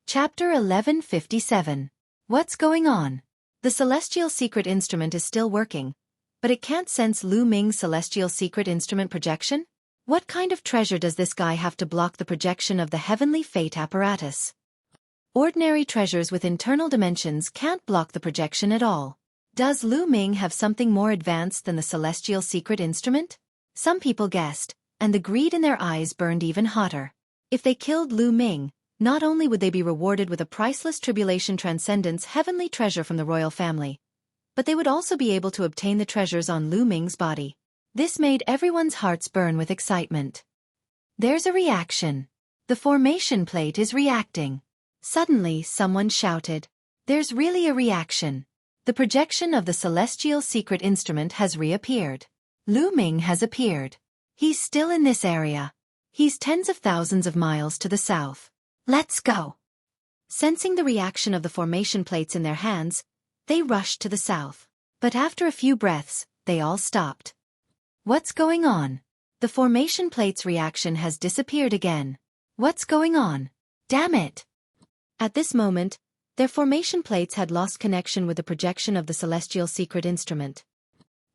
Chapter 1157. What's going on? The celestial secret instrument is still working, but it can't sense Lu Ming's celestial secret instrument projection? What kind of treasure does this guy have to block the projection of the heavenly fate apparatus? Ordinary treasures with internal dimensions can't block the projection at all. Does Lu Ming have something more advanced than the celestial secret instrument? Some people guessed, and the greed in their eyes burned even hotter. If they killed Lu Ming, not only would they be rewarded with a priceless tribulation transcendence heavenly treasure from the royal family, but they would also be able to obtain the treasures on Lu Ming's body. This made everyone's hearts burn with excitement. There's a reaction. The formation plate is reacting. Suddenly, someone shouted, "There's really a reaction. The projection of the celestial secret instrument has reappeared. Lu Ming has appeared. He's still in this area. He's tens of thousands of miles to the south. Let's go." Sensing the reaction of the formation plates in their hands, they rushed to the south. But after a few breaths, they all stopped. What's going on? The formation plate's reaction has disappeared again. What's going on? Damn it! At this moment, their formation plates had lost connection with the projection of the celestial secret instrument.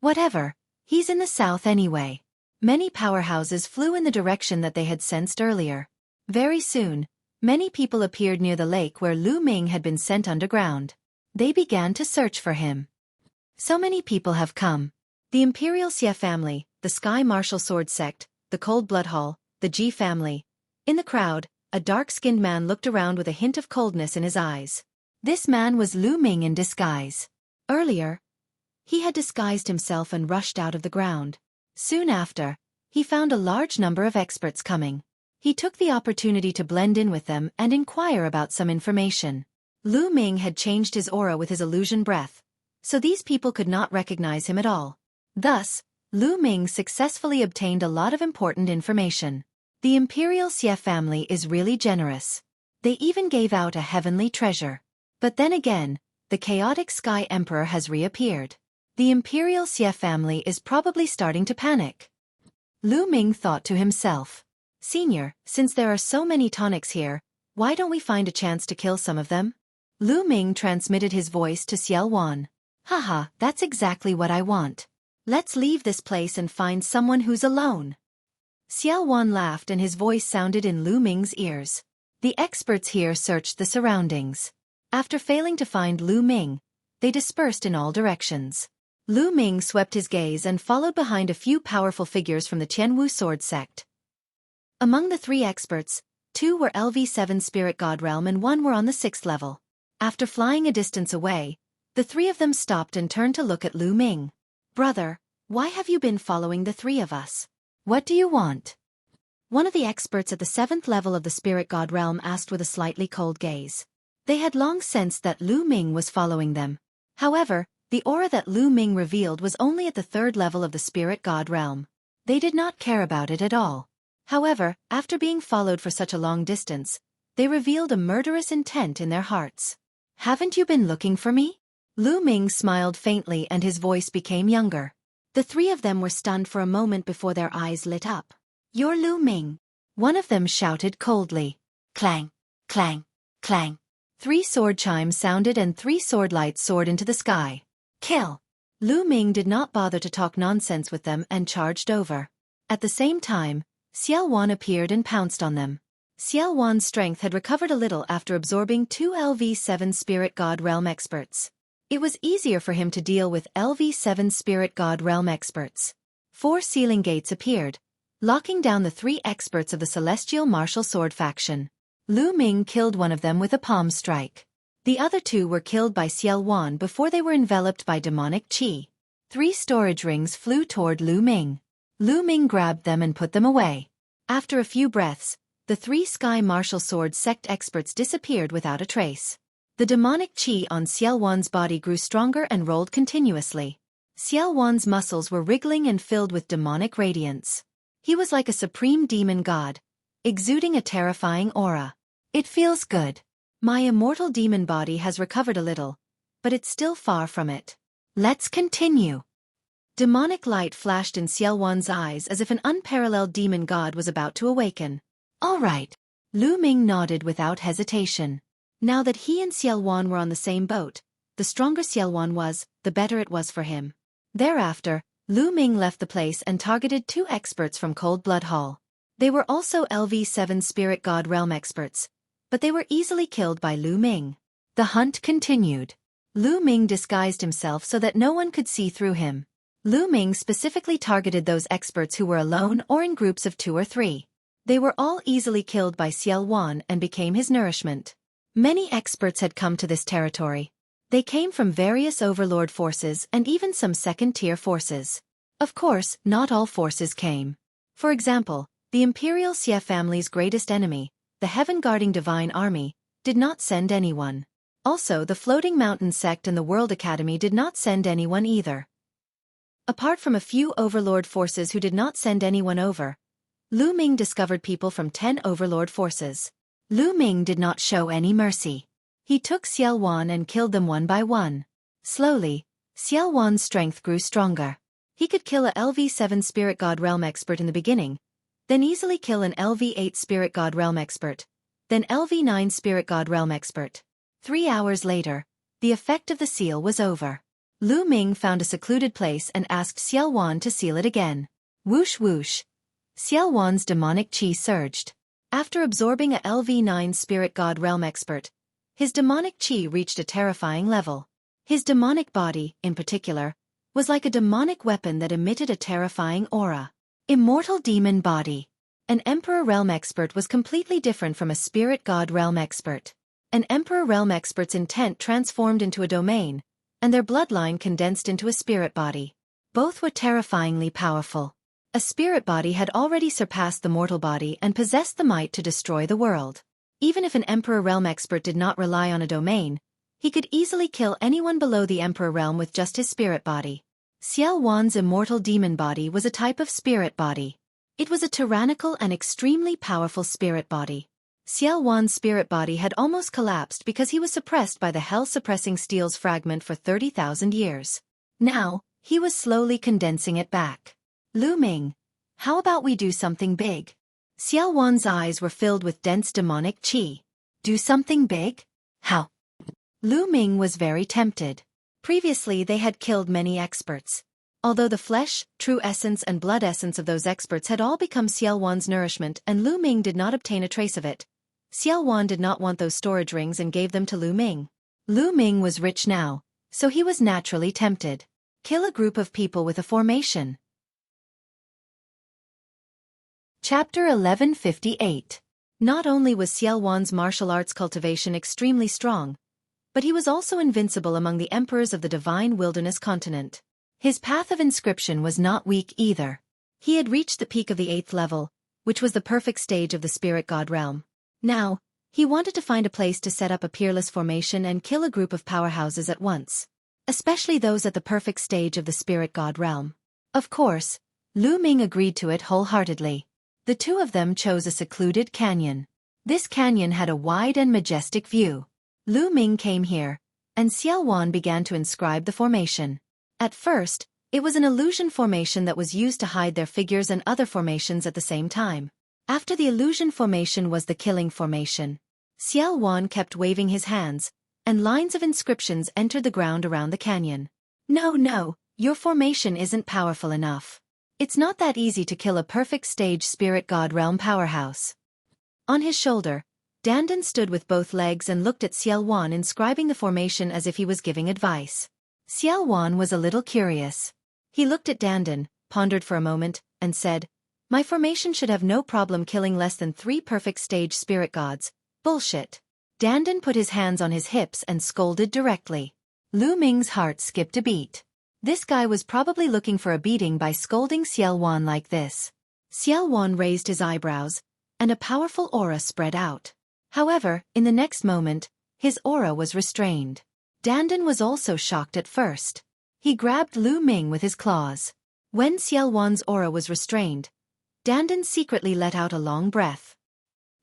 Whatever, he's in the south anyway. Many powerhouses flew in the direction that they had sensed earlier. Very soon, many people appeared near the lake where Lu Ming had been sent underground. They began to search for him. So many people have come. The Imperial Xie family, the Sky Martial Sword sect, the Cold Blood Hall, the Ji family. In the crowd, a dark-skinned man looked around with a hint of coldness in his eyes. This man was Lu Ming in disguise. Earlier, he had disguised himself and rushed out of the ground. Soon after, he found a large number of experts coming. He took the opportunity to blend in with them and inquire about some information. Lu Ming had changed his aura with his illusion breath, so these people could not recognize him at all. Thus, Lu Ming successfully obtained a lot of important information. The Imperial Xie family is really generous. They even gave out a heavenly treasure. But then again, the chaotic Sky Emperor has reappeared. The Imperial Xie family is probably starting to panic. Lu Ming thought to himself, "Senior, since there are so many tonics here, why don't we find a chance to kill some of them?" Lu Ming transmitted his voice to Xiao Wan. "Haha, that's exactly what I want. Let's leave this place and find someone who's alone." Xiao Wan laughed and his voice sounded in Lu Ming's ears. The experts here searched the surroundings. After failing to find Lu Ming, they dispersed in all directions. Lu Ming swept his gaze and followed behind a few powerful figures from the Tianwu sword sect. Among the three experts, 2 were LV7 Spirit God Realm and 1 were on the 6th level. After flying a distance away, the 3 of them stopped and turned to look at Lu Ming. "Brother, why have you been following the 3 of us? What do you want?" One of the experts at the 7th level of the Spirit God Realm asked with a slightly cold gaze. They had long sensed that Lu Ming was following them. However, the aura that Lu Ming revealed was only at the 3rd level of the Spirit God Realm. They did not care about it at all. However, after being followed for such a long distance, they revealed a murderous intent in their hearts. "Haven't you been looking for me?" Lu Ming smiled faintly and his voice became younger. The 3 of them were stunned for a moment before their eyes lit up. "You're Lu Ming," one of them shouted coldly. Clang, clang, clang. 3 sword chimes sounded and 3 sword lights soared into the sky. "Kill!" Lu Ming did not bother to talk nonsense with them and charged over. At the same time, Xiao Wan appeared and pounced on them. Xiao Wan's strength had recovered a little after absorbing 2 LV7 Spirit God Realm experts. It was easier for him to deal with LV7 Spirit God Realm experts. 4 sealing gates appeared, locking down the 3 experts of the Celestial Martial Sword faction. Lu Ming killed one of them with a palm strike. The other 2 were killed by Xiao Wan before they were enveloped by demonic qi. 3 storage rings flew toward Lu Ming. Lu Ming grabbed them and put them away. After a few breaths, the 3 Sky Martial Sword sect experts disappeared without a trace. The demonic qi on Xiao Wan's body grew stronger and rolled continuously. Xiao Wan's muscles were wriggling and filled with demonic radiance. He was like a supreme demon god, exuding a terrifying aura. "It feels good. My immortal demon body has recovered a little, but it's still far from it. Let's continue." Demonic light flashed in Xiao Wan's eyes as if an unparalleled demon god was about to awaken. "All right." Lu Ming nodded without hesitation. Now that he and Xueqi were on the same boat, the stronger Xueqi was, the better it was for him. Thereafter, Lu Ming left the place and targeted 2 experts from Cold Blood Hall. They were also LV7 Spirit God Realm experts, but they were easily killed by Lu Ming. The hunt continued. Lu Ming disguised himself so that no one could see through him. Lu Ming specifically targeted those experts who were alone or in groups of 2 or 3. They were all easily killed by Xueqi and became his nourishment. Many experts had come to this territory. They came from various overlord forces and even some second-tier forces. Of course, not all forces came. For example, the Imperial Xie family's greatest enemy, the Heaven-Guarding Divine Army, did not send anyone. Also, the Floating Mountain Sect and the World Academy did not send anyone either. Apart from a few overlord forces who did not send anyone over, Lu Ming discovered people from 10 overlord forces. Lu Ming did not show any mercy. He took Xueqi and killed them one by one. Slowly, Xueqi's strength grew stronger. He could kill a LV7 Spirit God Realm expert in the beginning, then easily kill an LV8 Spirit God Realm expert, then LV9 Spirit God Realm expert. 3 hours later, the effect of the seal was over. Lu Ming found a secluded place and asked Xueqi to seal it again. Whoosh whoosh. Xueqi's demonic chi surged. After absorbing a LV9 Spirit God Realm expert, his demonic chi reached a terrifying level. His demonic body, in particular, was like a demonic weapon that emitted a terrifying aura. Immortal Demon Body. An Emperor Realm expert was completely different from a Spirit God Realm expert. An Emperor Realm expert's intent transformed into a domain, and their bloodline condensed into a spirit body. Both were terrifyingly powerful. A spirit body had already surpassed the mortal body and possessed the might to destroy the world. Even if an Emperor Realm expert did not rely on a domain, he could easily kill anyone below the Emperor Realm with just his spirit body. Xueqi's immortal demon body was a type of spirit body. It was a tyrannical and extremely powerful spirit body. Xueqi's spirit body had almost collapsed because he was suppressed by the hell-suppressing steel's fragment for 30,000 years. Now, he was slowly condensing it back. Lu Ming, how about we do something big? Xueqi's eyes were filled with dense demonic chi. Do something big? How? Lu Ming was very tempted. Previously they had killed many experts. Although the flesh, true essence and blood essence of those experts had all become Xueqi's nourishment and Lu Ming did not obtain a trace of it, Xueqi did not want those storage rings and gave them to Lu Ming. Lu Ming was rich now, so he was naturally tempted. Kill a group of people with a formation. Chapter 1158. Not only was Xueqi's martial arts cultivation extremely strong, but he was also invincible among the emperors of the Divine Wilderness continent. His path of inscription was not weak either. He had reached the peak of the 8th level, which was the perfect stage of the Spirit God realm. Now, he wanted to find a place to set up a peerless formation and kill a group of powerhouses at once, especially those at the perfect stage of the Spirit God realm. Of course, Lu Ming agreed to it wholeheartedly. The two of them chose a secluded canyon. This canyon had a wide and majestic view. Lu Ming came here, and Xueqi began to inscribe the formation. At first, it was an illusion formation that was used to hide their figures and other formations at the same time. After the illusion formation was the killing formation. Xueqi kept waving his hands, and lines of inscriptions entered the ground around the canyon. No, your formation isn't powerful enough. It's not that easy to kill a perfect stage Spirit God realm powerhouse. On his shoulder, Dandan stood with both legs and looked at Xueqi inscribing the formation as if he was giving advice. Xueqi was a little curious. He looked at Dandan, pondered for a moment, and said, "My formation should have no problem killing less than 3 perfect stage spirit gods. Bullshit." Dandan put his hands on his hips and scolded directly. Lu Ming's heart skipped a beat. This guy was probably looking for a beating by scolding Xueqi like this. Xueqi raised his eyebrows, and a powerful aura spread out. However, in the next moment, his aura was restrained. Dandan was also shocked at first. He grabbed Lu Ming with his claws. When Xueqi's aura was restrained, Dandan secretly let out a long breath.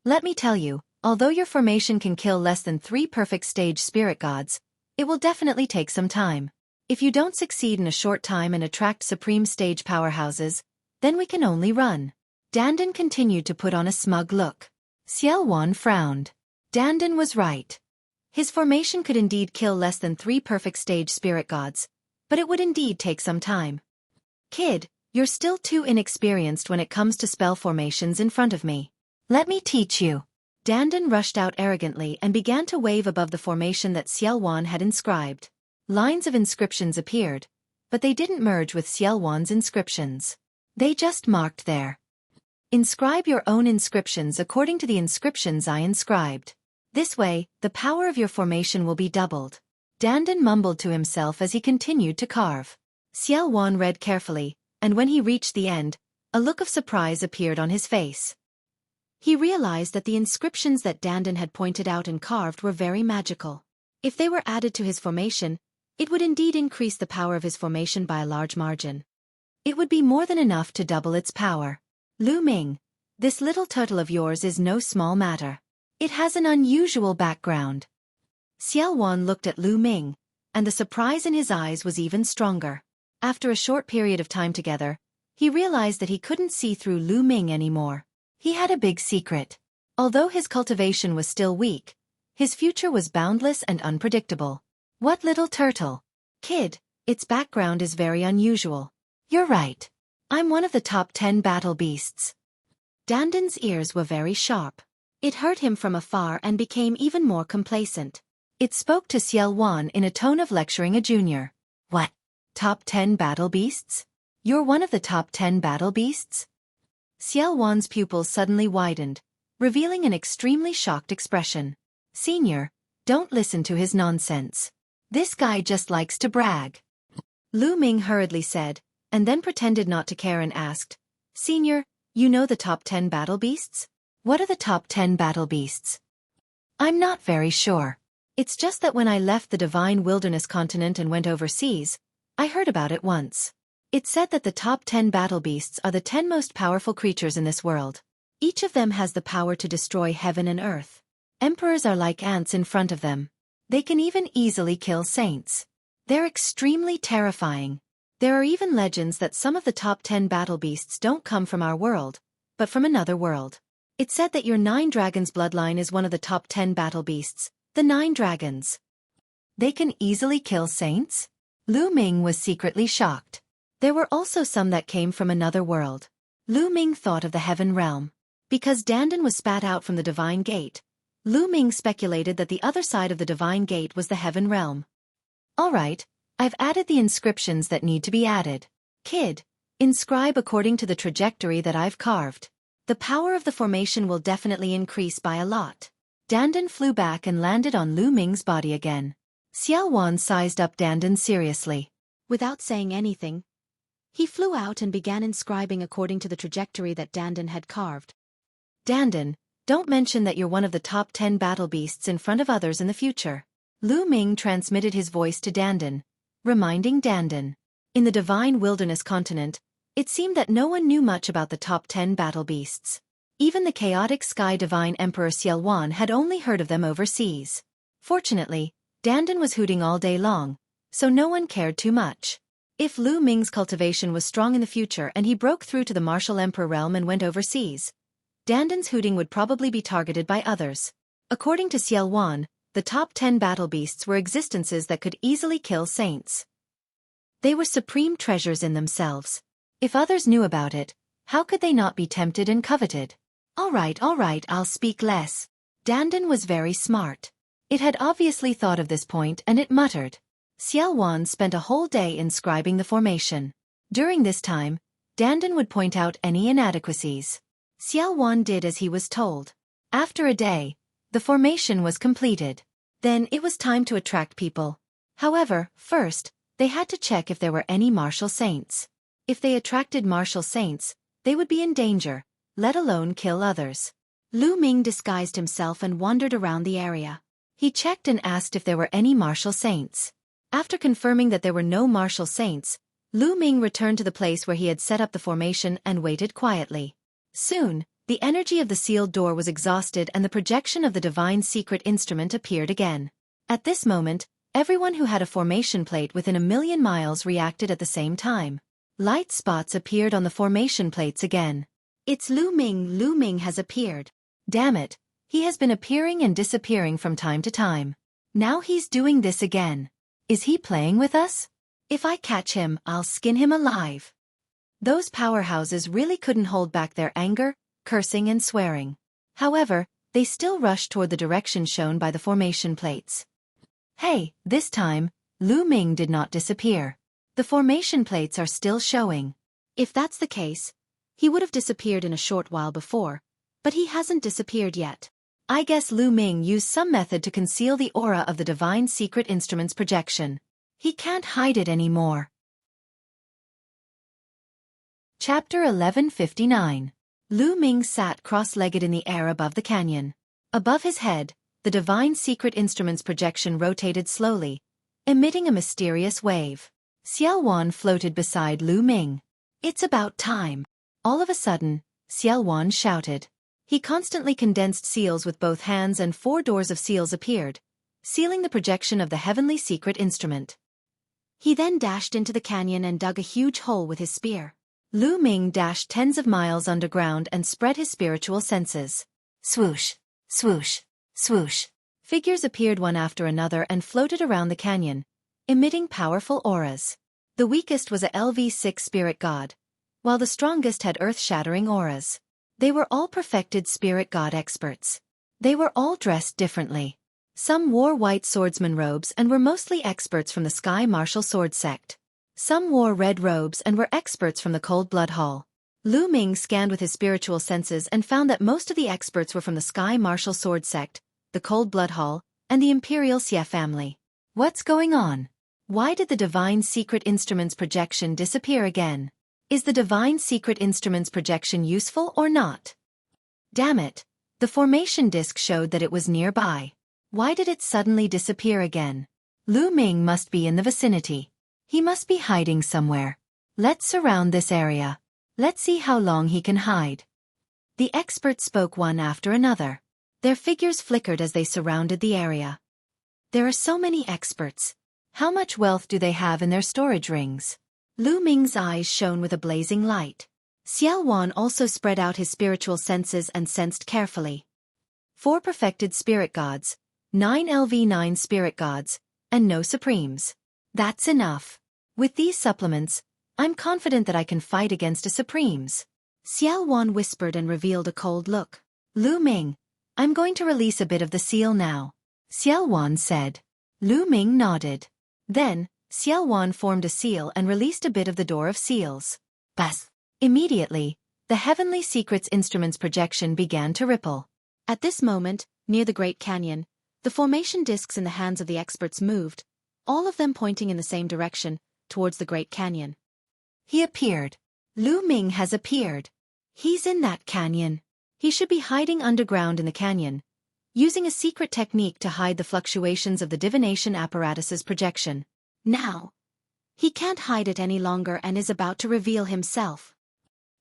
"Let me tell you, although your formation can kill less than 3 perfect stage spirit gods, it will definitely take some time. If you don't succeed in a short time and attract supreme stage powerhouses, then we can only run." Dandan continued to put on a smug look. Xueqi frowned. Dandan was right. His formation could indeed kill less than 3 perfect stage spirit gods, but it would indeed take some time. Kid, you're still too inexperienced when it comes to spell formations in front of me. Let me teach you. Dandan rushed out arrogantly and began to wave above the formation that Xueqi had inscribed. Lines of inscriptions appeared, but they didn't merge with Xueqi's inscriptions. They just marked there. Inscribe your own inscriptions according to the inscriptions I inscribed. This way, the power of your formation will be doubled. Dandan mumbled to himself as he continued to carve. Xueqi read carefully, and when he reached the end, a look of surprise appeared on his face. He realized that the inscriptions that Dandan had pointed out and carved were very magical. If they were added to his formation, it would indeed increase the power of his formation by a large margin. It would be more than enough to double its power. Lu Ming, this little turtle of yours is no small matter. It has an unusual background. Xueqi looked at Lu Ming, and the surprise in his eyes was even stronger. After a short period of time together, he realized that he couldn't see through Lu Ming anymore. He had a big secret. Although his cultivation was still weak, his future was boundless and unpredictable. What little turtle? Kid, its background is very unusual. You're right. I'm one of the top 10 battle beasts. Dandan's ears were very sharp. It heard him from afar and became even more complacent. It spoke to Xueqi in a tone of lecturing a junior. What? Top 10 battle beasts? You're one of the top 10 battle beasts? Xueqi's pupils suddenly widened, revealing an extremely shocked expression. Senior, don't listen to his nonsense. This guy just likes to brag. Lu Ming hurriedly said, and then pretended not to care and asked, Senior, you know the top 10 battle beasts? What are the top 10 battle beasts? I'm not very sure. It's just that when I left the divine wilderness continent and went overseas, I heard about it once. It said that the top 10 battle beasts are the 10 most powerful creatures in this world. Each of them has the power to destroy heaven and earth. Emperors are like ants in front of them. They can even easily kill saints. They're extremely terrifying. There are even legends that some of the top 10 battle beasts don't come from our world, but from another world. It said that your 9 dragons bloodline is one of the top 10 battle beasts, the 9 dragons. They can easily kill saints? Lu Ming was secretly shocked. There were also some that came from another world. Lu Ming thought of the heaven realm. Because Dandan was spat out from the divine gate, Lu Ming speculated that the other side of the divine gate was the heaven realm. Alright, I've added the inscriptions that need to be added. Kid, inscribe according to the trajectory that I've carved. The power of the formation will definitely increase by a lot. Dandan flew back and landed on Lu Ming's body again. Xueqi sized up Dandan seriously. Without saying anything, he flew out and began inscribing according to the trajectory that Dandan had carved. Dandan, don't mention that you're one of the top 10 battle beasts in front of others in the future. Lu Ming transmitted his voice to Dandan, reminding Dandan. In the divine wilderness continent, it seemed that no one knew much about the top 10 battle beasts. Even the chaotic sky divine Emperor Xueqi had only heard of them overseas. Fortunately, Dandan was hooting all day long, so no one cared too much. If Lu Ming's cultivation was strong in the future and he broke through to the martial emperor realm and went overseas, Dandan's hooting would probably be targeted by others. According to Xueqi, the top 10 battle beasts were existences that could easily kill saints. They were supreme treasures in themselves. If others knew about it, how could they not be tempted and coveted? Alright, I'll speak less. Dandan was very smart. It had obviously thought of this point and it muttered. Xueqi spent a whole day inscribing the formation. During this time, Dandan would point out any inadequacies. Xueqi did as he was told. After a day, the formation was completed. Then it was time to attract people. However, first, they had to check if there were any martial saints. If they attracted martial saints, they would be in danger, let alone kill others. Lu Ming disguised himself and wandered around the area. He checked and asked if there were any martial saints. After confirming that there were no martial saints, Lu Ming returned to the place where he had set up the formation and waited quietly. Soon, the energy of the sealed door was exhausted and the projection of the divine secret instrument appeared again. At this moment, everyone who had a formation plate within 1,000,000 miles reacted at the same time. Light spots appeared on the formation plates again. It's Lu Ming. Lu Ming has appeared. Damn it, he has been appearing and disappearing from time to time. Now he's doing this again. Is he playing with us? If I catch him, I'll skin him alive. Those powerhouses really couldn't hold back their anger, cursing and swearing. However, they still rushed toward the direction shown by the formation plates. Hey, this time, Lu Ming did not disappear. The formation plates are still showing. If that's the case, he would have disappeared in a short while before, but he hasn't disappeared yet. I guess Lu Ming used some method to conceal the aura of the Divine Secret Instrument's projection. He can't hide it anymore. Chapter 1159. Lu Ming sat cross-legged in the air above the canyon. Above his head, the Divine Secret Instrument's projection rotated slowly, emitting a mysterious wave. Xiaowan floated beside Lu Ming. It's about time. All of a sudden, Xiaowan shouted. He constantly condensed seals with both hands and 4 doors of seals appeared, sealing the projection of the Heavenly Secret Instrument. He then dashed into the canyon and dug a huge hole with his spear. Lu Ming dashed tens of miles underground and spread his spiritual senses. Swoosh, swoosh, swoosh. Figures appeared one after another and floated around the canyon, emitting powerful auras. The weakest was a LV6 spirit god, while the strongest had earth-shattering auras. They were all perfected spirit god experts. They were all dressed differently. Some wore white swordsman robes and were mostly experts from the Sky Martial Sword Sect. Some wore red robes and were experts from the Cold Blood Hall. Lu Ming scanned with his spiritual senses and found that most of the experts were from the Sky Martial Sword Sect, the Cold Blood Hall, and the Imperial Xie family. What's going on? Why did the Divine Secret Instrument's projection disappear again? Is the Divine Secret Instrument's projection useful or not? Damn it! The formation disk showed that it was nearby. Why did it suddenly disappear again? Lu Ming must be in the vicinity. He must be hiding somewhere. Let's surround this area. Let's see how long he can hide. The experts spoke one after another. Their figures flickered as they surrounded the area. There are so many experts. How much wealth do they have in their storage rings? Lu Ming's eyes shone with a blazing light. Xiaowan also spread out his spiritual senses and sensed carefully. 4 perfected spirit gods, 9 LV9 spirit gods, and no supremes. That's enough. With these supplements, I'm confident that I can fight against a supremes. Xiaowan whispered and revealed a cold look. Lu Ming, I'm going to release a bit of the seal now. Xiaowan said. Lu Ming nodded. Then, Xiaowan formed a seal and released a bit of the door of seals. Buzz! Immediately, the Heavenly Secrets Instrument's projection began to ripple. At this moment, near the Great Canyon, the formation discs in the hands of the experts moved, all of them pointing in the same direction, towards the Great Canyon. He appeared. Lu Ming has appeared. He's in that canyon. He should be hiding underground in the canyon, using a secret technique to hide the fluctuations of the divination apparatus's projection. Now, he can't hide it any longer and is about to reveal himself.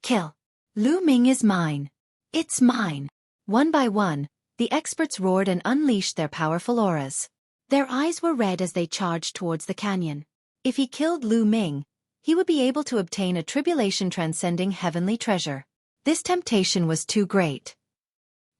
Kill. Lu Ming is mine. It's mine. One by one, the experts roared and unleashed their powerful auras. Their eyes were red as they charged towards the canyon. If he killed Lu Ming, he would be able to obtain a tribulation-transcending heavenly treasure. This temptation was too great.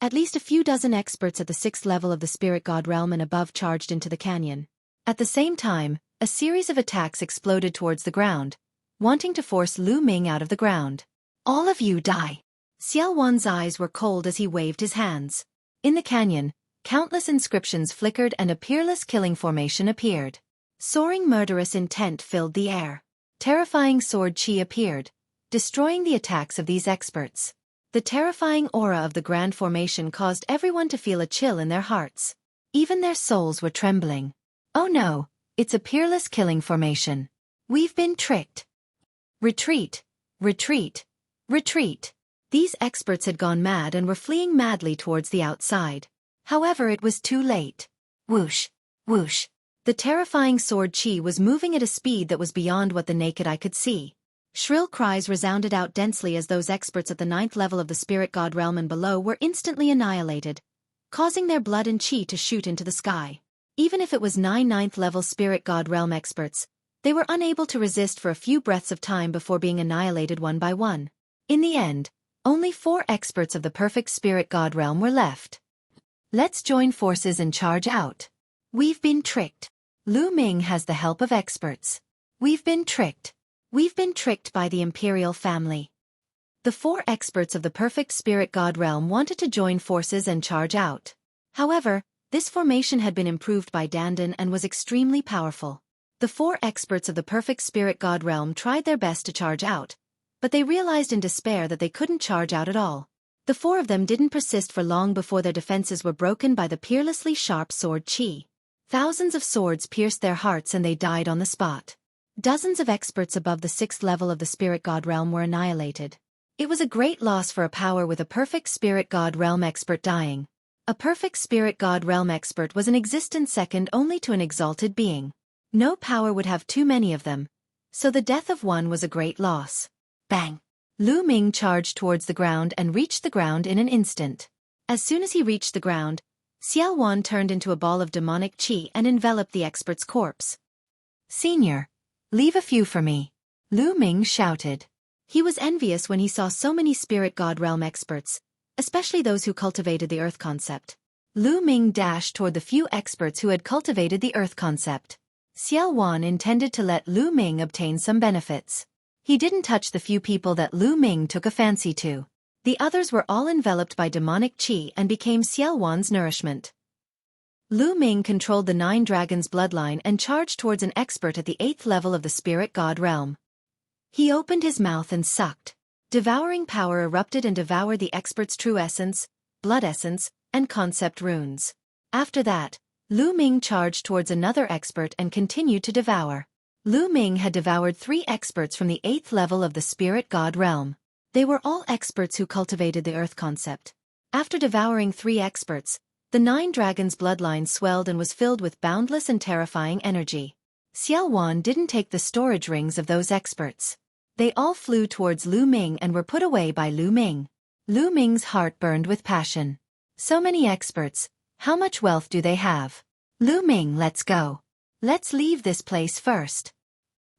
At least a few dozen experts at the 6th level of the spirit god realm and above charged into the canyon. At the same time, a series of attacks exploded towards the ground, wanting to force Lu Ming out of the ground. All of you die. Xiaowan's eyes were cold as he waved his hands. In the canyon, countless inscriptions flickered and a peerless killing formation appeared. Soaring murderous intent filled the air. Terrifying sword chi appeared, destroying the attacks of these experts. The terrifying aura of the grand formation caused everyone to feel a chill in their hearts. Even their souls were trembling. Oh no, it's a peerless killing formation. We've been tricked. Retreat, retreat, retreat. These experts had gone mad and were fleeing madly towards the outside. However, it was too late. Whoosh, whoosh. The terrifying sword chi was moving at a speed that was beyond what the naked eye could see. Shrill cries resounded out densely as those experts at the 9th level of the spirit god realm and below were instantly annihilated, causing their blood and chi to shoot into the sky. Even if it was 9 9th level spirit god realm experts, they were unable to resist for a few breaths of time before being annihilated one by one. In the end, only 4 experts of the perfect spirit god realm were left. Let's join forces and charge out. We've been tricked. Lu Ming has the help of experts. We've been tricked. We've been tricked by the imperial family. The 4 experts of the perfect spirit god realm wanted to join forces and charge out. However, this formation had been improved by Dandan and was extremely powerful. The 4 experts of the perfect spirit god realm tried their best to charge out, but they realized in despair that they couldn't charge out at all. The 4 of them didn't persist for long before their defenses were broken by the peerlessly sharp sword Qi. Thousands of swords pierced their hearts and they died on the spot. Dozens of experts above the 6th level of the spirit god realm were annihilated. It was a great loss for a power with a perfect spirit god realm expert dying. A perfect spirit god realm expert was an existence second only to an exalted being. No power would have too many of them, so the death of one was a great loss. Bang! Lu Ming charged towards the ground and reached the ground in an instant. As soon as he reached the ground, Xiao Wan turned into a ball of demonic qi and enveloped the expert's corpse. "Senior, leave a few for me," Lu Ming shouted. He was envious when he saw so many spirit god realm experts, especially those who cultivated the earth concept. Lu Ming dashed toward the few experts who had cultivated the earth concept. Xiao Wan intended to let Lu Ming obtain some benefits. He didn't touch the few people that Lu Ming took a fancy to. The others were all enveloped by demonic qi and became Xiao Wan's nourishment. Lu Ming controlled the 9 dragons bloodline and charged towards an expert at the 8th level of the spirit god realm. He opened his mouth and sucked. Devouring power erupted and devoured the expert's true essence, blood essence, and concept runes. After that, Lu Ming charged towards another expert and continued to devour. Lu Ming had devoured 3 experts from the 8th level of the spirit god realm. They were all experts who cultivated the earth concept. After devouring 3 experts, the 9 dragons bloodline swelled and was filled with boundless and terrifying energy. Xiao Wan didn't take the storage rings of those experts. They all flew towards Lu Ming and were put away by Lu Ming. Lu Ming's heart burned with passion. So many experts, how much wealth do they have? Lu Ming, let's go. Let's leave this place first.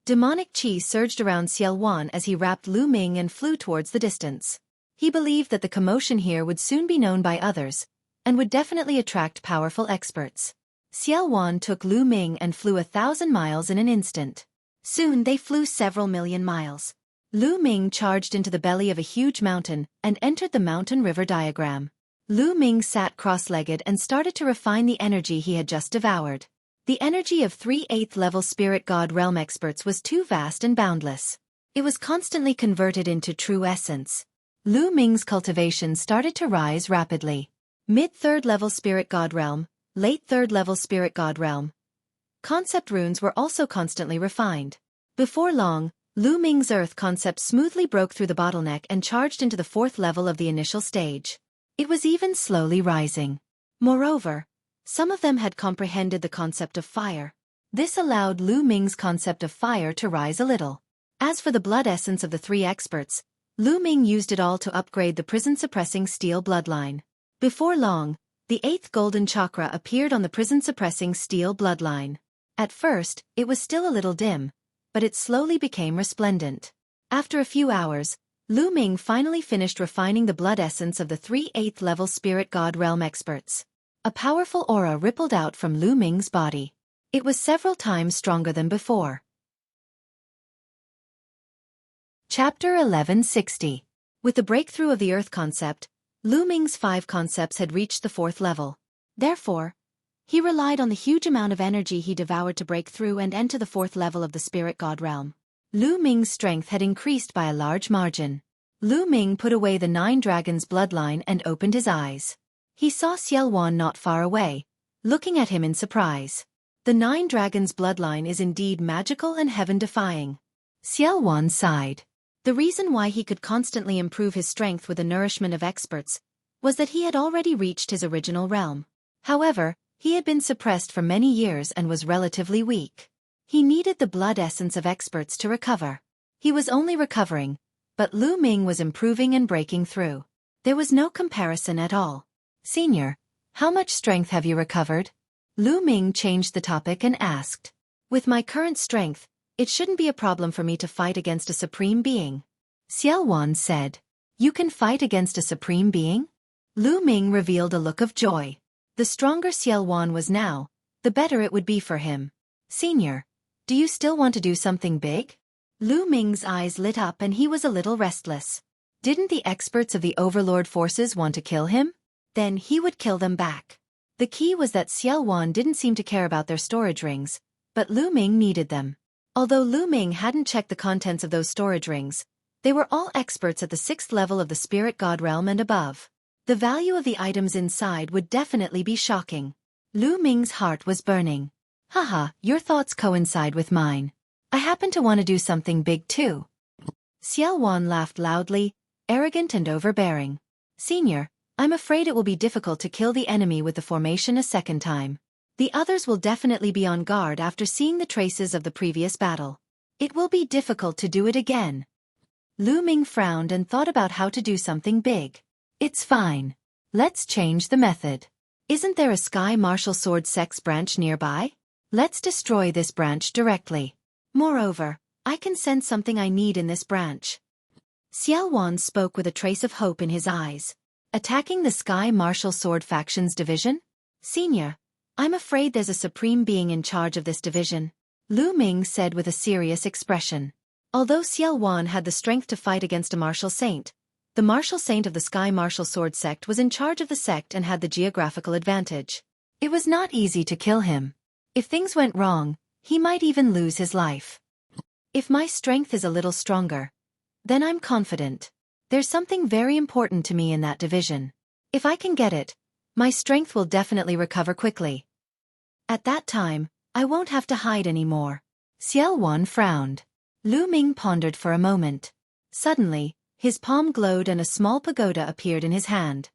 Demonic qi surged around Xiao Wan as he wrapped Lu Ming and flew towards the distance. He believed that the commotion here would soon be known by others, and would definitely attract powerful experts. Xiao Wan took Lu Ming and flew 1,000 miles in an instant. Soon they flew several million miles. Lu Ming charged into the belly of a huge mountain and entered the mountain river diagram. Lu Ming sat cross-legged and started to refine the energy he had just devoured. The energy of 3 8th level spirit god realm experts was too vast and boundless. It was constantly converted into true essence. Lu Ming's cultivation started to rise rapidly. Mid-3rd level spirit god realm, late 3rd level spirit god realm. Concept runes were also constantly refined. Before long, Lu Ming's earth concept smoothly broke through the bottleneck and charged into the 4th level of the initial stage. It was even slowly rising. Moreover, some of them had comprehended the concept of fire. This allowed Lu Ming's concept of fire to rise a little. As for the blood essence of the 3 experts, Lu Ming used it all to upgrade the prison-suppressing steel bloodline. Before long, the 8th golden chakra appeared on the prison-suppressing steel bloodline. At first, it was still a little dim, but it slowly became resplendent. After a few hours, Lu Ming finally finished refining the blood essence of the 3 8th level spirit god realm experts. A powerful aura rippled out from Lu Ming's body. It was several times stronger than before. Chapter 1160. With the breakthrough of the earth concept, Lu Ming's 5 concepts had reached the 4th level. Therefore, he relied on the huge amount of energy he devoured to break through and enter the 4th level of the spirit god realm. Lu Ming's strength had increased by a large margin. Lu Ming put away the 9 dragons bloodline and opened his eyes. He saw Xiao Wan not far away, looking at him in surprise. The 9 dragons bloodline is indeed magical and heaven-defying. Xiao Wan sighed. The reason why he could constantly improve his strength with the nourishment of experts was that he had already reached his original realm. However, he had been suppressed for many years and was relatively weak. He needed the blood essence of experts to recover. He was only recovering, but Lu Ming was improving and breaking through. There was no comparison at all. Senior, how much strength have you recovered? Lu Ming changed the topic and asked. With my current strength, it shouldn't be a problem for me to fight against a supreme being. Xiao Wan said. You can fight against a supreme being? Lu Ming revealed a look of joy. The stronger Xiao Wan was now, the the better it would be for him. Senior, do you still want to do something big? Lu Ming's eyes lit up and he was a little restless. Didn't the experts of the Overlord forces want to kill him? Then he would kill them back. The key was that Xiao Wan didn't seem to care about their storage rings, but Lu Ming needed them. Although Lu Ming hadn't checked the contents of those storage rings, they were all experts at the 6th level of the spirit god realm and above. The value of the items inside would definitely be shocking. Lu Ming's heart was burning. Haha, your thoughts coincide with mine. I happen to want to do something big too. Xiao Wan laughed loudly, arrogant and overbearing. Senior, I'm afraid it will be difficult to kill the enemy with the formation a second time. The others will definitely be on guard after seeing the traces of the previous battle. It will be difficult to do it again. Lu Ming frowned and thought about how to do something big. It's fine. Let's change the method. Isn't there a Sky Martial Sword Sex branch nearby? Let's destroy this branch directly. Moreover, I can sense something I need in this branch. Xiao Wan spoke with a trace of hope in his eyes. Attacking the Sky Martial Sword Factions division? Senior, I'm afraid there's a supreme being in charge of this division, Lu Ming said with a serious expression. Although Xiao Wan had the strength to fight against a martial saint, the martial saint of the Sky Martial Sword sect was in charge of the sect and had the geographical advantage. It was not easy to kill him. If things went wrong, he might even lose his life. If my strength is a little stronger, then I'm confident. There's something very important to me in that division. If I can get it, my strength will definitely recover quickly. At that time, I won't have to hide anymore. Xiao Wan frowned. Lu Ming pondered for a moment. Suddenly, his palm glowed and a small pagoda appeared in his hand.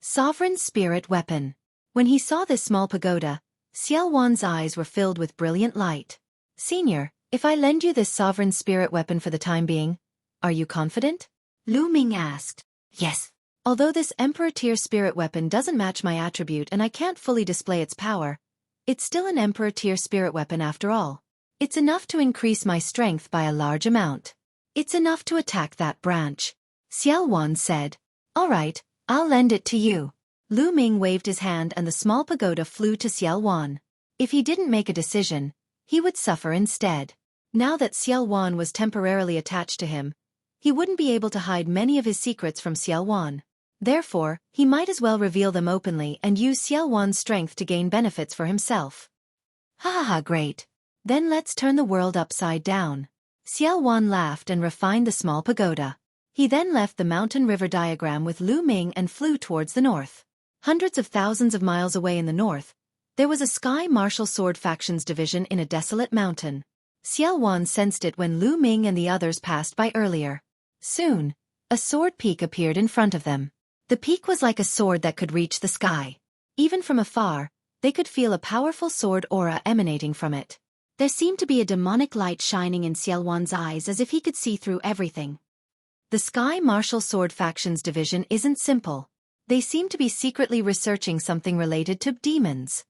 Sovereign Spirit Weapon. When he saw this small pagoda, Xiao Wan's eyes were filled with brilliant light. Senior, if I lend you this Sovereign Spirit Weapon for the time being, are you confident? Lu Ming asked. Yes. Although this Emperor tier spirit weapon doesn't match my attribute and I can't fully display its power, it's still an Emperor tier spirit weapon after all. It's enough to increase my strength by a large amount. It's enough to attack that branch. Xiao Wan said. All right, I'll lend it to you. Lu Ming waved his hand and the small pagoda flew to Xiao Wan. If he didn't make a decision, he would suffer instead. Now that Xiao Wan was temporarily attached to him, he wouldn't be able to hide many of his secrets from Xiao Wan. Therefore, he might as well reveal them openly and use Xiao Wan's strength to gain benefits for himself. Ha ha ha, great. Then let's turn the world upside down. Xiao Wan laughed and refined the small pagoda. He then left the mountain-river diagram with Lu Ming and flew towards the north. Hundreds of thousands of miles away in the north, there was a Sky Martial Sword Factions division in a desolate mountain. Xiao Wan sensed it when Lu Ming and the others passed by earlier. Soon, a sword peak appeared in front of them. The peak was like a sword that could reach the sky. Even from afar, they could feel a powerful sword aura emanating from it. There seemed to be a demonic light shining in Xiao Wan's eyes as if he could see through everything. The Sky Martial Sword Factions division isn't simple. They seem to be secretly researching something related to demons.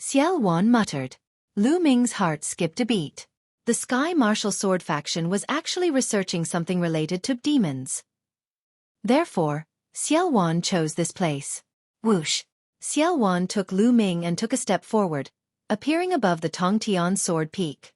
Xiao Wan muttered. Lu Ming's heart skipped a beat. The Sky Martial Sword Faction was actually researching something related to demons. Therefore, Xiao Wan chose this place. Whoosh! Xiao Wan took Lu Ming and took a step forward, appearing above the Tongtian Sword Peak.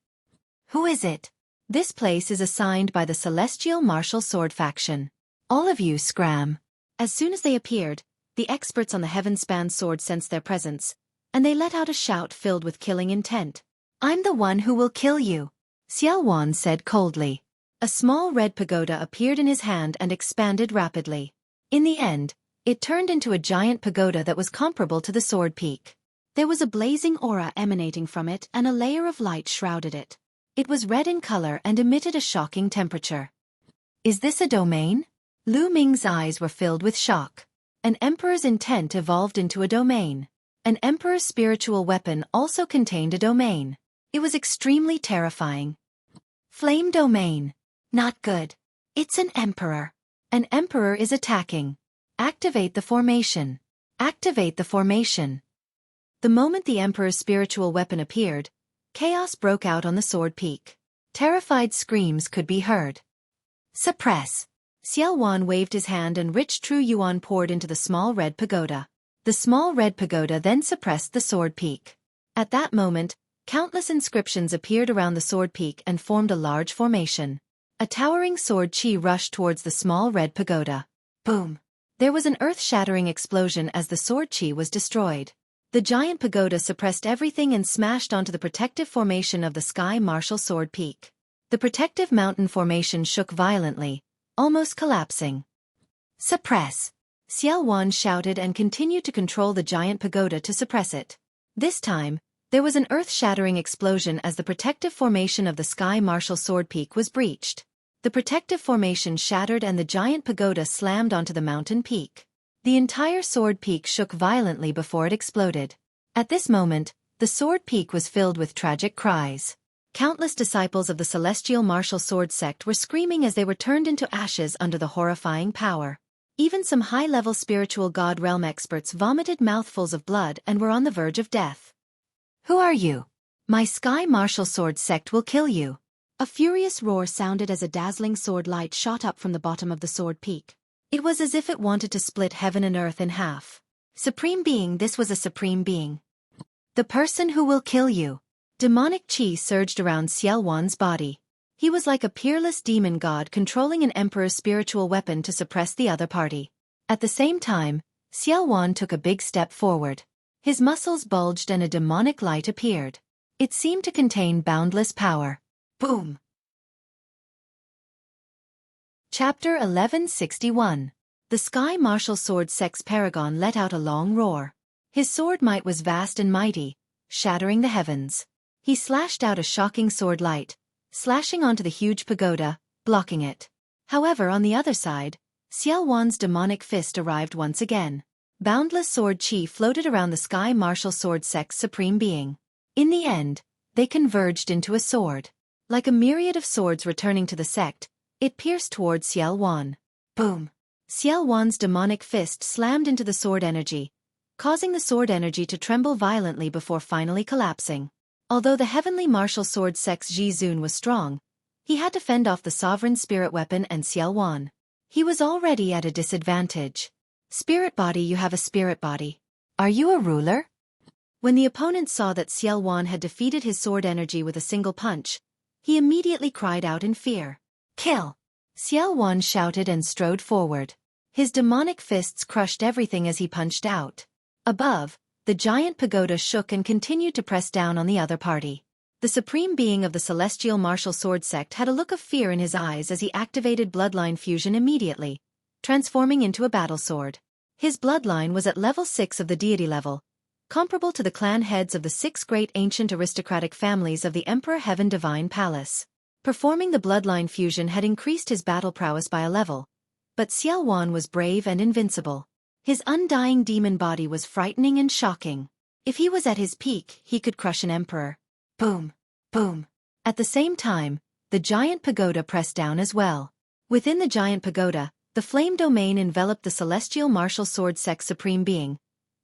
Who is it? This place is assigned by the Celestial Martial Sword Faction. All of you scram. As soon as they appeared, the experts on the Heaven-Span Sword sensed their presence, and they let out a shout filled with killing intent. I'm the one who will kill you, Xiao Wan said coldly. A small red pagoda appeared in his hand and expanded rapidly. In the end, it turned into a giant pagoda that was comparable to the Sword Peak. There was a blazing aura emanating from it and a layer of light shrouded it. It was red in color and emitted a shocking temperature. Is this a domain? Lu Ming's eyes were filled with shock. An emperor's intent evolved into a domain. An emperor's spiritual weapon also contained a domain. It was extremely terrifying. Flame domain. Not good. It's an emperor. An emperor is attacking. Activate the formation. Activate the formation. The moment the emperor's spiritual weapon appeared, chaos broke out on the Sword Peak. Terrified screams could be heard. Suppress. Xiao Wan waved his hand and rich true yuan poured into the small red pagoda. The small red pagoda then suppressed the Sword Peak. At that moment, countless inscriptions appeared around the sword peak and formed a large formation. A towering sword chi rushed towards the small red pagoda. Boom! There was an earth-shattering explosion as the sword chi was destroyed. The giant pagoda suppressed everything and smashed onto the protective formation of the Sky Martial Sword Peak. The protective mountain formation shook violently, almost collapsing. Suppress! Xiao Wan shouted and continued to control the giant pagoda to suppress it. This time, there was an earth-shattering explosion as the protective formation of the Sky Martial Sword Peak was breached. The protective formation shattered and the giant pagoda slammed onto the mountain peak. The entire sword peak shook violently before it exploded. At this moment, the sword peak was filled with tragic cries. Countless disciples of the celestial martial sword sect were screaming as they were turned into ashes under the horrifying power. Even some high-level spiritual god realm experts vomited mouthfuls of blood and were on the verge of death. Who are you? My Sky Martial Sword sect will kill you. A furious roar sounded as a dazzling sword light shot up from the bottom of the sword peak. It was as if it wanted to split heaven and earth in half. Supreme Being, this was a Supreme Being. The person who will kill you. Demonic chi surged around Xiao Wan's body. He was like a peerless demon god controlling an emperor's spiritual weapon to suppress the other party. At the same time, Xiao Wan took a big step forward. His muscles bulged and a demonic light appeared. It seemed to contain boundless power. Boom! Chapter 1161. The Sky Martial Sword Sect's paragon let out a long roar. His sword might was vast and mighty, shattering the heavens. He slashed out a shocking sword light, slashing onto the huge pagoda, blocking it. However, on the other side, Xiao Wan's demonic fist arrived once again. Boundless sword chi floated around the Sky Martial Sword Sect's Supreme Being. In the end, they converged into a sword. Like a myriad of swords returning to the sect, it pierced towards Xiao Wan. Boom! Xiao Wan's demonic fist slammed into the sword energy, causing the sword energy to tremble violently before finally collapsing. Although the heavenly martial sword sect's Ji Zun was strong, he had to fend off the sovereign spirit weapon and Xiao Wan. He was already at a disadvantage. Spirit body, you have a spirit body. Are you a ruler? When the opponent saw that Xiao Wan had defeated his sword energy with a single punch, he immediately cried out in fear. Kill! Xiao Wan shouted and strode forward. His demonic fists crushed everything as he punched out. Above, the giant pagoda shook and continued to press down on the other party. The Supreme Being of the Celestial Martial Sword Sect had a look of fear in his eyes as he activated bloodline fusion immediately, transforming into a battle sword. His bloodline was at level 6 of the deity level, comparable to the clan heads of the 6 great ancient aristocratic families of the Emperor Heaven Divine Palace. Performing the bloodline fusion had increased his battle prowess by a level, but Xiao Wan was brave and invincible. His undying demon body was frightening and shocking. If he was at his peak, he could crush an emperor. Boom! Boom! At the same time, the giant pagoda pressed down as well. Within the giant pagoda, the flame domain enveloped the celestial martial sword sect's Supreme Being,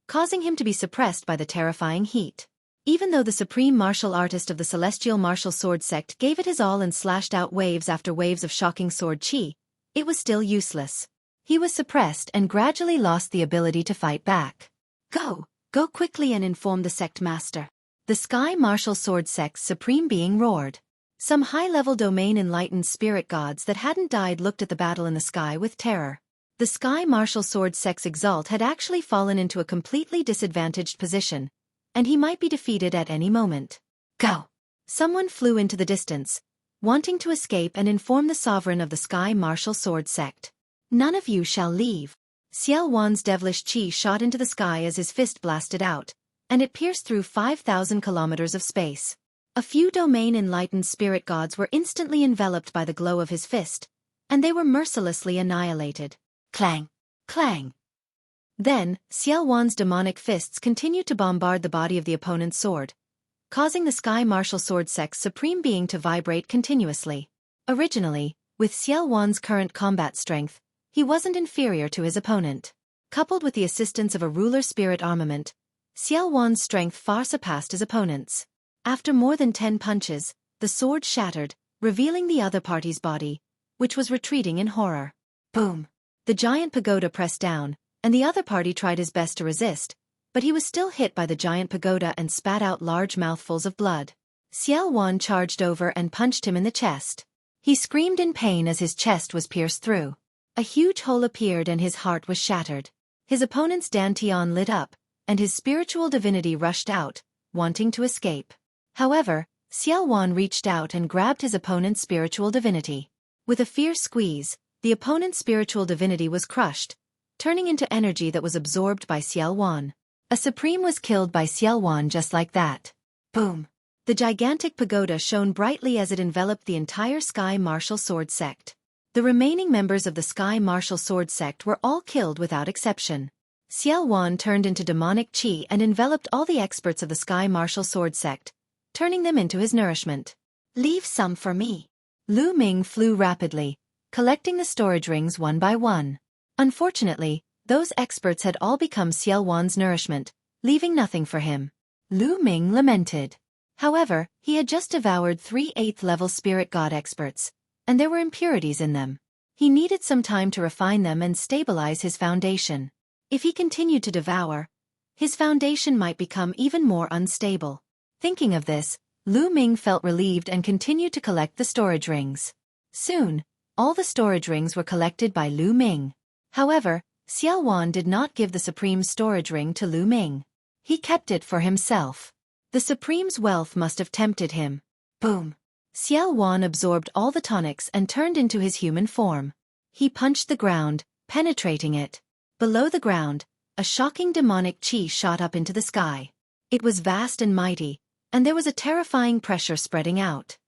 causing him to be suppressed by the terrifying heat. Even though the supreme martial artist of the celestial martial sword sect gave it his all and slashed out waves after waves of shocking sword chi, it was still useless. He was suppressed and gradually lost the ability to fight back. Go quickly and inform the sect master. The Sky Martial Sword Sect's Supreme Being roared. Some high-level domain enlightened spirit gods that hadn't died looked at the battle in the sky with terror. The Sky Martial Sword Sect's Exalt had actually fallen into a completely disadvantaged position, and he might be defeated at any moment. Go! Someone flew into the distance, wanting to escape and inform the sovereign of the Sky Martial Sword Sect. None of you shall leave. Xiao Wan's devilish chi shot into the sky as his fist blasted out, and it pierced through 5,000 kilometers of space. A few domain-enlightened spirit gods were instantly enveloped by the glow of his fist, and they were mercilessly annihilated. Clang! Clang! Then, Xiao Wan's demonic fists continued to bombard the body of the opponent's sword, causing the Sky Martial Sword Sect's Supreme Being to vibrate continuously. Originally, with Xiao Wan's current combat strength, he wasn't inferior to his opponent. Coupled with the assistance of a ruler spirit armament, Xiao Wan's strength far surpassed his opponent's. After more than 10 punches, the sword shattered, revealing the other party's body, which was retreating in horror. Boom! The giant pagoda pressed down, and the other party tried his best to resist, but he was still hit by the giant pagoda and spat out large mouthfuls of blood. Xiao Wan charged over and punched him in the chest. He screamed in pain as his chest was pierced through. A huge hole appeared and his heart was shattered. His opponent's dantian lit up, and his spiritual divinity rushed out, wanting to escape. However, Xiao Wan reached out and grabbed his opponent's spiritual divinity. With a fierce squeeze, the opponent's spiritual divinity was crushed, turning into energy that was absorbed by Xiao Wan. A supreme was killed by Xiao Wan just like that. Boom! The gigantic pagoda shone brightly as it enveloped the entire Sky Martial Sword sect. The remaining members of the Sky Martial Sword sect were all killed without exception. Xiao Wan turned into demonic qi and enveloped all the experts of the Sky Martial Sword sect, turning them into his nourishment. "Leave some for me." Lu Ming flew rapidly, collecting the storage rings one by one. Unfortunately, those experts had all become Xiao Wan's nourishment, leaving nothing for him. Lu Ming lamented. However, he had just devoured 3 8th-level spirit god experts, and there were impurities in them. He needed some time to refine them and stabilize his foundation. If he continued to devour, his foundation might become even more unstable. Thinking of this, Lu Ming felt relieved and continued to collect the storage rings. Soon, all the storage rings were collected by Lu Ming. However, Xiao Wan did not give the Supreme's storage ring to Lu Ming. He kept it for himself. The Supreme's wealth must have tempted him. Boom! Xiao Wan absorbed all the tonics and turned into his human form. He punched the ground, penetrating it. Below the ground, a shocking demonic qi shot up into the sky. It was vast and mighty, and there was a terrifying pressure spreading out.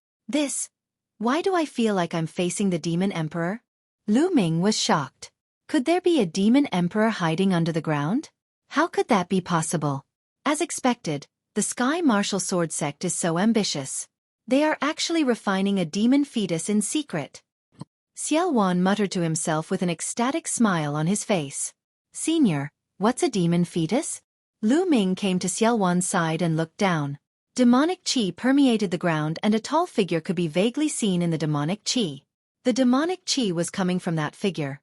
Why do I feel like I'm facing the Demon Emperor? Lu Ming was shocked. Could there be a Demon Emperor hiding under the ground? How could that be possible? As expected, the Sky Martial Sword sect is so ambitious. They are actually refining a demon fetus in secret. Xiao Wan muttered to himself with an ecstatic smile on his face. "Senior, what's a demon fetus?" Lu Ming came to Xiao Wan's side and looked down. Demonic qi permeated the ground and a tall figure could be vaguely seen in the demonic qi. The demonic qi was coming from that figure.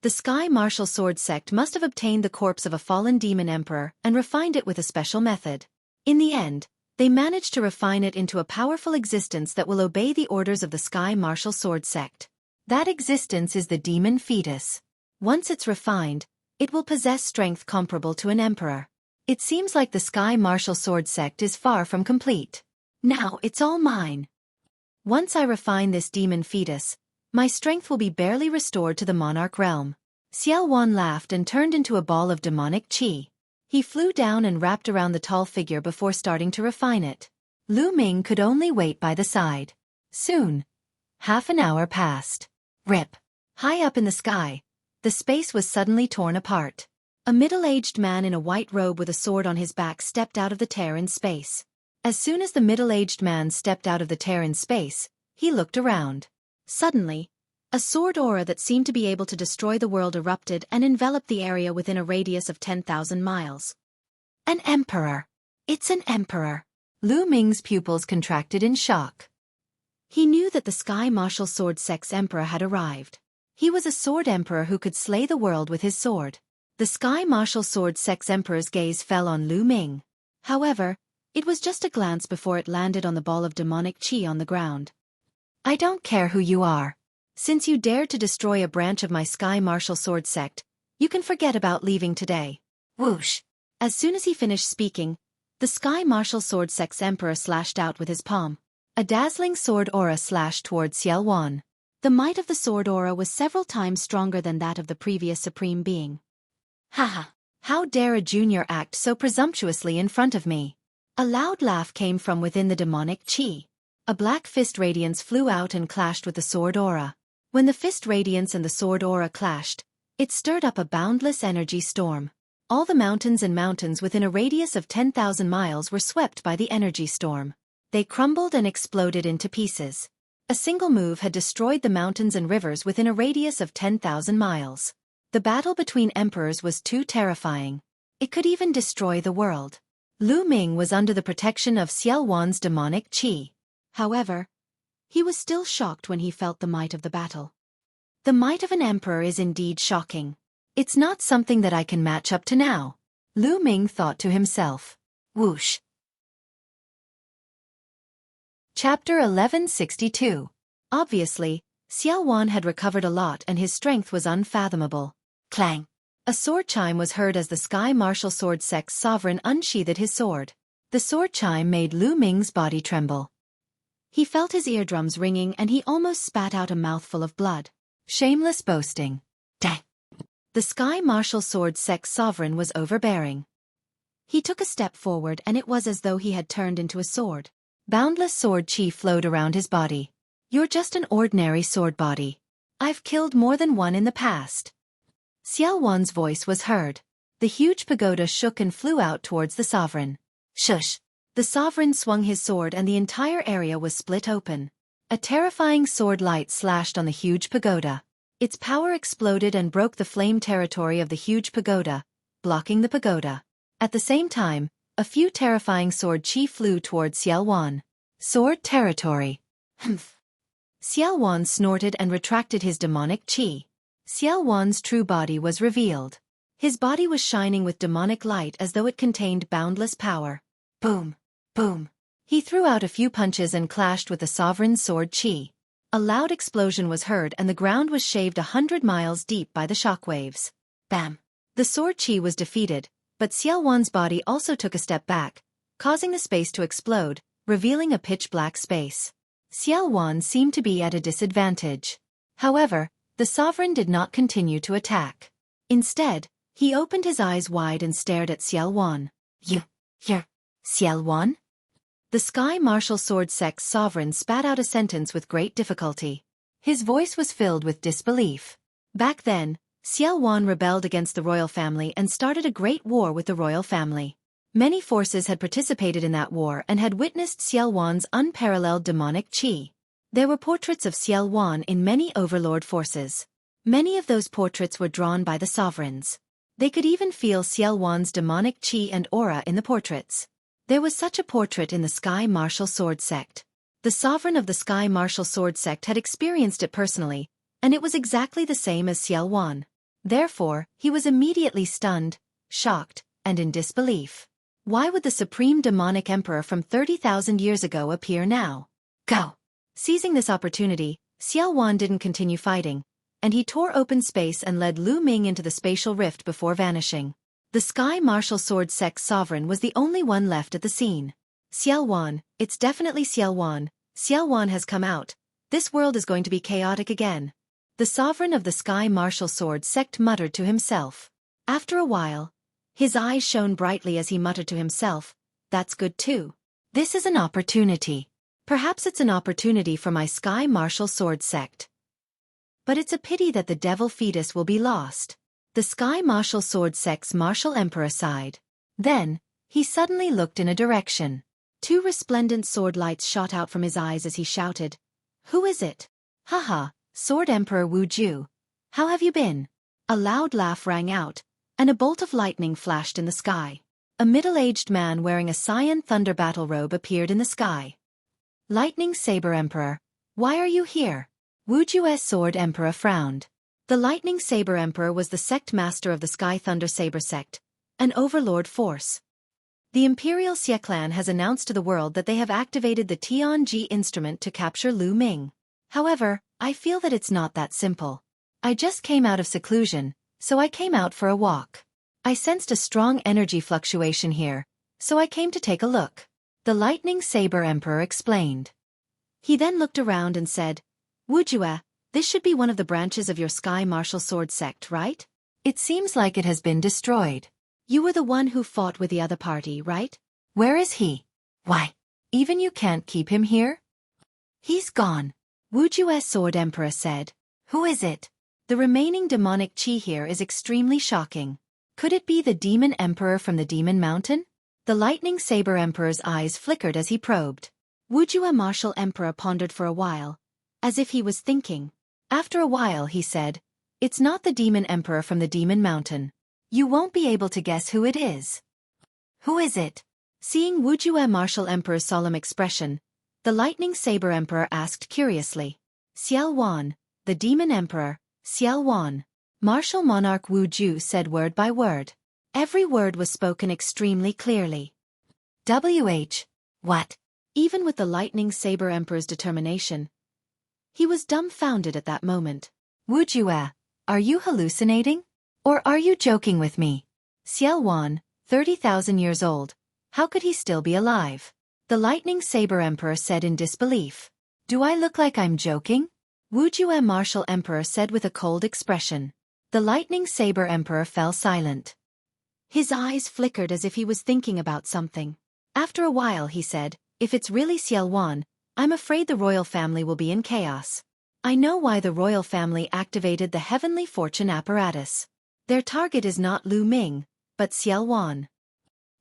The Sky Martial Sword sect must have obtained the corpse of a fallen demon emperor and refined it with a special method. In the end, they managed to refine it into a powerful existence that will obey the orders of the Sky Martial Sword sect. That existence is the demon fetus. Once it's refined, it will possess strength comparable to an emperor. It seems like the Sky Martial Sword sect is far from complete. Now it's all mine. Once I refine this demon fetus, my strength will be barely restored to the monarch realm. Xiao Wan laughed and turned into a ball of demonic qi. He flew down and wrapped around the tall figure before starting to refine it. Lu Ming could only wait by the side. Soon, half an hour passed. Rip! High up in the sky, the space was suddenly torn apart. A middle-aged man in a white robe with a sword on his back stepped out of the tear in space. As soon as the middle-aged man stepped out of the tear in space, he looked around. Suddenly, a sword aura that seemed to be able to destroy the world erupted and enveloped the area within a radius of 10,000 miles. An emperor! It's an emperor! Lu Ming's pupils contracted in shock. He knew that the Sky Martial Sword sect's emperor had arrived. He was a sword emperor who could slay the world with his sword. The Sky Martial Sword sect's emperor's gaze fell on Lu Ming. However, it was just a glance before it landed on the ball of demonic qi on the ground. "I don't care who you are. Since you dared to destroy a branch of my Sky Martial Sword sect, you can forget about leaving today." Whoosh! As soon as he finished speaking, the Sky Martial Sword sect's emperor slashed out with his palm. A dazzling sword aura slashed towards Xiao Wan. The might of the sword aura was several times stronger than that of the previous supreme being. Haha! How dare a junior act so presumptuously in front of me? A loud laugh came from within the demonic qi. A black fist radiance flew out and clashed with the sword aura. When the fist radiance and the sword aura clashed, it stirred up a boundless energy storm. All the mountains and mountains within a radius of 10,000 miles were swept by the energy storm. They crumbled and exploded into pieces. A single move had destroyed the mountains and rivers within a radius of 10,000 miles. The battle between emperors was too terrifying. It could even destroy the world. Lu Ming was under the protection of Xiao Wan's demonic qi. However, he was still shocked when he felt the might of the battle. The might of an emperor is indeed shocking. It's not something that I can match up to now. Lu Ming thought to himself. Whoosh. Chapter 1162. Obviously, Xiao Wan had recovered a lot and his strength was unfathomable. Clang! A sword chime was heard as the Sky Martial Sword Sect's sovereign unsheathed his sword. The sword chime made Lu Ming's body tremble. He felt his eardrums ringing and he almost spat out a mouthful of blood. Shameless boasting. Dang! The Sky Martial Sword Sect's sovereign was overbearing. He took a step forward and it was as though he had turned into a sword. Boundless sword chi flowed around his body. You're just an ordinary sword body. I've killed more than one in the past. Xiao Wan's voice was heard. The huge pagoda shook and flew out towards the sovereign. Shush! The sovereign swung his sword and the entire area was split open. A terrifying sword light slashed on the huge pagoda. Its power exploded and broke the flame territory of the huge pagoda, blocking the pagoda. At the same time, a few terrifying sword chi flew towards Xiao Wan. Sword territory. Humph. Xiao Wan snorted and retracted his demonic chi. Xiao Wan's true body was revealed. His body was shining with demonic light as though it contained boundless power. Boom! Boom! He threw out a few punches and clashed with the sovereign's sword chi. A loud explosion was heard and the ground was shaved 100 miles deep by the shockwaves. Bam! The sword chi was defeated, but Xiao Wan's body also took a step back, causing the space to explode, revealing a pitch-black space. Xiao Wan seemed to be at a disadvantage. However, the sovereign did not continue to attack. Instead, he opened his eyes wide and stared at Xiao Wan. Here, Xiao Wan? The Sky Martial Sword Sect's sovereign spat out a sentence with great difficulty. His voice was filled with disbelief. Back then, Xiao Wan rebelled against the royal family and started a great war with the royal family. Many forces had participated in that war and had witnessed Xiao Wan's unparalleled demonic chi. There were portraits of Xiao Wan in many overlord forces. Many of those portraits were drawn by the sovereigns. They could even feel Xiao Wan's demonic chi and aura in the portraits. There was such a portrait in the Sky Martial Sword Sect. The sovereign of the Sky Martial Sword Sect had experienced it personally, and it was exactly the same as Xiao Wan. Therefore, he was immediately stunned, shocked, and in disbelief. Why would the Supreme Demonic Emperor from 30,000 years ago appear now? Go! Seizing this opportunity, Xiao Wan didn't continue fighting, and he tore open space and led Lu Ming into the spatial rift before vanishing. The Sky Martial Sword Sect's sovereign was the only one left at the scene. Xiao Wan, it's definitely Xiao Wan. Xiao Wan has come out. This world is going to be chaotic again. The sovereign of the Sky Martial Sword Sect muttered to himself. After a while, his eyes shone brightly as he muttered to himself, that's good too. This is an opportunity. Perhaps it's an opportunity for my Sky Martial Sword Sect. But it's a pity that the devil fetus will be lost. The Sky Martial Sword Sect's Martial Emperor sighed. Then, he suddenly looked in a direction. 2 resplendent sword lights shot out from his eyes as he shouted, "Who is it? Haha, Sword Emperor Wu Ju. How have you been?" A loud laugh rang out, and a bolt of lightning flashed in the sky. A middle-aged man wearing a cyan thunder battle robe appeared in the sky. Lightning Saber Emperor, why are you here? Wu Ju's Sword Emperor frowned. The Lightning Saber Emperor was the sect master of the Sky Thunder Saber sect, an overlord force. The Imperial Xie clan has announced to the world that they have activated the Tianji instrument to capture Lu Ming. However, I feel that it's not that simple. I just came out of seclusion, so I came out for a walk. I sensed a strong energy fluctuation here, so I came to take a look. The Lightning Saber Emperor explained. He then looked around and said, Wu Jue, this should be one of the branches of your Sky Martial Sword Sect, right? It seems like it has been destroyed. You were the one who fought with the other party, right? Where is he? Why, even you can't keep him here? He's gone. Wu Ju's Sword Emperor said. Who is it? The remaining demonic chi here is extremely shocking. Could it be the Demon Emperor from the Demon Mountain? The Lightning Saber Emperor's eyes flickered as he probed. Wu Jue Martial Emperor pondered for a while, as if he was thinking. After a while he said, It's not the Demon Emperor from the Demon Mountain. You won't be able to guess who it is. Who is it? Seeing Wu Jue Martial Emperor's solemn expression, the Lightning Saber Emperor asked curiously. Xiao Wan, the Demon Emperor, Xiao Wan. Martial Monarch Wu Ju said word by word. Every word was spoken extremely clearly. What? Even with the lightning saber emperor's determination, he was dumbfounded at that moment. Wu Jue, are you hallucinating? Or are you joking with me? Xiao Wan, 30,000 years old, how could he still be alive? The lightning saber emperor said in disbelief. Do I look like I'm joking? Wu Jue martial emperor said with a cold expression. The lightning saber emperor fell silent. His eyes flickered as if he was thinking about something. After a while he said, if it's really Xiao Wan, I'm afraid the royal family will be in chaos. I know why the royal family activated the heavenly fortune apparatus. Their target is not Lu Ming, but Xiao Wan.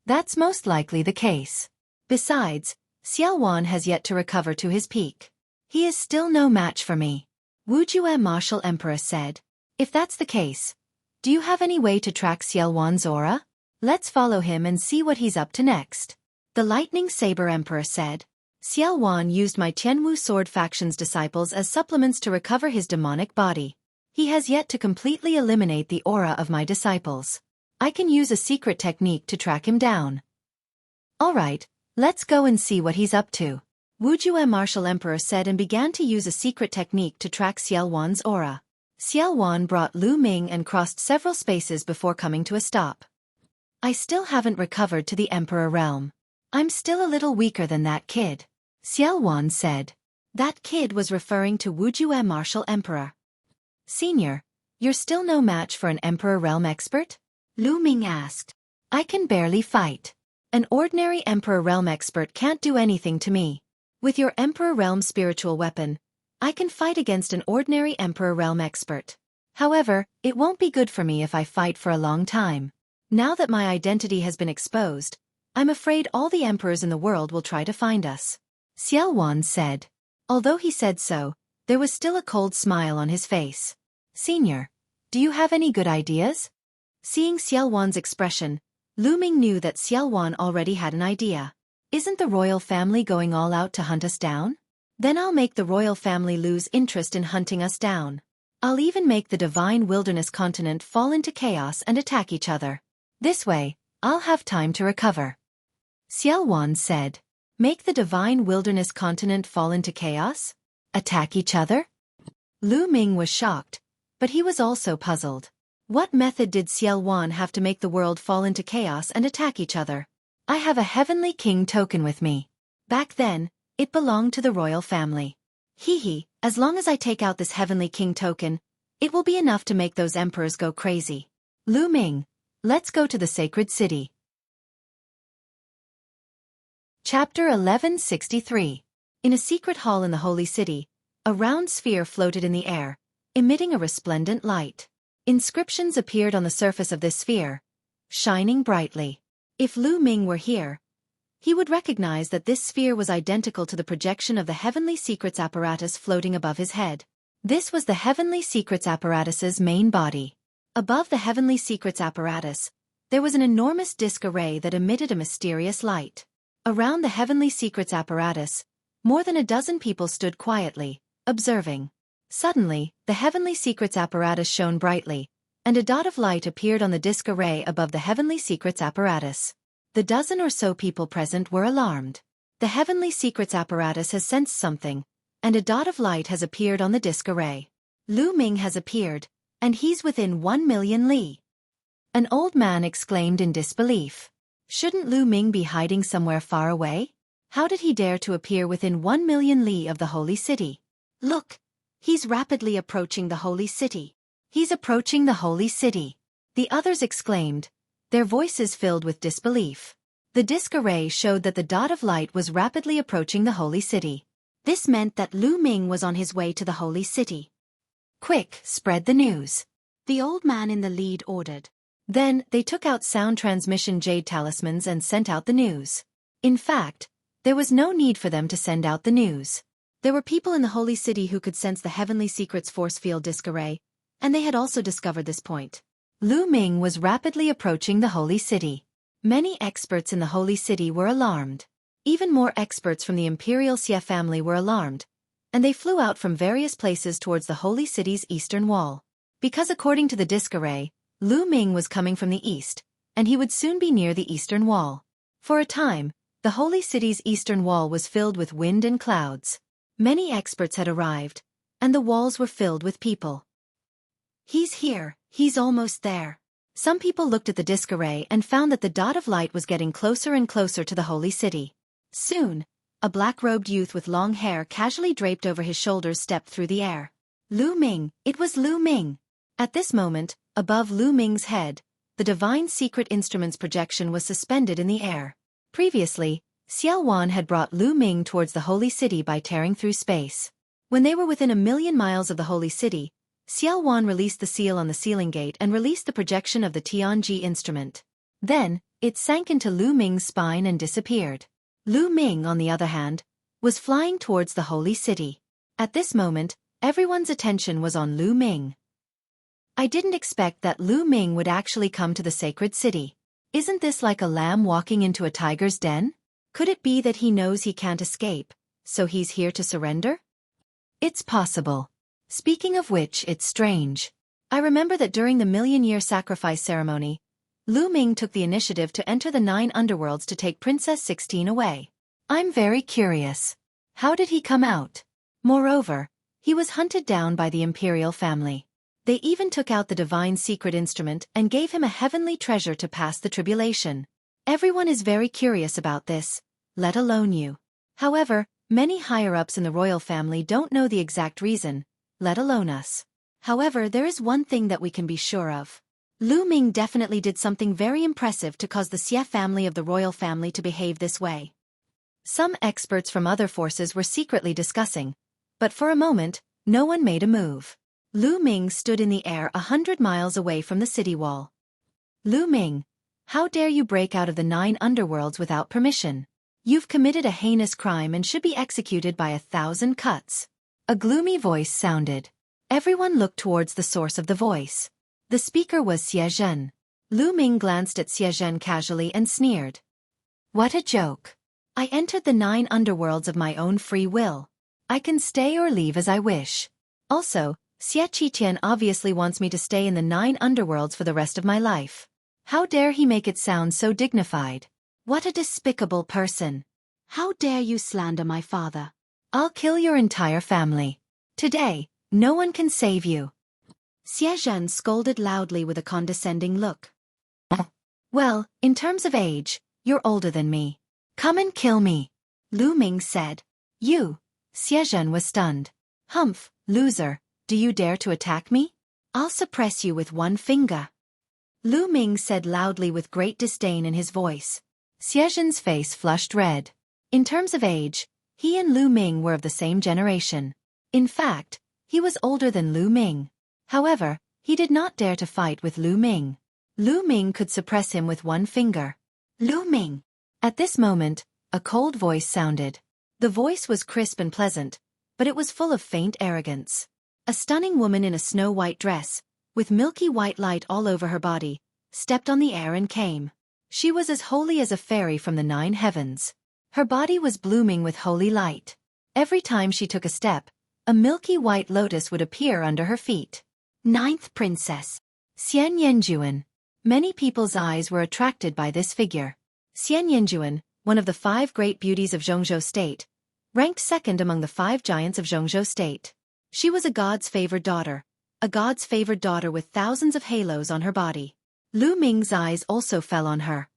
That's most likely the case. Besides, Xiao Wan has yet to recover to his peak. He is still no match for me. Wu Jue martial emperor said. If that's the case, do you have any way to track Xiao Wan's aura? Let's follow him and see what he's up to next. The lightning saber emperor said. Xiao Wan used my Tianwu sword faction's disciples as supplements to recover his demonic body. He has yet to completely eliminate the aura of my disciples. I can use a secret technique to track him down. Alright, let's go and see what he's up to. Wu Jue martial emperor said and began to use a secret technique to track Xiao Wan's aura. Xiao Wan brought Lu Ming and crossed several spaces before coming to a stop. I still haven't recovered to the Emperor realm. I'm still a little weaker than that kid. Xiao Wan said. That kid was referring to Wu Jue martial emperor. Senior, you're still no match for an Emperor realm expert? Lu Ming asked. I can barely fight. An ordinary Emperor realm expert can't do anything to me. With your Emperor realm spiritual weapon, I can fight against an ordinary Emperor realm expert. However, it won't be good for me if I fight for a long time. Now that my identity has been exposed, I'm afraid all the emperors in the world will try to find us. Xiao Wan said. Although he said so, there was still a cold smile on his face. Senior, do you have any good ideas? Seeing Xiao Wan's expression, Lu Ming knew that Xiao Wan already had an idea. Isn't the royal family going all out to hunt us down? Then I'll make the royal family lose interest in hunting us down. I'll even make the divine wilderness continent fall into chaos and attack each other. This way, I'll have time to recover. Xiao Wan said. Make the divine wilderness continent fall into chaos? Attack each other? Lu Ming was shocked, but he was also puzzled. What method did Xiao Wan have to make the world fall into chaos and attack each other? I have a heavenly king token with me. Back then, it belonged to the royal family. As long as I take out this heavenly king token, it will be enough to make those emperors go crazy. Lu Ming, let's go to the sacred city. Chapter 1163. In a secret hall in the holy city, a round sphere floated in the air, emitting a resplendent light. Inscriptions appeared on the surface of this sphere, shining brightly. If Lu Ming were here, he would recognize that this sphere was identical to the projection of the Heavenly Secrets apparatus floating above his head. This was the Heavenly Secrets apparatus's main body. Above the Heavenly Secrets apparatus, there was an enormous disk array that emitted a mysterious light. Around the Heavenly Secrets apparatus, more than a dozen people stood quietly, observing. Suddenly, the Heavenly Secrets apparatus shone brightly, and a dot of light appeared on the disk array above the Heavenly Secrets apparatus. The dozen or so people present were alarmed. The Heavenly Secrets apparatus has sensed something, and a dot of light has appeared on the disk array. Lu Ming has appeared, and he's within 1 million li. An old man exclaimed in disbelief. Shouldn't Lu Ming be hiding somewhere far away? How did he dare to appear within 1 million li of the holy city? Look! He's rapidly approaching the holy city. He's approaching the holy city. The others exclaimed, their voices filled with disbelief. The disk array showed that the dot of light was rapidly approaching the holy city. This meant that Lu Ming was on his way to the holy city. Quick, spread the news. The old man in the lead ordered. Then, they took out sound transmission jade talismans and sent out the news. In fact, there was no need for them to send out the news. There were people in the holy city who could sense the Heavenly Secrets force field disk array, and they had also discovered this point. Lu Ming was rapidly approaching the holy city. Many experts in the holy city were alarmed. Even more experts from the imperial Xie family were alarmed, and they flew out from various places towards the holy city's eastern wall. Because according to the disk array, Lu Ming was coming from the east, and he would soon be near the eastern wall. For a time, the holy city's eastern wall was filled with wind and clouds. Many experts had arrived, and the walls were filled with people. He's here, he's almost there. Some people looked at the disk array and found that the dot of light was getting closer and closer to the holy city. Soon, a black-robed youth with long hair casually draped over his shoulders stepped through the air. Lu Ming, it was Lu Ming. At this moment, above Lu Ming's head, the divine secret instrument's projection was suspended in the air. Previously, Xiao Wan had brought Lu Ming towards the holy city by tearing through space. When they were within 1,000,000 miles of the holy city, Xiao Wan released the seal on the sealing gate and released the projection of the Tianji instrument. Then, it sank into Lu Ming's spine and disappeared. Lu Ming, on the other hand, was flying towards the holy city. At this moment, everyone's attention was on Lu Ming. I didn't expect that Lu Ming would actually come to the sacred city. Isn't this like a lamb walking into a tiger's den? Could it be that he knows he can't escape, so he's here to surrender? It's possible. Speaking of which, it's strange. I remember that during the million-year sacrifice ceremony, Lu Ming took the initiative to enter the 9 underworlds to take Princess 16 away. I'm very curious. How did he come out? Moreover, he was hunted down by the imperial family. They even took out the divine secret instrument and gave him a heavenly treasure to pass the tribulation. Everyone is very curious about this, let alone you. However, many higher-ups in the royal family don't know the exact reason, let alone us. However, there is one thing that we can be sure of. Lu Ming definitely did something very impressive to cause the Xie family of the royal family to behave this way. Some experts from other forces were secretly discussing, but for a moment, no one made a move. Lu Ming stood in the air 100 miles away from the city wall. Lu Ming, how dare you break out of the 9 underworlds without permission? You've committed a heinous crime and should be executed by 1,000 cuts. A gloomy voice sounded. Everyone looked towards the source of the voice. The speaker was Xie Zhen. Lu Ming glanced at Xie Zhen casually and sneered. What a joke. I entered the 9 underworlds of my own free will. I can stay or leave as I wish. Also, Xie Qitian obviously wants me to stay in the 9 underworlds for the rest of my life. How dare he make it sound so dignified? What a despicable person. How dare you slander my father? I'll kill your entire family. Today, no one can save you. Xie Zhen scolded loudly with a condescending look. Well, in terms of age, you're older than me. Come and kill me. Lu Ming said. You. Xie Zhen was stunned. Humph, loser, do you dare to attack me? I'll suppress you with one finger. Lu Ming said loudly with great disdain in his voice. Xie Zhen's face flushed red. In terms of age, he and Lu Ming were of the same generation. In fact, he was older than Lu Ming. However, he did not dare to fight with Lu Ming. Lu Ming could suppress him with one finger. Lu Ming! At this moment, a cold voice sounded. The voice was crisp and pleasant, but it was full of faint arrogance. A stunning woman in a snow-white dress, with milky white light all over her body, stepped on the air and came. She was as holy as a fairy from the 9 heavens. Her body was blooming with holy light. Every time she took a step, a milky white lotus would appear under her feet. 9th Princess. Xian Yanjuan. Many people's eyes were attracted by this figure. Xian Yanjuan, one of the 5 great beauties of Zhongzhou State, ranked 2nd among the 5 giants of Zhongzhou State. She was a god's favored daughter with thousands of halos on her body. Lu Ming's eyes also fell on her.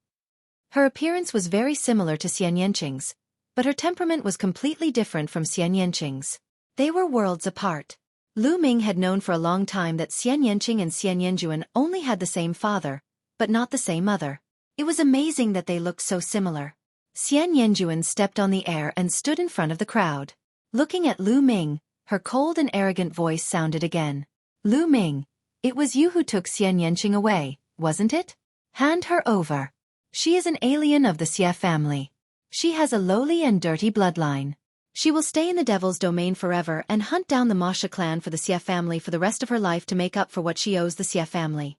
Her appearance was very similar to Xian Yanqing's, but her temperament was completely different from Xian Yanqing's. They were worlds apart. Lu Ming had known for a long time that Xian Yanqing and Xian Yanjuan only had the same father, but not the same mother. It was amazing that they looked so similar. Xian Yanjuan stepped on the air and stood in front of the crowd. Looking at Lu Ming, her cold and arrogant voice sounded again. Lu Ming, it was you who took Xian Yanqing away, wasn't it? Hand her over. She is an alien of the Xie family. She has a lowly and dirty bloodline. She will stay in the devil's domain forever and hunt down the Masha clan for the Xie family for the rest of her life to make up for what she owes the Xie family.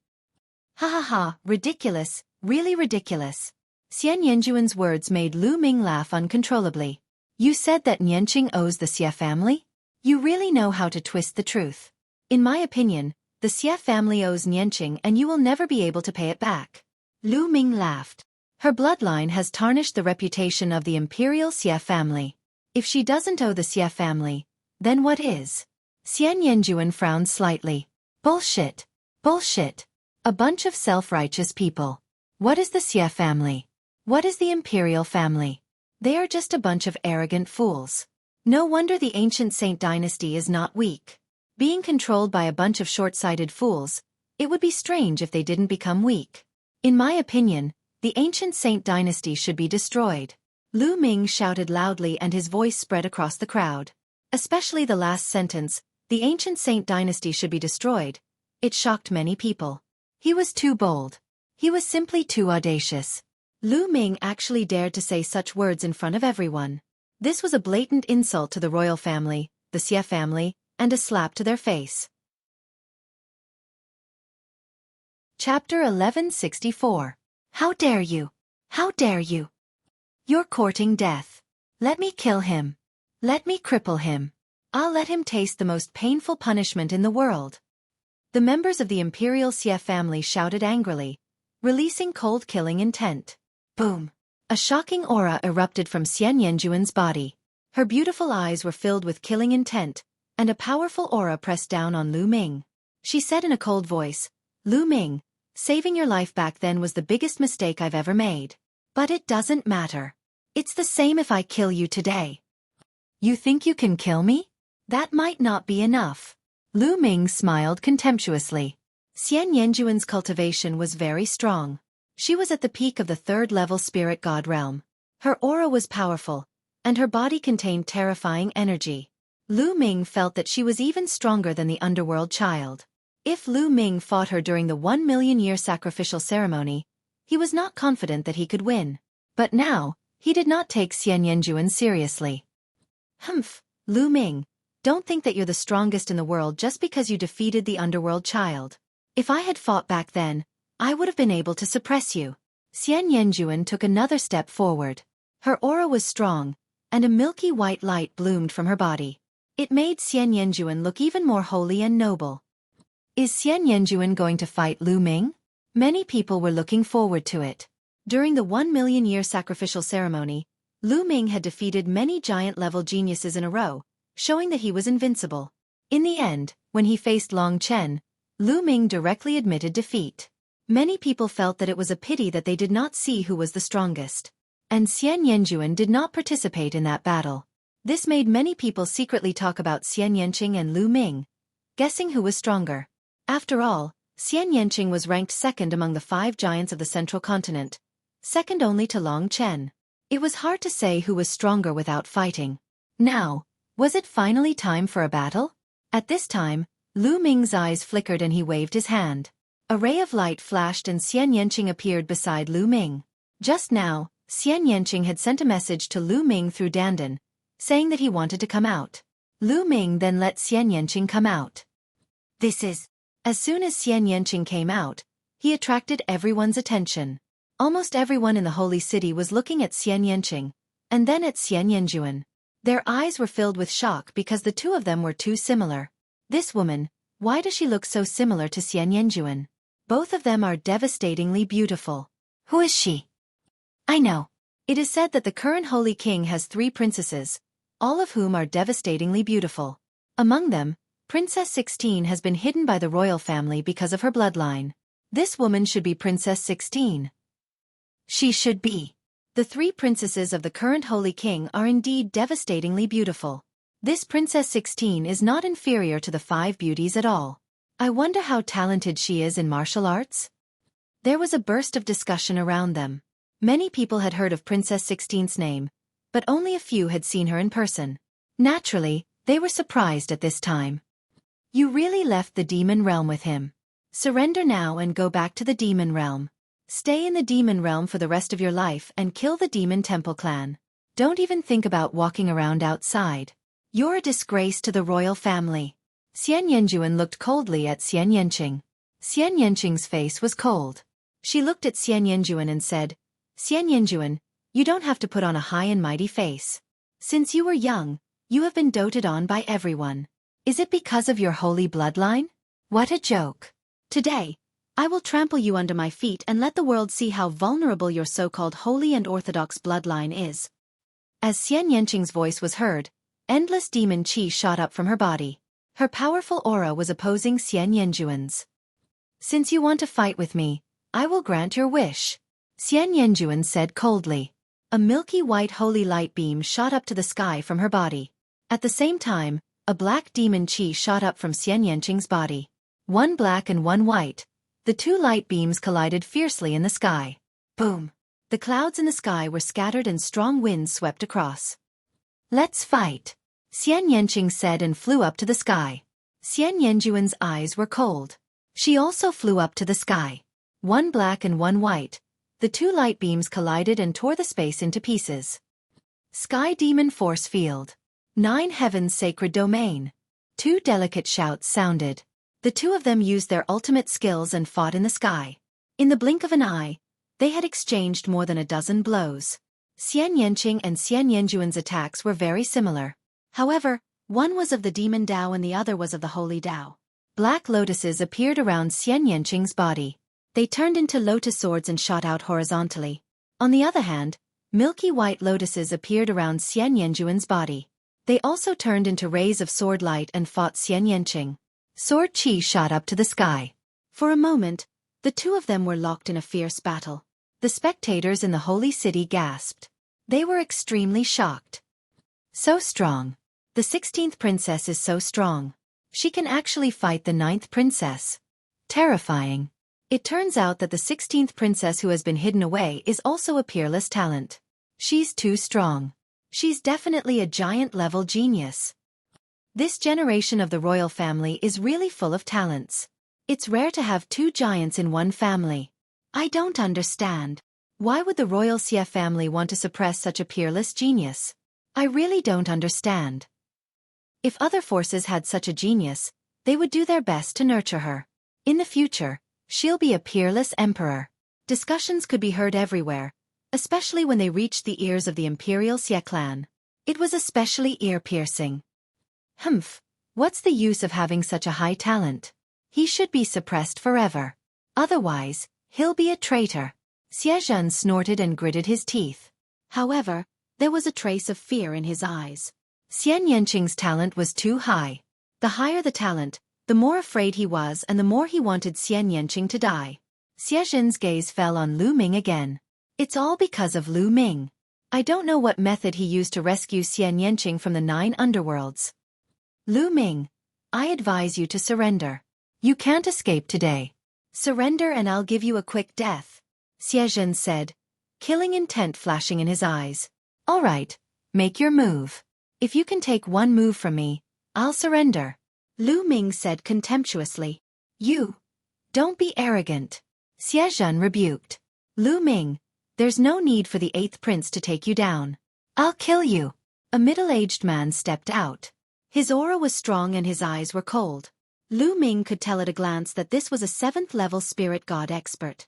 Ha ha ha, ridiculous, really ridiculous. Xian Yanjuan's words made Lu Ming laugh uncontrollably. You said that Yanqing owes the Xie family? You really know how to twist the truth. In my opinion, the Xie family owes Yanqing and you will never be able to pay it back. Lu Ming laughed. Her bloodline has tarnished the reputation of the imperial Xie family. If she doesn't owe the Xie family, then what is? Xian Yanjuan frowned slightly. Bullshit. Bullshit. A bunch of self-righteous people. What is the Xie family? What is the imperial family? They are just a bunch of arrogant fools. No wonder the ancient Saint dynasty is not weak. Being controlled by a bunch of short-sighted fools, it would be strange if they didn't become weak. In my opinion, the ancient Saint dynasty should be destroyed. Lu Ming shouted loudly and his voice spread across the crowd. Especially the last sentence, the ancient Saint dynasty should be destroyed. It shocked many people. He was too bold. He was simply too audacious. Lu Ming actually dared to say such words in front of everyone. This was a blatant insult to the royal family, the Xie family, and a slap to their face. Chapter 1164. How dare you? How dare you? You're courting death. Let me kill him. Let me cripple him. I'll let him taste the most painful punishment in the world. The members of the imperial Xie family shouted angrily, releasing cold killing intent. Boom! A shocking aura erupted from Xian Yanjuan's body. Her beautiful eyes were filled with killing intent, and a powerful aura pressed down on Lu Ming. She said in a cold voice, Lu Ming, saving your life back then was the biggest mistake I've ever made. But it doesn't matter. It's the same if I kill you today. You think you can kill me? That might not be enough. Lu Ming smiled contemptuously. Xian Yanjuan's cultivation was very strong. She was at the peak of the third-level spirit god realm. Her aura was powerful, and her body contained terrifying energy. Lu Ming felt that she was even stronger than the underworld child. If Lu Ming fought her during the 1,000,000-year sacrificial ceremony, he was not confident that he could win. But now, he did not take Xian Yanjuan seriously. Humph, Lu Ming, don't think that you're the strongest in the world just because you defeated the underworld child. If I had fought back then, I would have been able to suppress you. Xian Yanjuan took another step forward. Her aura was strong, and a milky white light bloomed from her body. It made Xian Yanjuan look even more holy and noble. Is Xian Yanjuan going to fight Lu Ming? Many people were looking forward to it. During the 1,000,000-year sacrificial ceremony, Lu Ming had defeated many giant-level geniuses in a row, showing that he was invincible. In the end, when he faced Long Chen, Lu Ming directly admitted defeat. Many people felt that it was a pity that they did not see who was the strongest. And Xian Yanjuan did not participate in that battle. This made many people secretly talk about Xian Yanqing and Lu Ming, guessing who was stronger. After all, Xian Yanqing was ranked second among the 5 giants of the central continent, second only to Long Chen. It was hard to say who was stronger without fighting. Now, was it finally time for a battle? At this time, Lu Ming's eyes flickered and he waved his hand. A ray of light flashed and Xian Yanqing appeared beside Lu Ming. Just now, Xian Yanqing had sent a message to Lu Ming through Dandan, saying that he wanted to come out. Lu Ming then let Xian Yanqing come out. As soon as Xian Yanqing came out, he attracted everyone's attention. Almost everyone in the holy city was looking at Xian Yanqing, and then at Xian Yanjuan. Their eyes were filled with shock because the two of them were too similar. This woman, why does she look so similar to Xian Yanjuan? Both of them are devastatingly beautiful. Who is she? I know. It is said that the current holy king has 3 princesses, all of whom are devastatingly beautiful. Among them, Princess 16 has been hidden by the royal family because of her bloodline. This woman should be Princess 16. She should be. The 3 princesses of the current holy king are indeed devastatingly beautiful. This Princess 16 is not inferior to the 5 beauties at all. I wonder how talented she is in martial arts? There was a burst of discussion around them. Many people had heard of Princess 16's name, but only a few had seen her in person. Naturally, they were surprised at this time. You really left the demon realm with him. Surrender now and go back to the demon realm. Stay in the demon realm for the rest of your life and kill the demon temple clan. Don't even think about walking around outside. You're a disgrace to the royal family. Xian Yanjuan looked coldly at Xian Yanqing. Xian Yanqing's face was cold. She looked at Xian Yanjuan and said, Xian Yanjuan, you don't have to put on a high and mighty face. Since you were young, you have been doted on by everyone. Is it because of your holy bloodline? What a joke. Today, I will trample you under my feet and let the world see how vulnerable your so-called holy and orthodox bloodline is. As Xian Yanqing's voice was heard, endless demon qi shot up from her body. Her powerful aura was opposing Xian Yanjuan's. Since you want to fight with me, I will grant your wish, Xian Yanjuan said coldly. A milky white holy light beam shot up to the sky from her body. At the same time, a black demon qi shot up from Xian Yanqing's body. One black and one white. The two light beams collided fiercely in the sky. Boom! The clouds in the sky were scattered and strong winds swept across. Let's fight, Xian Yanqing said and flew up to the sky. Xian Yanjuan's eyes were cold. She also flew up to the sky. One black and one white. The two light beams collided and tore the space into pieces. Sky Demon Force Field. 9 Heavens Sacred Domain. Two delicate shouts sounded. The two of them used their ultimate skills and fought in the sky. In the blink of an eye, they had exchanged more than a dozen blows. Xian Yanqing and Xian Yanjuan's attacks were very similar. However, one was of the demon Dao and the other was of the holy Dao. Black lotuses appeared around Xian Yanqing's body. They turned into lotus swords and shot out horizontally. On the other hand, milky white lotuses appeared around Xian Yanjuan's body. They also turned into rays of sword light and fought Xian Yanqing. Sword qi shot up to the sky. For a moment, the two of them were locked in a fierce battle. The spectators in the holy city gasped. They were extremely shocked. So strong. The 16th princess is so strong. She can actually fight the 9th princess. Terrifying. It turns out that the 16th princess who has been hidden away is also a peerless talent. She's too strong. She's definitely a giant-level genius. This generation of the royal family is really full of talents. It's rare to have two giants in one family. I don't understand. Why would the royal Xie family want to suppress such a peerless genius? I really don't understand. If other forces had such a genius, they would do their best to nurture her. In the future, she'll be a peerless emperor. Discussions could be heard everywhere, especially when they reached the ears of the imperial Xie clan. It was especially ear-piercing. Humph, what's the use of having such a high talent? He should be suppressed forever. Otherwise, he'll be a traitor. Xie Zhen snorted and gritted his teeth. However, there was a trace of fear in his eyes. Xian Yanqing's talent was too high. The higher the talent, the more afraid he was and the more he wanted Xian Yanqing to die. Xie Zhen's gaze fell on Lu Ming again. It's all because of Lu Ming. I don't know what method he used to rescue Xian Yanqing from the 9 underworlds. Lu Ming, I advise you to surrender. You can't escape today. Surrender and I'll give you a quick death, Xie Zhen said, killing intent flashing in his eyes. All right, make your move. If you can take one move from me, I'll surrender. Lu Ming said contemptuously. You. Don't be arrogant. Xie Zhen rebuked. Lu Ming, there's no need for the 8th prince to take you down. I'll kill you. A middle-aged man stepped out. His aura was strong and his eyes were cold. Lu Ming could tell at a glance that this was a 7th-level spirit god expert.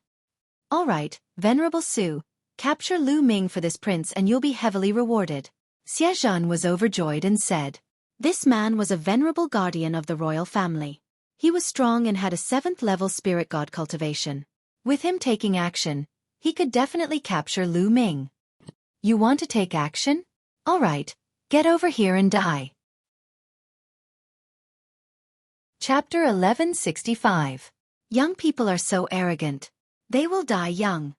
All right, Venerable Su, capture Lu Ming for this prince and you'll be heavily rewarded. Xie Zhen was overjoyed and said. This man was a venerable guardian of the royal family. He was strong and had a 7th-level spirit god cultivation. With him taking action, he could definitely capture Lu Ming. You want to take action? All right, get over here and die. Chapter 1165. Young people are so arrogant. They will die young.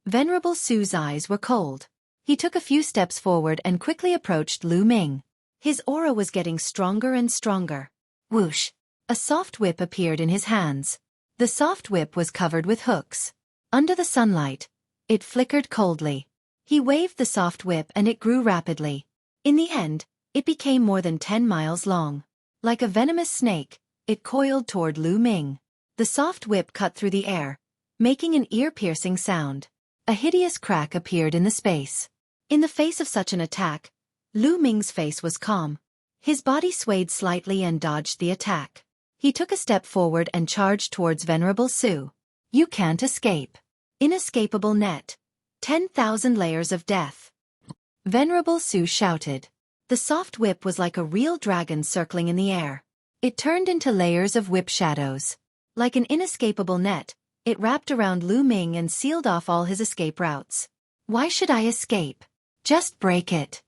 Venerable Su's eyes were cold. He took a few steps forward and quickly approached Lu Ming. His aura was getting stronger and stronger. Whoosh! A soft whip appeared in his hands. The soft whip was covered with hooks. Under the sunlight, it flickered coldly. He waved the soft whip and it grew rapidly. In the end, it became more than 10 miles long. Like a venomous snake, it coiled toward Lu Ming. The soft whip cut through the air, making an ear-piercing sound. A hideous crack appeared in the space. In the face of such an attack, Lu Ming's face was calm. His body swayed slightly and dodged the attack. He took a step forward and charged towards Venerable Su. You can't escape. Inescapable net. 10,000 layers of death. Venerable Su shouted. The soft whip was like a real dragon circling in the air. It turned into layers of whip shadows. Like an inescapable net, It wrapped around Lu Ming and sealed off all his escape routes. Why should I escape? Just break it.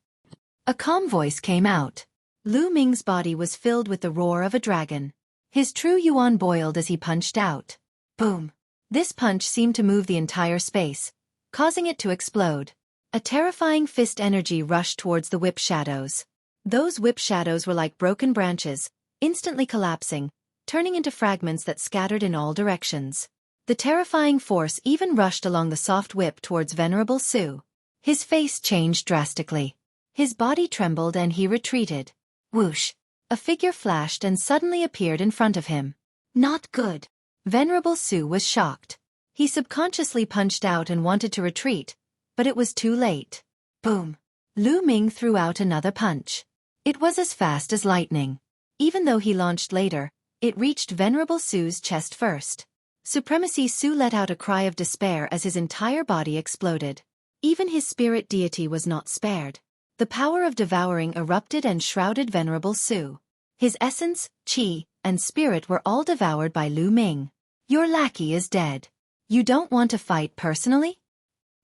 A calm voice came out. Lu Ming's body was filled with the roar of a dragon. His true yuan boiled as he punched out. Boom. This punch seemed to move the entire space, causing it to explode. A terrifying fist energy rushed towards the whip shadows. Those whip shadows were like broken branches, instantly collapsing, turning into fragments that scattered in all directions. The terrifying force even rushed along the soft whip towards Venerable Su. His face changed drastically. His body trembled and he retreated. Whoosh! A figure flashed and suddenly appeared in front of him. Not good. Venerable Su was shocked. He subconsciously punched out and wanted to retreat, but it was too late. Boom! Lu Ming threw out another punch. It was as fast as lightning. Even though he launched later, it reached Venerable Su's chest first. Supremacy Su let out a cry of despair as his entire body exploded. Even his spirit deity was not spared. The power of devouring erupted and shrouded Venerable Su. His essence, qi, and spirit were all devoured by Lu Ming. Your lackey is dead. You don't want to fight personally?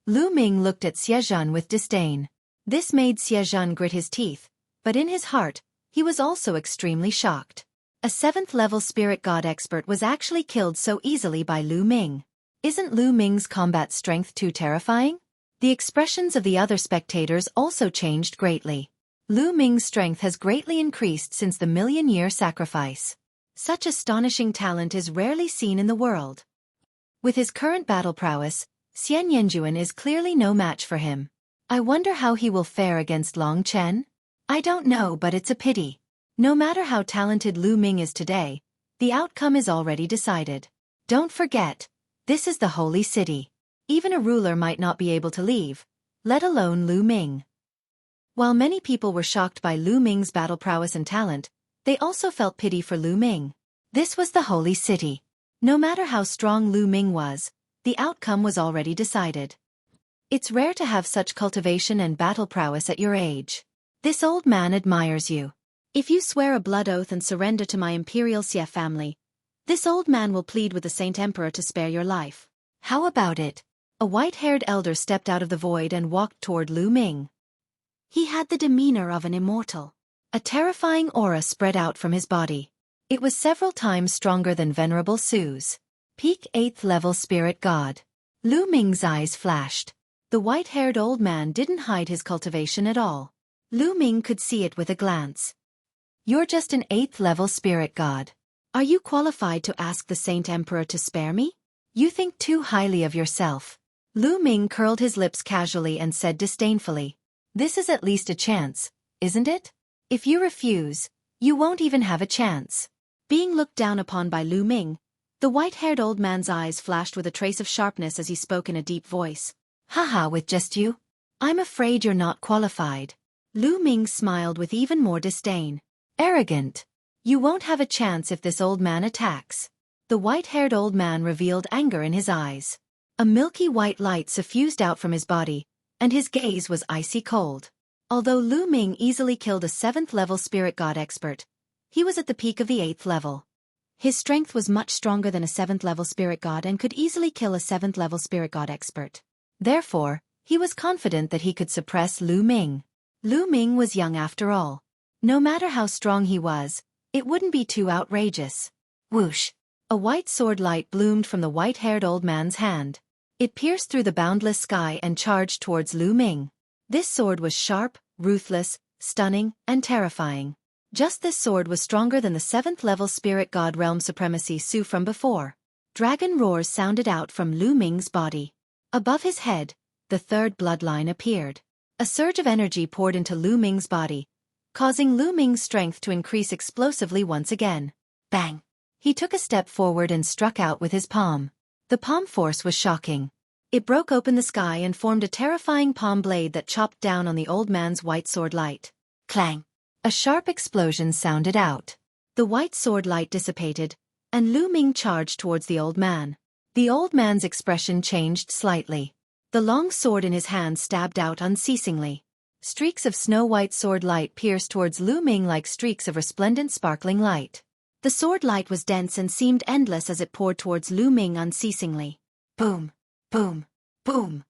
Lu Ming looked at Xueqi with disdain. This made Xueqi grit his teeth, but in his heart, he was also extremely shocked. A 7th-level spirit god expert was actually killed so easily by Lu Ming. Isn't Lu Ming's combat strength too terrifying? The expressions of the other spectators also changed greatly. Lu Ming's strength has greatly increased since the million-year sacrifice. Such astonishing talent is rarely seen in the world. With his current battle prowess, Xian Yanjuan is clearly no match for him. I wonder how he will fare against Long Chen? I don't know, but it's a pity. No matter how talented Lu Ming is today, the outcome is already decided. Don't forget, this is the holy city. Even a ruler might not be able to leave, let alone Lu Ming. While many people were shocked by Lu Ming's battle prowess and talent, they also felt pity for Lu Ming. This was the holy city. No matter how strong Lu Ming was, the outcome was already decided. It's rare to have such cultivation and battle prowess at your age. This old man admires you. If you swear a blood oath and surrender to my imperial Xie family, this old man will plead with the Saint Emperor to spare your life. How about it? A white-haired elder stepped out of the void and walked toward Lu Ming. He had the demeanor of an immortal. A terrifying aura spread out from his body. It was several times stronger than Venerable Su's. Peak 8th-level spirit god. Lu Ming's eyes flashed. The white-haired old man didn't hide his cultivation at all. Lu Ming could see it with a glance. You're just an 8th-level spirit god. Are you qualified to ask the Saint Emperor to spare me? You think too highly of yourself. Lu Ming curled his lips casually and said disdainfully. This is at least a chance, isn't it? If you refuse, you won't even have a chance. Being looked down upon by Lu Ming, the white-haired old man's eyes flashed with a trace of sharpness as he spoke in a deep voice. Haha, with just you? I'm afraid you're not qualified. Lu Ming smiled with even more disdain. Arrogant. You won't have a chance if this old man attacks. The white-haired old man revealed anger in his eyes. A milky white light suffused out from his body, and his gaze was icy cold. Although Lu Ming easily killed a 7th-level spirit god expert, he was at the peak of the 8th level. His strength was much stronger than a 7th-level spirit god and could easily kill a 7th-level spirit god expert. Therefore, he was confident that he could suppress Lu Ming. Lu Ming was young after all. No matter how strong he was, it wouldn't be too outrageous. Whoosh! A white sword light bloomed from the white-haired old man's hand. It pierced through the boundless sky and charged towards Lu Ming. This sword was sharp, ruthless, stunning, and terrifying. Just this sword was stronger than the 7th-level spirit god realm supremacy Su from before. Dragon roars sounded out from Lu Ming's body. Above his head, the 3rd bloodline appeared. A surge of energy poured into Lu Ming's body, causing Lu Ming's strength to increase explosively once again. Bang! He took a step forward and struck out with his palm. The palm force was shocking. It broke open the sky and formed a terrifying palm blade that chopped down on the old man's white sword light. Clang! A sharp explosion sounded out. The white sword light dissipated, and Lu Ming charged towards the old man. The old man's expression changed slightly. The long sword in his hand stabbed out unceasingly. Streaks of snow-white sword light pierced towards Lu Ming like streaks of resplendent sparkling light. The sword light was dense and seemed endless as it poured towards Lu Ming unceasingly. Boom, boom, boom.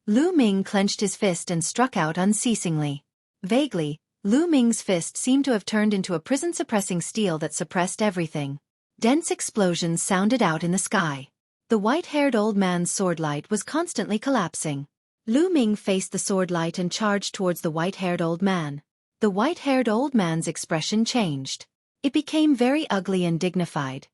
Lu Ming clenched his fist and struck out unceasingly. Vaguely, Lu Ming's fist seemed to have turned into a prison-suppressing steel that suppressed everything. Dense explosions sounded out in the sky. The white-haired old man's sword light was constantly collapsing. Lu Ming faced the sword light and charged towards the white-haired old man. The white-haired old man's expression changed. It became very ugly and dignified.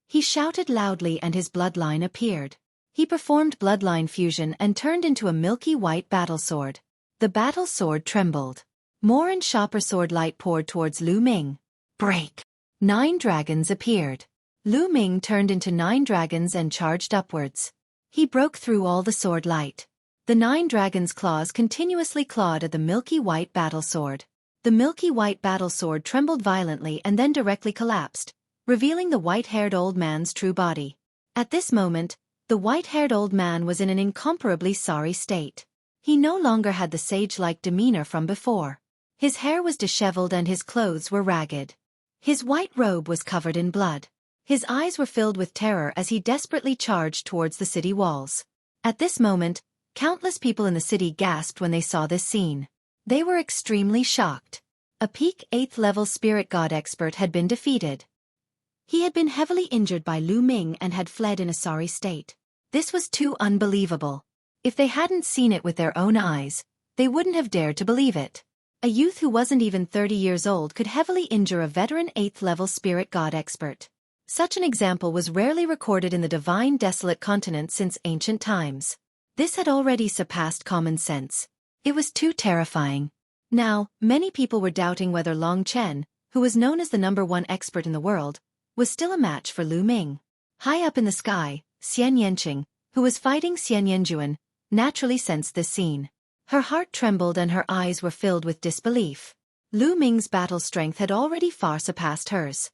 He shouted loudly and his bloodline appeared. He performed bloodline fusion and turned into a milky white battle sword. The battle sword trembled. More and sharper sword light poured towards Lu Ming. Break! 9 dragons appeared. Lu Ming turned into 9 dragons and charged upwards. He broke through all the sword light. The 9 dragons' claws continuously clawed at the milky white battle sword. The milky white battle sword trembled violently and then directly collapsed, revealing the white-haired old man's true body. At this moment, the white-haired old man was in an incomparably sorry state. He no longer had the sage-like demeanor from before. His hair was disheveled and his clothes were ragged. His white robe was covered in blood. His eyes were filled with terror as he desperately charged towards the city walls. At this moment, countless people in the city gasped when they saw this scene. They were extremely shocked. A peak 8th level spirit god expert had been defeated. He had been heavily injured by Lu Ming and had fled in a sorry state. This was too unbelievable. If they hadn't seen it with their own eyes, they wouldn't have dared to believe it. A youth who wasn't even 30 years old could heavily injure a veteran 8th level spirit god expert. Such an example was rarely recorded in the divine desolate continent since ancient times. This had already surpassed common sense. It was too terrifying. Now, many people were doubting whether Long Chen, who was known as the #1 expert in the world, was still a match for Lu Ming. High up in the sky, Xian Yanqing, who was fighting Xian Yanjuan, naturally sensed this scene. Her heart trembled and her eyes were filled with disbelief. Lu Ming's battle strength had already far surpassed hers.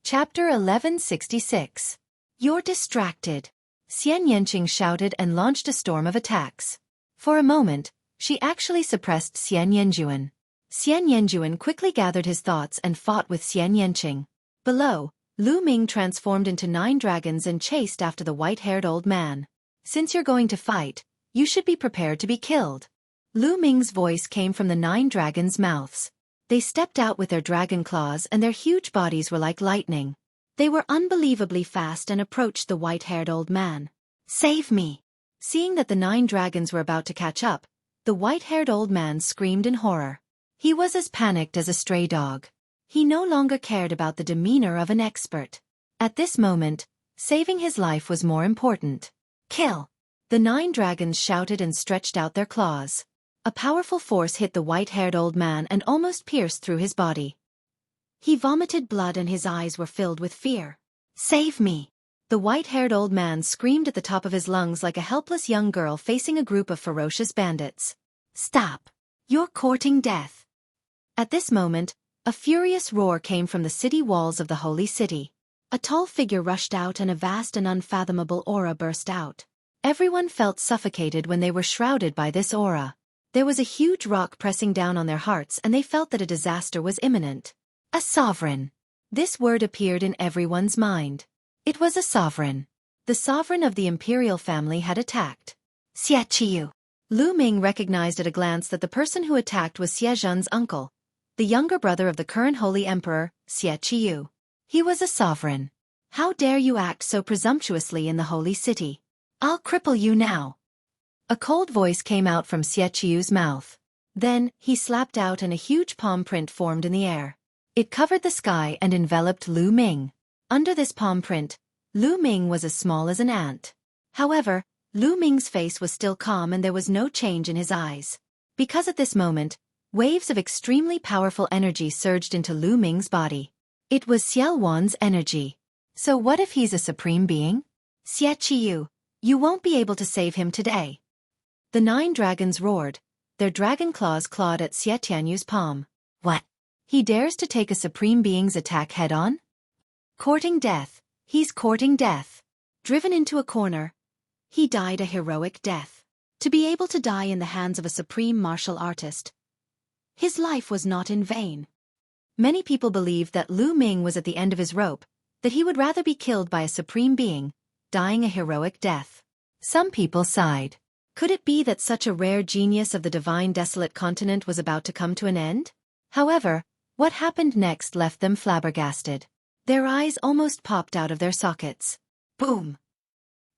Chapter 1166. You're distracted. Xian Yanqing shouted and launched a storm of attacks. For a moment, she actually suppressed Xian Yanjuan. Xian Yanjuan quickly gathered his thoughts and fought with Xian Yanqing. Below, Lu Ming transformed into 9 dragons and chased after the white-haired old man. Since you're going to fight, you should be prepared to be killed. Lu Ming's voice came from the 9 dragons' mouths. They stepped out with their dragon claws and their huge bodies were like lightning. They were unbelievably fast and approached the white-haired old man. Save me! Seeing that the 9 dragons were about to catch up, the white-haired old man screamed in horror. He was as panicked as a stray dog. He no longer cared about the demeanor of an expert. At this moment, saving his life was more important. Kill! The 9 dragons shouted and stretched out their claws. A powerful force hit the white-haired old man and almost pierced through his body. He vomited blood and his eyes were filled with fear. Save me! The white-haired old man screamed at the top of his lungs like a helpless young girl facing a group of ferocious bandits. Stop! You're courting death! At this moment, a furious roar came from the city walls of the holy city. A tall figure rushed out and a vast and unfathomable aura burst out. Everyone felt suffocated when they were shrouded by this aura. There was a huge rock pressing down on their hearts and they felt that a disaster was imminent. A sovereign. This word appeared in everyone's mind. It was a sovereign. The sovereign of the imperial family had attacked. Xueqi. Lu Ming recognized at a glance that the person who attacked was Xie Zhen's uncle, the younger brother of the current holy emperor, Xueqi. He was a sovereign. How dare you act so presumptuously in the holy city? I'll cripple you now. A cold voice came out from Xueqi's mouth. Then, he slapped out and a huge palm print formed in the air. It covered the sky and enveloped Lu Ming. Under this palm print, Lu Ming was as small as an ant. However, Lu Ming's face was still calm and there was no change in his eyes. Because at this moment, waves of extremely powerful energy surged into Lu Ming's body. It was Xiao Wan's energy. So what if he's a supreme being? Xueqi, you won't be able to save him today. The 9 dragons roared. Their dragon claws clawed at Xie Tianyu's palm. What? He dares to take a supreme being's attack head-on? Courting death. He's courting death. Driven into a corner, he died a heroic death. To be able to die in the hands of a supreme martial artist, his life was not in vain. Many people believed that Lu Ming was at the end of his rope, that he would rather be killed by a supreme being, dying a heroic death. Some people sighed. Could it be that such a rare genius of the divine desolate continent was about to come to an end? However, what happened next left them flabbergasted. Their eyes almost popped out of their sockets. Boom!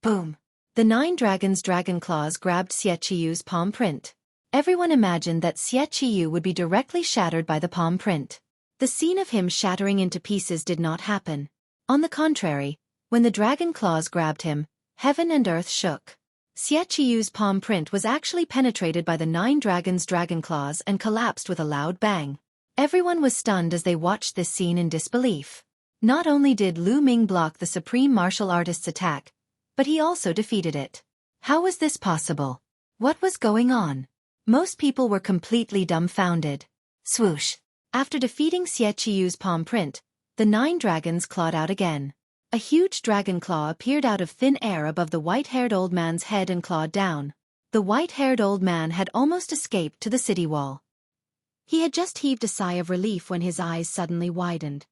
Boom! The 9 dragons' dragon claws grabbed Xueqi's palm print. Everyone imagined that Xueqi would be directly shattered by the palm print. The scene of him shattering into pieces did not happen. On the contrary, when the dragon claws grabbed him, heaven and earth shook. Xueqi's palm print was actually penetrated by the 9 dragons' dragon claws and collapsed with a loud bang. Everyone was stunned as they watched this scene in disbelief. Not only did Lu Ming block the supreme martial artist's attack, but he also defeated it. How was this possible? What was going on? Most people were completely dumbfounded. Swoosh! After defeating Xueqi's palm print, the 9 dragons clawed out again. A huge dragon claw appeared out of thin air above the white-haired old man's head and clawed down. The white-haired old man had almost escaped to the city wall. He had just heaved a sigh of relief when his eyes suddenly widened.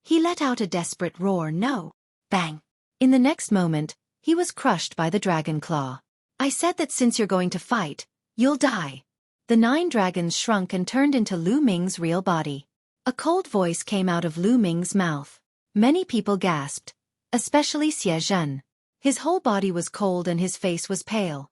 He let out a desperate roar. No! Bang! In the next moment, he was crushed by the dragon claw. I said that since you're going to fight, you'll die. The 9 dragons shrunk and turned into Lu Ming's real body. A cold voice came out of Lu Ming's mouth. Many people gasped, especially Xie Zhen. His whole body was cold and his face was pale.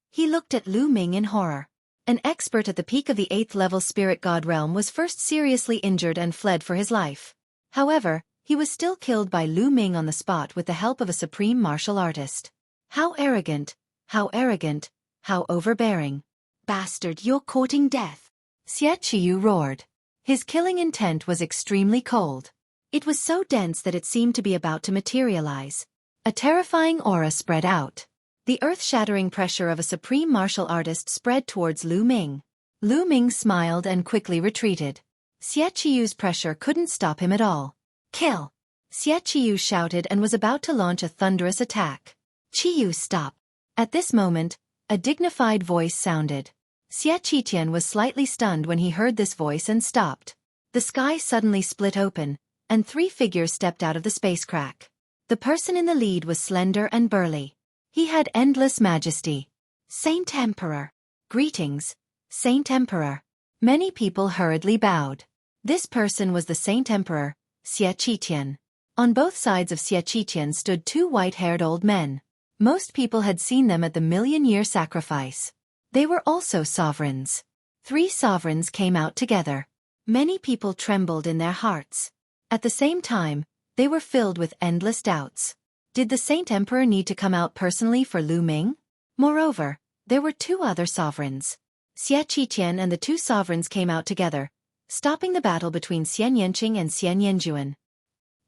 He looked at Lu Ming in horror. An expert at the peak of the 8th level spirit god realm was first seriously injured and fled for his life. However, he was still killed by Lu Ming on the spot with the help of a supreme martial artist. How arrogant, how arrogant, how overbearing. Bastard, you're courting death. Xueqi roared. His killing intent was extremely cold. It was so dense that it seemed to be about to materialize. A terrifying aura spread out. The earth-shattering pressure of a supreme martial artist spread towards Lu Ming. Lu Ming smiled and quickly retreated. Xueqi's pressure couldn't stop him at all. Kill! Xueqi shouted and was about to launch a thunderous attack. Qiyu, stop! At this moment, a dignified voice sounded. Xueqi was slightly stunned when he heard this voice and stopped. The sky suddenly split open, and 3 figures stepped out of the space crack. The person in the lead was slender and burly. He had endless majesty. Saint Emperor. Greetings, Saint Emperor. Many people hurriedly bowed. This person was the Saint Emperor, Xueqi. On both sides of Xueqi stood 2 white-haired old men. Most people had seen them at the million-year sacrifice. They were also sovereigns. 3 sovereigns came out together. Many people trembled in their hearts. At the same time, they were filled with endless doubts. Did the Saint Emperor need to come out personally for Lu Ming? Moreover, there were 2 other sovereigns. Xueqi and the 2 sovereigns came out together, stopping the battle between Xian Yanqing and Xian Yanjuan.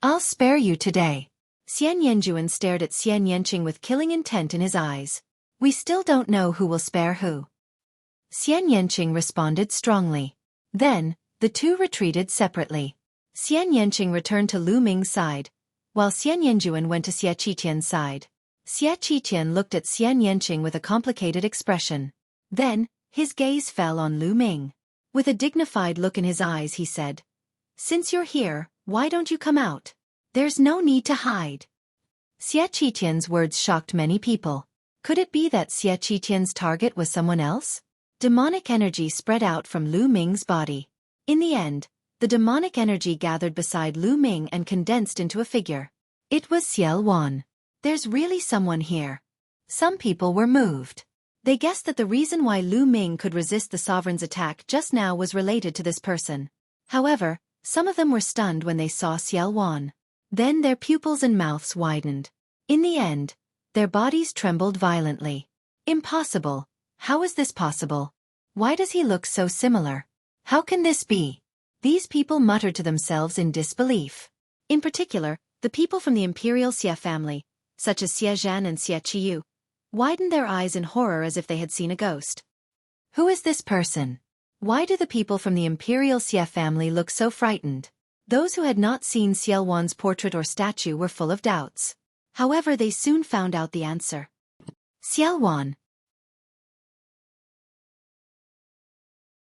I'll spare you today. Xian Yanjuan stared at Xian Yanqing with killing intent in his eyes. We still don't know who will spare who. Xian Yanqing responded strongly. Then, the 2 retreated separately. Xian Yanqing returned to Lu Ming's side, while Xian Yanjuan went to Xueqi's side. Xueqi looked at Xian Yanqing with a complicated expression. Then, his gaze fell on Lu Ming. With a dignified look in his eyes he said, "Since you're here, why don't you come out? There's no need to hide." Xueqi's words shocked many people. Could it be that Xueqi's target was someone else? Demonic energy spread out from Lu Ming's body. In the end, the demonic energy gathered beside Lu Ming and condensed into a figure. It was Xiel Wan. There's really someone here. Some people were moved. They guessed that the reason why Lu Ming could resist the sovereign's attack just now was related to this person. However, some of them were stunned when they saw Xiel Wan. Then their pupils and mouths widened. In the end, their bodies trembled violently. Impossible. How is this possible? Why does he look so similar? How can this be? These people muttered to themselves in disbelief. In particular, the people from the Imperial Xie family, such as Xie Zhan and Xueqi, widened their eyes in horror as if they had seen a ghost. Who is this person? Why do the people from the Imperial Xie family look so frightened? Those who had not seen Xiel Wan's portrait or statue were full of doubts. However, they soon found out the answer. Xiel Wan.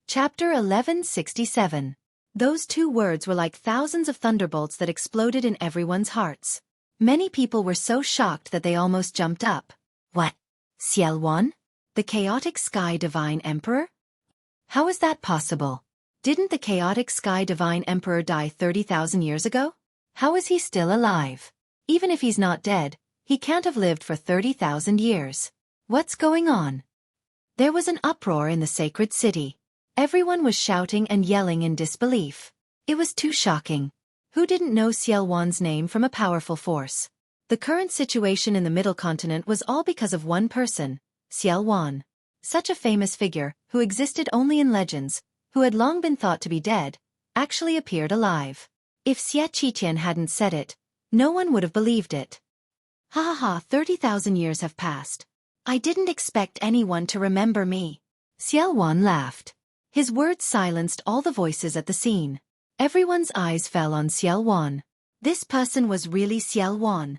Chapter 1167. Those two words were like thousands of thunderbolts that exploded in everyone's hearts. Many people were so shocked that they almost jumped up. What? Xueqi? The chaotic sky divine emperor? How is that possible? Didn't the chaotic sky divine emperor die 30,000 years ago? How is he still alive? Even if he's not dead, he can't have lived for 30,000 years. What's going on? There was an uproar in the sacred city. Everyone was shouting and yelling in disbelief. It was too shocking. Who didn't know Xueqi's name from a powerful force? The current situation in the Middle Continent was all because of one person, Xueqi. Such a famous figure, who existed only in legends, who had long been thought to be dead, actually appeared alive. If Xueqi hadn't said it, no one would have believed it. Ha ha ha, 30,000 years have passed. I didn't expect anyone to remember me. Xueqi laughed. His words silenced all the voices at the scene. Everyone's eyes fell on Xueqi. This person was really Xueqi.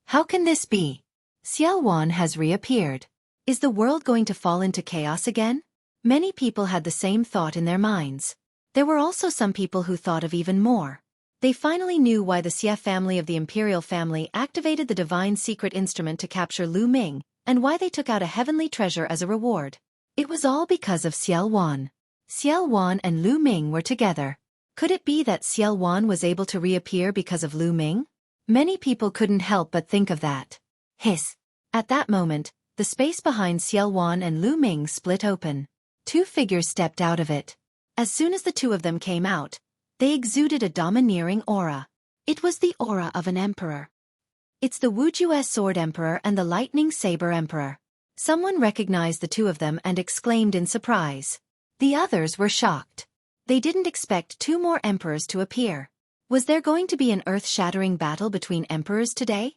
How can this be? Xueqi has reappeared. Is the world going to fall into chaos again? Many people had the same thought in their minds. There were also some people who thought of even more. They finally knew why the Xie family of the imperial family activated the divine secret instrument to capture Lu Ming, and why they took out a heavenly treasure as a reward. It was all because of Xueqi. Xueqi and Lu Ming were together. Could it be that Xueqi was able to reappear because of Lu Ming? Many people couldn't help but think of that. Hiss! At that moment, the space behind Xueqi and Lu Ming split open. Two figures stepped out of it. As soon as the two of them came out, they exuded a domineering aura. It was the aura of an emperor. It's the Wujue Sword Emperor and the Lightning Saber Emperor. Someone recognized the two of them and exclaimed in surprise. The others were shocked. They didn't expect two more emperors to appear. Was there going to be an earth-shattering battle between emperors today?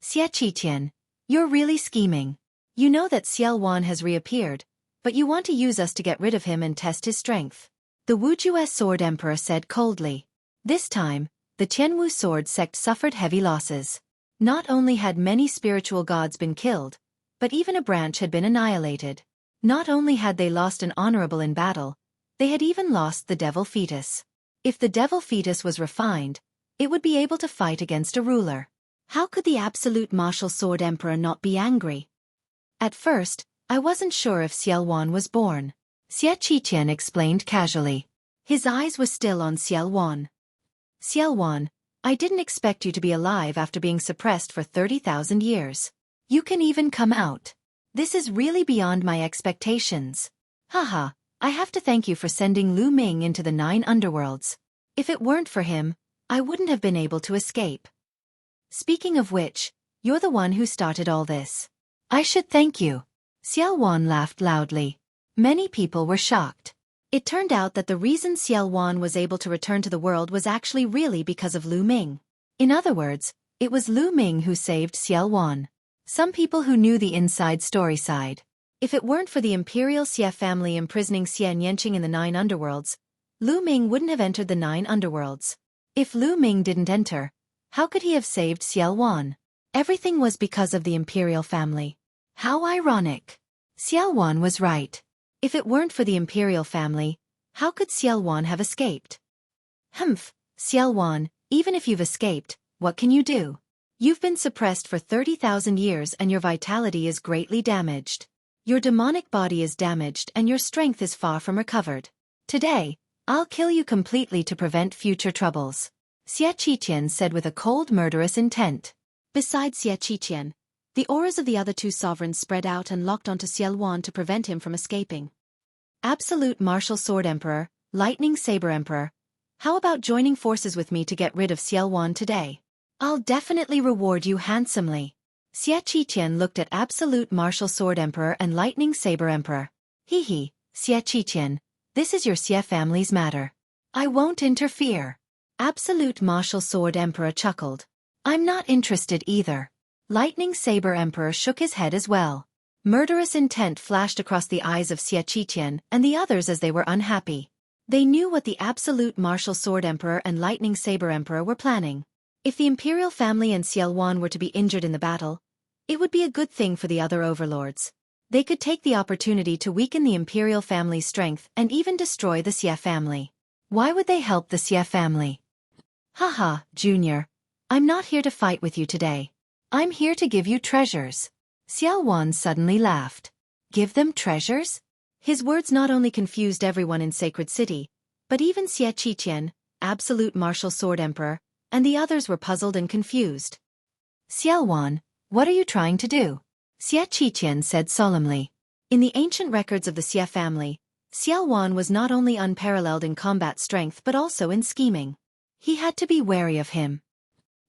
Xueqi, you're really scheming. You know that Xueqi has reappeared, but you want to use us to get rid of him and test his strength. The Wujue Sword Emperor said coldly. This time, the Tianwu sword sect suffered heavy losses. Not only had many spiritual gods been killed, but even a branch had been annihilated. Not only had they lost an honorable in battle, they had even lost the devil fetus. If the devil fetus was refined, it would be able to fight against a ruler. How could the absolute martial sword emperor not be angry? At first, I wasn't sure if Xueqi was born. Xueqi explained casually. His eyes were still on Xueqi. Xueqi, I didn't expect you to be alive after being suppressed for 30,000 years. You can even come out. This is really beyond my expectations. Haha, I have to thank you for sending Lu Ming into the 9 underworlds. If it weren't for him, I wouldn't have been able to escape. Speaking of which, you're the one who started all this. I should thank you. Xueqi laughed loudly. Many people were shocked. It turned out that the reason Xueqi was able to return to the world was actually really because of Lu Ming. In other words, it was Lu Ming who saved Xueqi. Some people who knew the inside story sighed. If it weren't for the imperial Xie family imprisoning Xian Yanqing in the 9 underworlds, Lu Ming wouldn't have entered the 9 underworlds. If Lu Ming didn't enter, how could he have saved Xueqi? Everything was because of the imperial family. How ironic. Xueqi was right. If it weren't for the imperial family, how could Xueqi have escaped? Humph, Xueqi, even if you've escaped, what can you do? You've been suppressed for 30,000 years and your vitality is greatly damaged. Your demonic body is damaged and your strength is far from recovered. Today, I'll kill you completely to prevent future troubles. Xueqi said with a cold murderous intent. Besides Xueqi, the auras of the other two sovereigns spread out and locked onto Xueqi to prevent him from escaping. Absolute Martial Sword Emperor, Lightning Saber Emperor, how about joining forces with me to get rid of Xueqi today? I'll definitely reward you handsomely. Xueqi looked at Absolute Martial Sword Emperor and Lightning Saber Emperor. Hee, Xueqi, this is your Xie family's matter. I won't interfere. Absolute Martial Sword Emperor chuckled. I'm not interested either. Lightning Saber Emperor shook his head as well. Murderous intent flashed across the eyes of Xueqi and the others as they were unhappy. They knew what the Absolute Martial Sword Emperor and Lightning Saber Emperor were planning. If the imperial family and Xueqi were to be injured in the battle, it would be a good thing for the other overlords. They could take the opportunity to weaken the imperial family's strength and even destroy the Xie family. Why would they help the Xie family? Haha, Junior. I'm not here to fight with you today. I'm here to give you treasures. Xiao Wan suddenly laughed. Give them treasures? His words not only confused everyone in Sacred City, but even Xie Qiqian, absolute martial sword emperor, and the others were puzzled and confused. Xiao Wan, what are you trying to do? Xie Qiqian said solemnly. In the ancient records of the Xie family, Xiao Wan was not only unparalleled in combat strength but also in scheming. He had to be wary of him.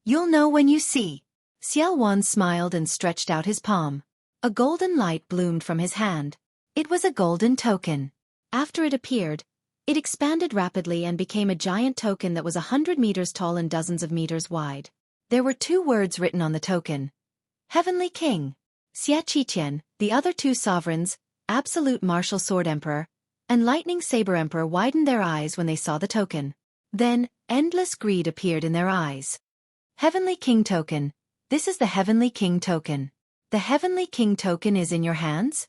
You'll know when you see. Xiao Wan smiled and stretched out his palm. A golden light bloomed from his hand. It was a golden token. After it appeared, it expanded rapidly and became a giant token that was 100 meters tall and dozens of meters wide. There were 2 words written on the token. Heavenly King. Xie Qiqian, the other 2 sovereigns, Absolute Martial Sword Emperor, and Lightning Saber Emperor widened their eyes when they saw the token. Then, endless greed appeared in their eyes. Heavenly King Token. This is the Heavenly King Token. The Heavenly King Token is in your hands?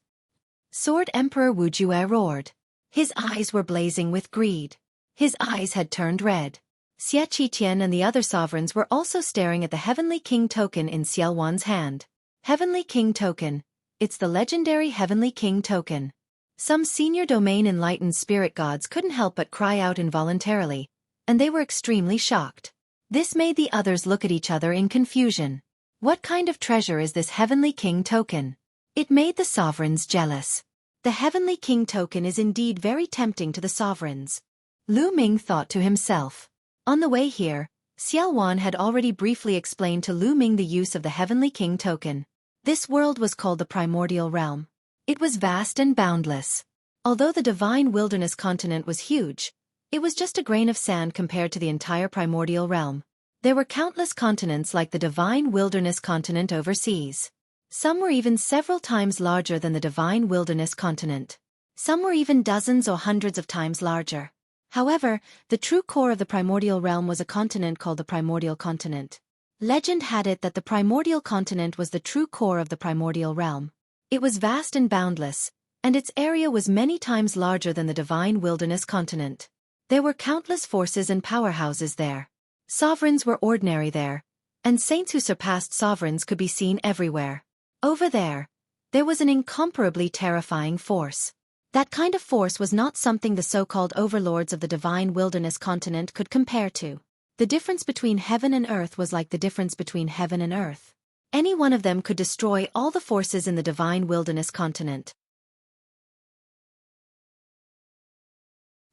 Sword Emperor Wu Jue roared. His eyes were blazing with greed. His eyes had turned red. Xie Qiqian and the other sovereigns were also staring at the Heavenly King Token in Xiao Wan's hand. Heavenly King Token. It's the legendary Heavenly King Token. Some senior domain enlightened spirit gods couldn't help but cry out involuntarily, and they were extremely shocked. This made the others look at each other in confusion. What kind of treasure is this Heavenly King Token? It made the sovereigns jealous. The Heavenly King Token is indeed very tempting to the sovereigns. Lu Ming thought to himself. On the way here, Xiao Wan had already briefly explained to Lu Ming the use of the Heavenly King Token. This world was called the Primordial Realm. It was vast and boundless. Although the Divine Wilderness continent was huge, it was just a grain of sand compared to the entire Primordial Realm. There were countless continents like the Divine Wilderness continent overseas. Some were even several times larger than the Divine Wilderness continent. Some were even dozens or hundreds of times larger. However, the true core of the Primordial Realm was a continent called the Primordial Continent. Legend had it that the Primordial Continent was the true core of the Primordial Realm. It was vast and boundless, and its area was many times larger than the Divine Wilderness continent. There were countless forces and powerhouses there. Sovereigns were ordinary there, and saints who surpassed sovereigns could be seen everywhere. Over there was an incomparably terrifying force. That kind of force was not something the so-called overlords of the Divine Wilderness continent could compare to. The difference between heaven and earth was like the difference between heaven and earth. Any one of them could destroy all the forces in the Divine Wilderness continent.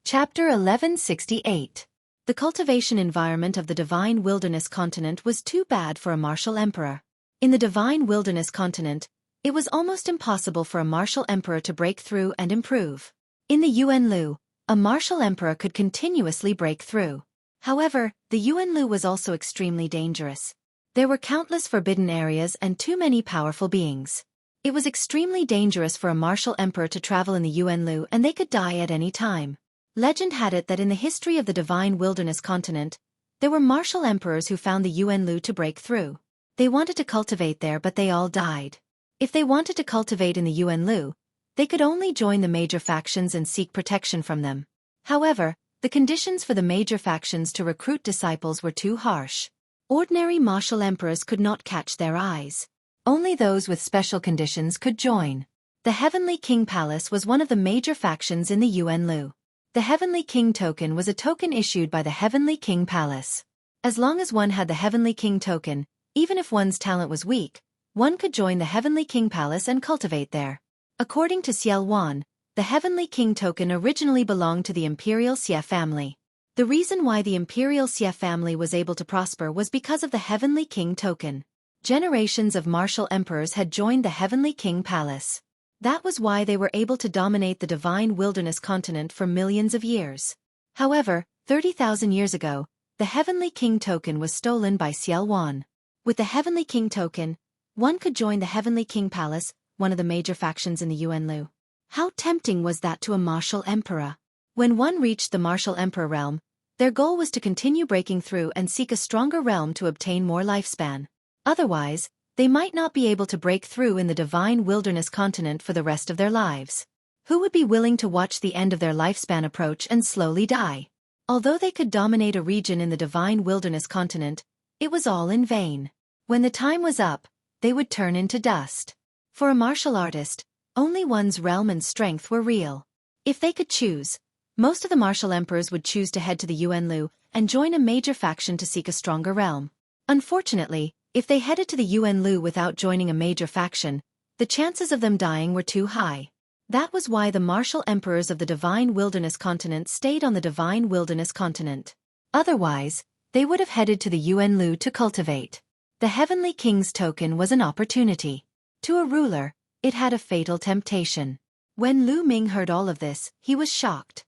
Chapter 1168. The cultivation environment of the Divine Wilderness continent was too bad for a martial emperor. In the Divine Wilderness continent, it was almost impossible for a martial emperor to break through and improve. In the Yuanlu, a martial emperor could continuously break through. However, the Yuanlu was also extremely dangerous. There were countless forbidden areas and too many powerful beings. It was extremely dangerous for a martial emperor to travel in the Yuanlu, and they could die at any time. Legend had it that in the history of the Divine Wilderness continent, there were martial emperors who found the Yuanlu to break through. They wanted to cultivate there, but they all died. If they wanted to cultivate in the Yuanlu, they could only join the major factions and seek protection from them. However, the conditions for the major factions to recruit disciples were too harsh. Ordinary martial emperors could not catch their eyes. Only those with special conditions could join. The Heavenly King Palace was one of the major factions in the Yuanlu. The Heavenly King Token was a token issued by the Heavenly King Palace. As long as one had the Heavenly King Token, even if one's talent was weak, one could join the Heavenly King Palace and cultivate there. According to Xiao Wan, the Heavenly King Token originally belonged to the Imperial Xie family. The reason why the Imperial Xie family was able to prosper was because of the Heavenly King Token. Generations of martial emperors had joined the Heavenly King Palace. That was why they were able to dominate the Divine Wilderness continent for millions of years. However, 30,000 years ago, the Heavenly King Token was stolen by Xiao Wan. With the Heavenly King Token, one could join the Heavenly King Palace, one of the major factions in the Yuanlu. How tempting was that to a martial emperor? When one reached the martial emperor realm, their goal was to continue breaking through and seek a stronger realm to obtain more lifespan. Otherwise, they might not be able to break through in the Divine Wilderness continent for the rest of their lives. Who would be willing to watch the end of their lifespan approach and slowly die? Although they could dominate a region in the divine wilderness continent, it was all in vain. When the time was up, they would turn into dust. For a martial artist, only one's realm and strength were real. If they could choose, most of the martial emperors would choose to head to the Yuanlu and join a major faction to seek a stronger realm. Unfortunately, if they headed to the Yuanlu without joining a major faction, the chances of them dying were too high. That was why the martial emperors of the Divine Wilderness Continent stayed on the Divine Wilderness Continent. Otherwise, they would have headed to the Yuanlu to cultivate. The Heavenly King's token was an opportunity. To a ruler, it had a fatal temptation. When Lu Ming heard all of this, he was shocked.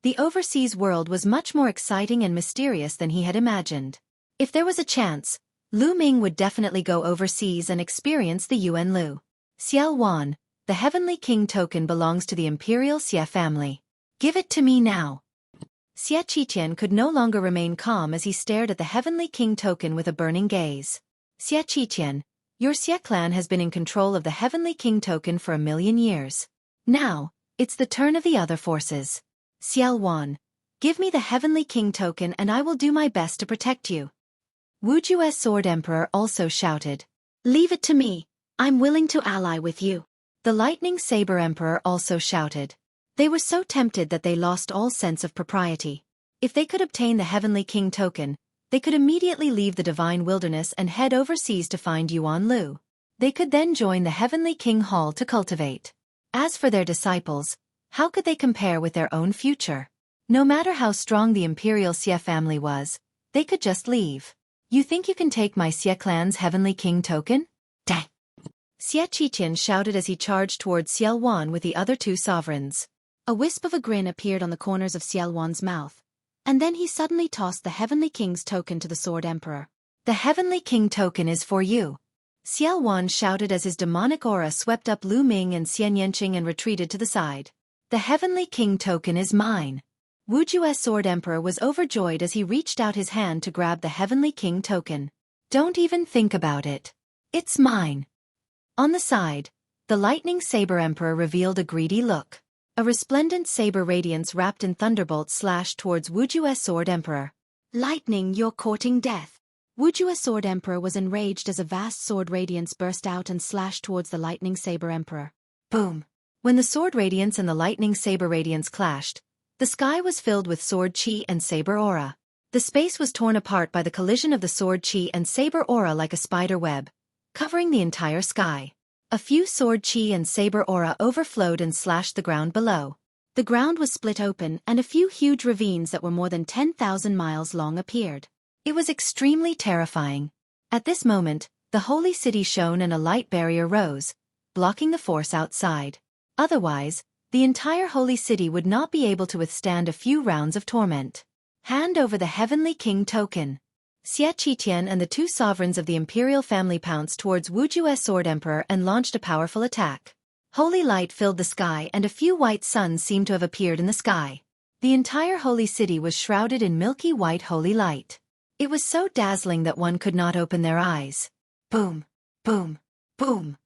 The overseas world was much more exciting and mysterious than he had imagined. If there was a chance, Lu Ming would definitely go overseas and experience the Yuanlu. Xiao Wan, the Heavenly King token belongs to the Imperial Xie family. Give it to me now. Xueqi could no longer remain calm as he stared at the Heavenly King token with a burning gaze. Xueqi, your Xie clan has been in control of the Heavenly King token for 1,000,000 years. Now, it's the turn of the other forces. Xiao Wan, give me the Heavenly King token and I will do my best to protect you. Wujue's Sword Emperor also shouted. Leave it to me, I'm willing to ally with you. The Lightning Saber Emperor also shouted. They were so tempted that they lost all sense of propriety. If they could obtain the Heavenly King token, they could immediately leave the Divine Wilderness and head overseas to find Yuanlu. They could then join the Heavenly King Hall to cultivate. As for their disciples, how could they compare with their own future? No matter how strong the Imperial Xie family was, they could just leave. You think you can take my Xie clan's Heavenly King token? Dang! Xueqi shouted as he charged towards Xiao Wan with the other two sovereigns. A wisp of a grin appeared on the corners of Xiao Wan's mouth, and then he suddenly tossed the Heavenly King's token to the Sword Emperor. The Heavenly King token is for you. Xiao Wan shouted as his demonic aura swept up Lu Ming and Xian Yanqing and retreated to the side. The Heavenly King token is mine. Wujue's Sword Emperor was overjoyed as he reached out his hand to grab the Heavenly King token. Don't even think about it. It's mine. On the side, the Lightning Saber Emperor revealed a greedy look. A resplendent saber radiance wrapped in thunderbolts slashed towards Wujue's Sword Emperor. Lightning, you're courting death. Wujue's Sword Emperor was enraged as a vast sword radiance burst out and slashed towards the Lightning Saber Emperor. Boom! When the sword radiance and the Lightning Saber radiance clashed, the sky was filled with sword chi and saber aura. The space was torn apart by the collision of the sword chi and saber aura like a spider web, covering the entire sky. A few sword chi and saber aura overflowed and slashed the ground below. The ground was split open and a few huge ravines that were more than 10,000 miles long appeared. It was extremely terrifying. At this moment, the holy city shone and a light barrier rose, blocking the force outside. Otherwise, the entire holy city would not be able to withstand a few rounds of torment. Hand over the Heavenly King token. Xueqi and the two sovereigns of the imperial family pounced towards Wujue's Sword Emperor and launched a powerful attack. Holy light filled the sky and a few white suns seemed to have appeared in the sky. The entire holy city was shrouded in milky white holy light. It was so dazzling that one could not open their eyes. Boom! Boom! Boom!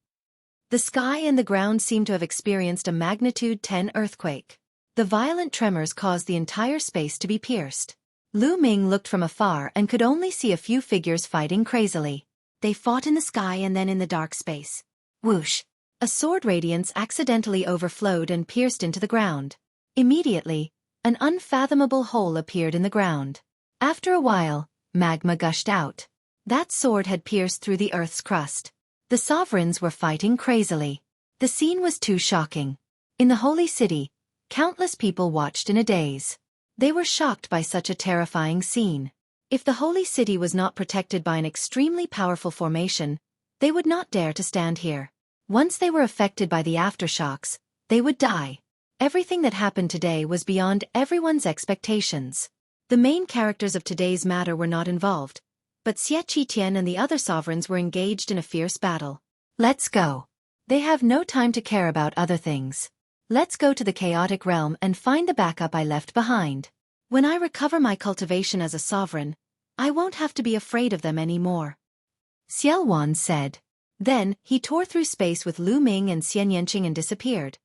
The sky and the ground seemed to have experienced a magnitude 10 earthquake. The violent tremors caused the entire space to be pierced. Lu Ming looked from afar and could only see a few figures fighting crazily. They fought in the sky and then in the dark space. Whoosh! A sword radiance accidentally overflowed and pierced into the ground. Immediately, an unfathomable hole appeared in the ground. After a while, magma gushed out. That sword had pierced through the earth's crust. The sovereigns were fighting crazily. The scene was too shocking. In the holy city, countless people watched in a daze. They were shocked by such a terrifying scene. If the holy city was not protected by an extremely powerful formation, they would not dare to stand here. Once they were affected by the aftershocks, they would die. Everything that happened today was beyond everyone's expectations. The main characters of today's matter were not involved, but Xueqi and the other sovereigns were engaged in a fierce battle. Let's go. They have no time to care about other things. Let's go to the chaotic realm and find the backup I left behind. When I recover my cultivation as a sovereign, I won't have to be afraid of them anymore. Xiao Wan said. Then, he tore through space with Lu Ming and Xian Yanqing and disappeared.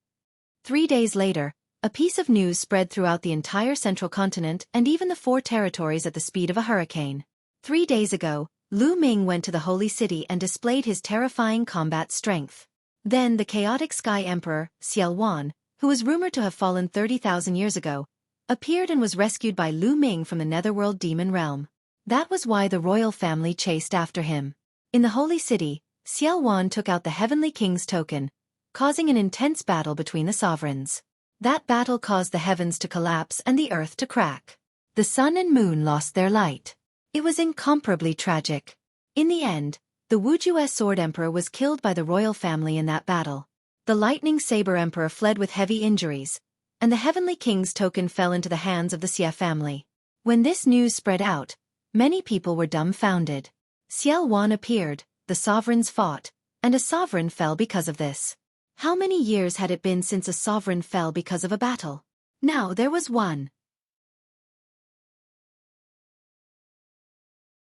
3 days later, A piece of news spread throughout the entire central continent and even the 4 territories at the speed of a hurricane. 3 days ago, Lu Ming went to the Holy City and displayed his terrifying combat strength. Then the chaotic Sky Emperor, Xueqi, who was rumored to have fallen 30,000 years ago, appeared and was rescued by Lu Ming from the netherworld demon realm. That was why the royal family chased after him. In the Holy City, Xueqi took out the Heavenly King's token, causing an intense battle between the sovereigns. That battle caused the heavens to collapse and the earth to crack. The sun and moon lost their light. It was incomparably tragic. In the end, the Wujue Sword Emperor was killed by the royal family in that battle. The Lightning Saber Emperor fled with heavy injuries, and the Heavenly King's token fell into the hands of the Xie family. When this news spread out, many people were dumbfounded. Xueqi appeared, the sovereigns fought, and a sovereign fell because of this. How many years had it been since a sovereign fell because of a battle? Now there was one.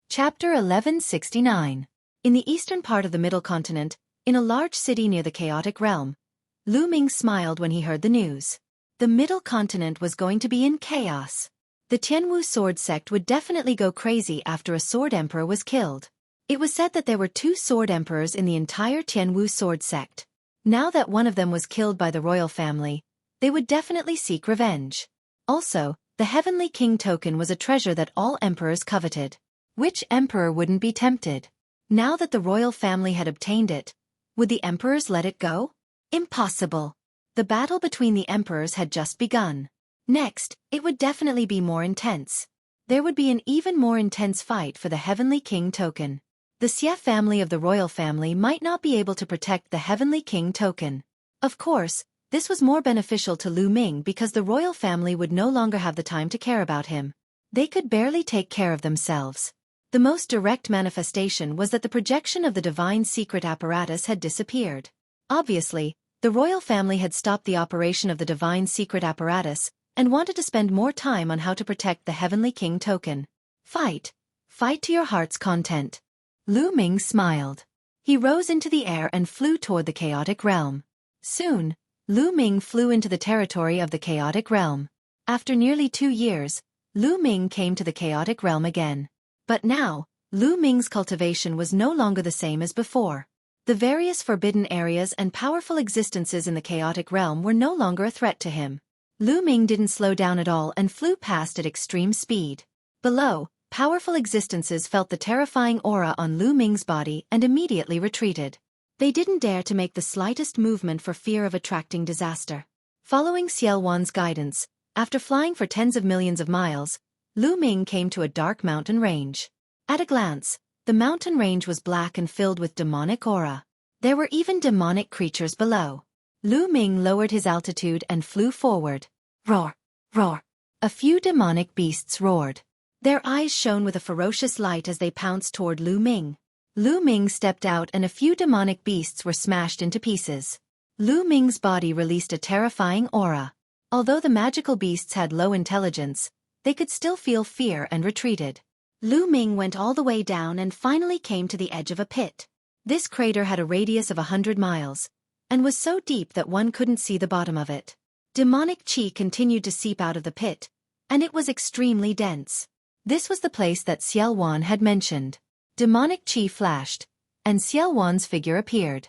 Chapter 1169. In the eastern part of the Middle Continent, in a large city near the Chaotic Realm, Lu Ming smiled when he heard the news. The Middle Continent was going to be in chaos. The Tianwu sword sect would definitely go crazy after a sword emperor was killed. It was said that there were 2 sword emperors in the entire Tianwu sword sect. Now that one of them was killed by the royal family, they would definitely seek revenge. Also, the Heavenly King token was a treasure that all emperors coveted. Which emperor wouldn't be tempted? Now that the royal family had obtained it, would the emperors let it go? Impossible. The battle between the emperors had just begun. Next, it would definitely be more intense. There would be an even more intense fight for the Heavenly King token. The Xie family of the royal family might not be able to protect the Heavenly King token. Of course, this was more beneficial to Lu Ming because the royal family would no longer have the time to care about him. They could barely take care of themselves. The most direct manifestation was that the projection of the divine secret apparatus had disappeared. Obviously, the royal family had stopped the operation of the divine secret apparatus and wanted to spend more time on how to protect the Heavenly King token. Fight. Fight to your heart's content. Lu Ming smiled. He rose into the air and flew toward the chaotic realm. Soon, Lu Ming flew into the territory of the chaotic realm. After nearly 2 years, Lu Ming came to the chaotic realm again. But now, Lu Ming's cultivation was no longer the same as before. The various forbidden areas and powerful existences in the chaotic realm were no longer a threat to him. Lu Ming didn't slow down at all and flew past at extreme speed. Below, powerful existences felt the terrifying aura on Lu Ming's body and immediately retreated. They didn't dare to make the slightest movement for fear of attracting disaster. Following Xueqi's guidance, after flying for tens of millions of miles, Lu Ming came to a dark mountain range. At a glance, the mountain range was black and filled with demonic aura. There were even demonic creatures below. Lu Ming lowered his altitude and flew forward. Roar! Roar! A few demonic beasts roared. Their eyes shone with a ferocious light as they pounced toward Lu Ming. Lu Ming stepped out and a few demonic beasts were smashed into pieces. Lu Ming's body released a terrifying aura. Although the magical beasts had low intelligence, they could still feel fear and retreated. Lu Ming went all the way down and finally came to the edge of a pit. This crater had a radius of 100 miles, and was so deep that one couldn't see the bottom of it. Demonic qi continued to seep out of the pit, and it was extremely dense. This was the place that Xueqi had mentioned. Demonic qi flashed, and Xueqi's figure appeared.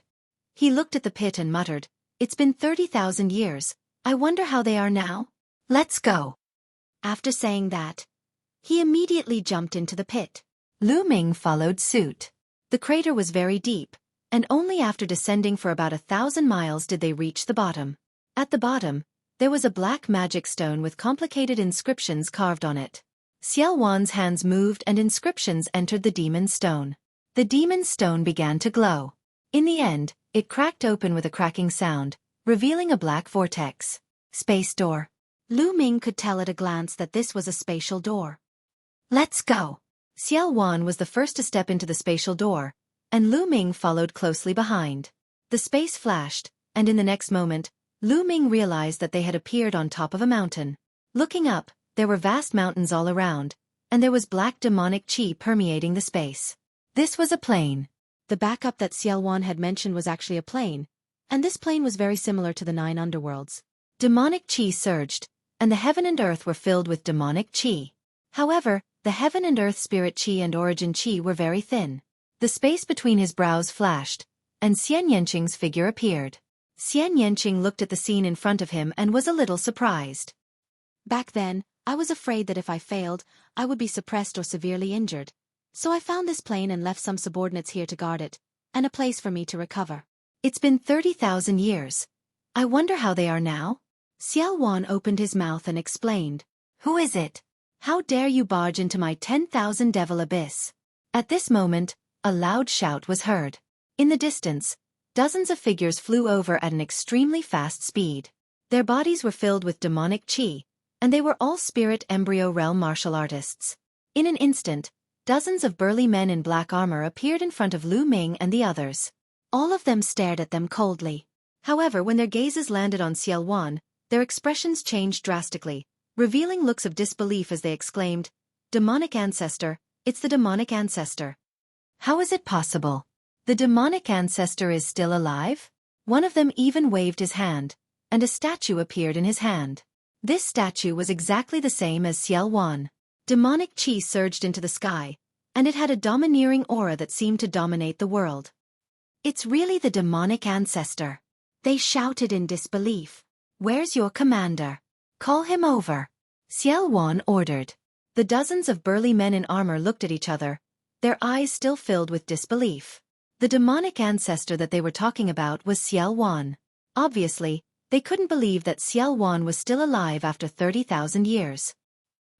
He looked at the pit and muttered, "It's been 30,000 years, I wonder how they are now? Let's go." After saying that, he immediately jumped into the pit. Lu Ming followed suit. The crater was very deep, and only after descending for about 1,000 miles did they reach the bottom. At the bottom, there was a black magic stone with complicated inscriptions carved on it. Xueqi's hands moved and inscriptions entered the demon stone. The demon stone began to glow. In the end, it cracked open with a cracking sound, revealing a black vortex. Space door. Lu Ming could tell at a glance that this was a spatial door. Let's go. Xueqi was the first to step into the spatial door, and Lu Ming followed closely behind. The space flashed, and in the next moment, Lu Ming realized that they had appeared on top of a mountain. Looking up, there were vast mountains all around, and there was black demonic qi permeating the space. This was a plane. The backup that Xueqi had mentioned was actually a plane, and this plane was very similar to the 9 underworlds. Demonic qi surged, and the heaven and earth were filled with demonic qi. However, the heaven and earth spirit qi and origin qi were very thin. The space between his brows flashed, and Xian Yanqing's figure appeared. Xian Yanqing looked at the scene in front of him and was a little surprised. Back then, I was afraid that if I failed, I would be suppressed or severely injured. So I found this plane and left some subordinates here to guard it, and a place for me to recover. It's been 30,000 years. I wonder how they are now? Xiao Wan opened his mouth and explained. Who is it? How dare you barge into my 10,000 devil abyss? At this moment, a loud shout was heard. In the distance, dozens of figures flew over at an extremely fast speed. Their bodies were filled with demonic qi, and they were all spirit embryo realm martial artists. In an instant, dozens of burly men in black armor appeared in front of Lu Ming and the others. All of them stared at them coldly. However, when their gazes landed on Xiao Wan, their expressions changed drastically, revealing looks of disbelief as they exclaimed, "Demonic ancestor, it's the demonic ancestor. How is it possible? The demonic ancestor is still alive?" One of them even waved his hand, and a statue appeared in his hand. This statue was exactly the same as Xiao Wan. Demonic qi surged into the sky, and it had a domineering aura that seemed to dominate the world. "It's really the demonic ancestor," they shouted in disbelief. "Where's your commander? Call him over," Xiao Wan ordered. The dozens of burly men in armor looked at each other, their eyes still filled with disbelief. The demonic ancestor that they were talking about was Xiao Wan. Obviously, they couldn't believe that Xiao Wan was still alive after 30,000 years.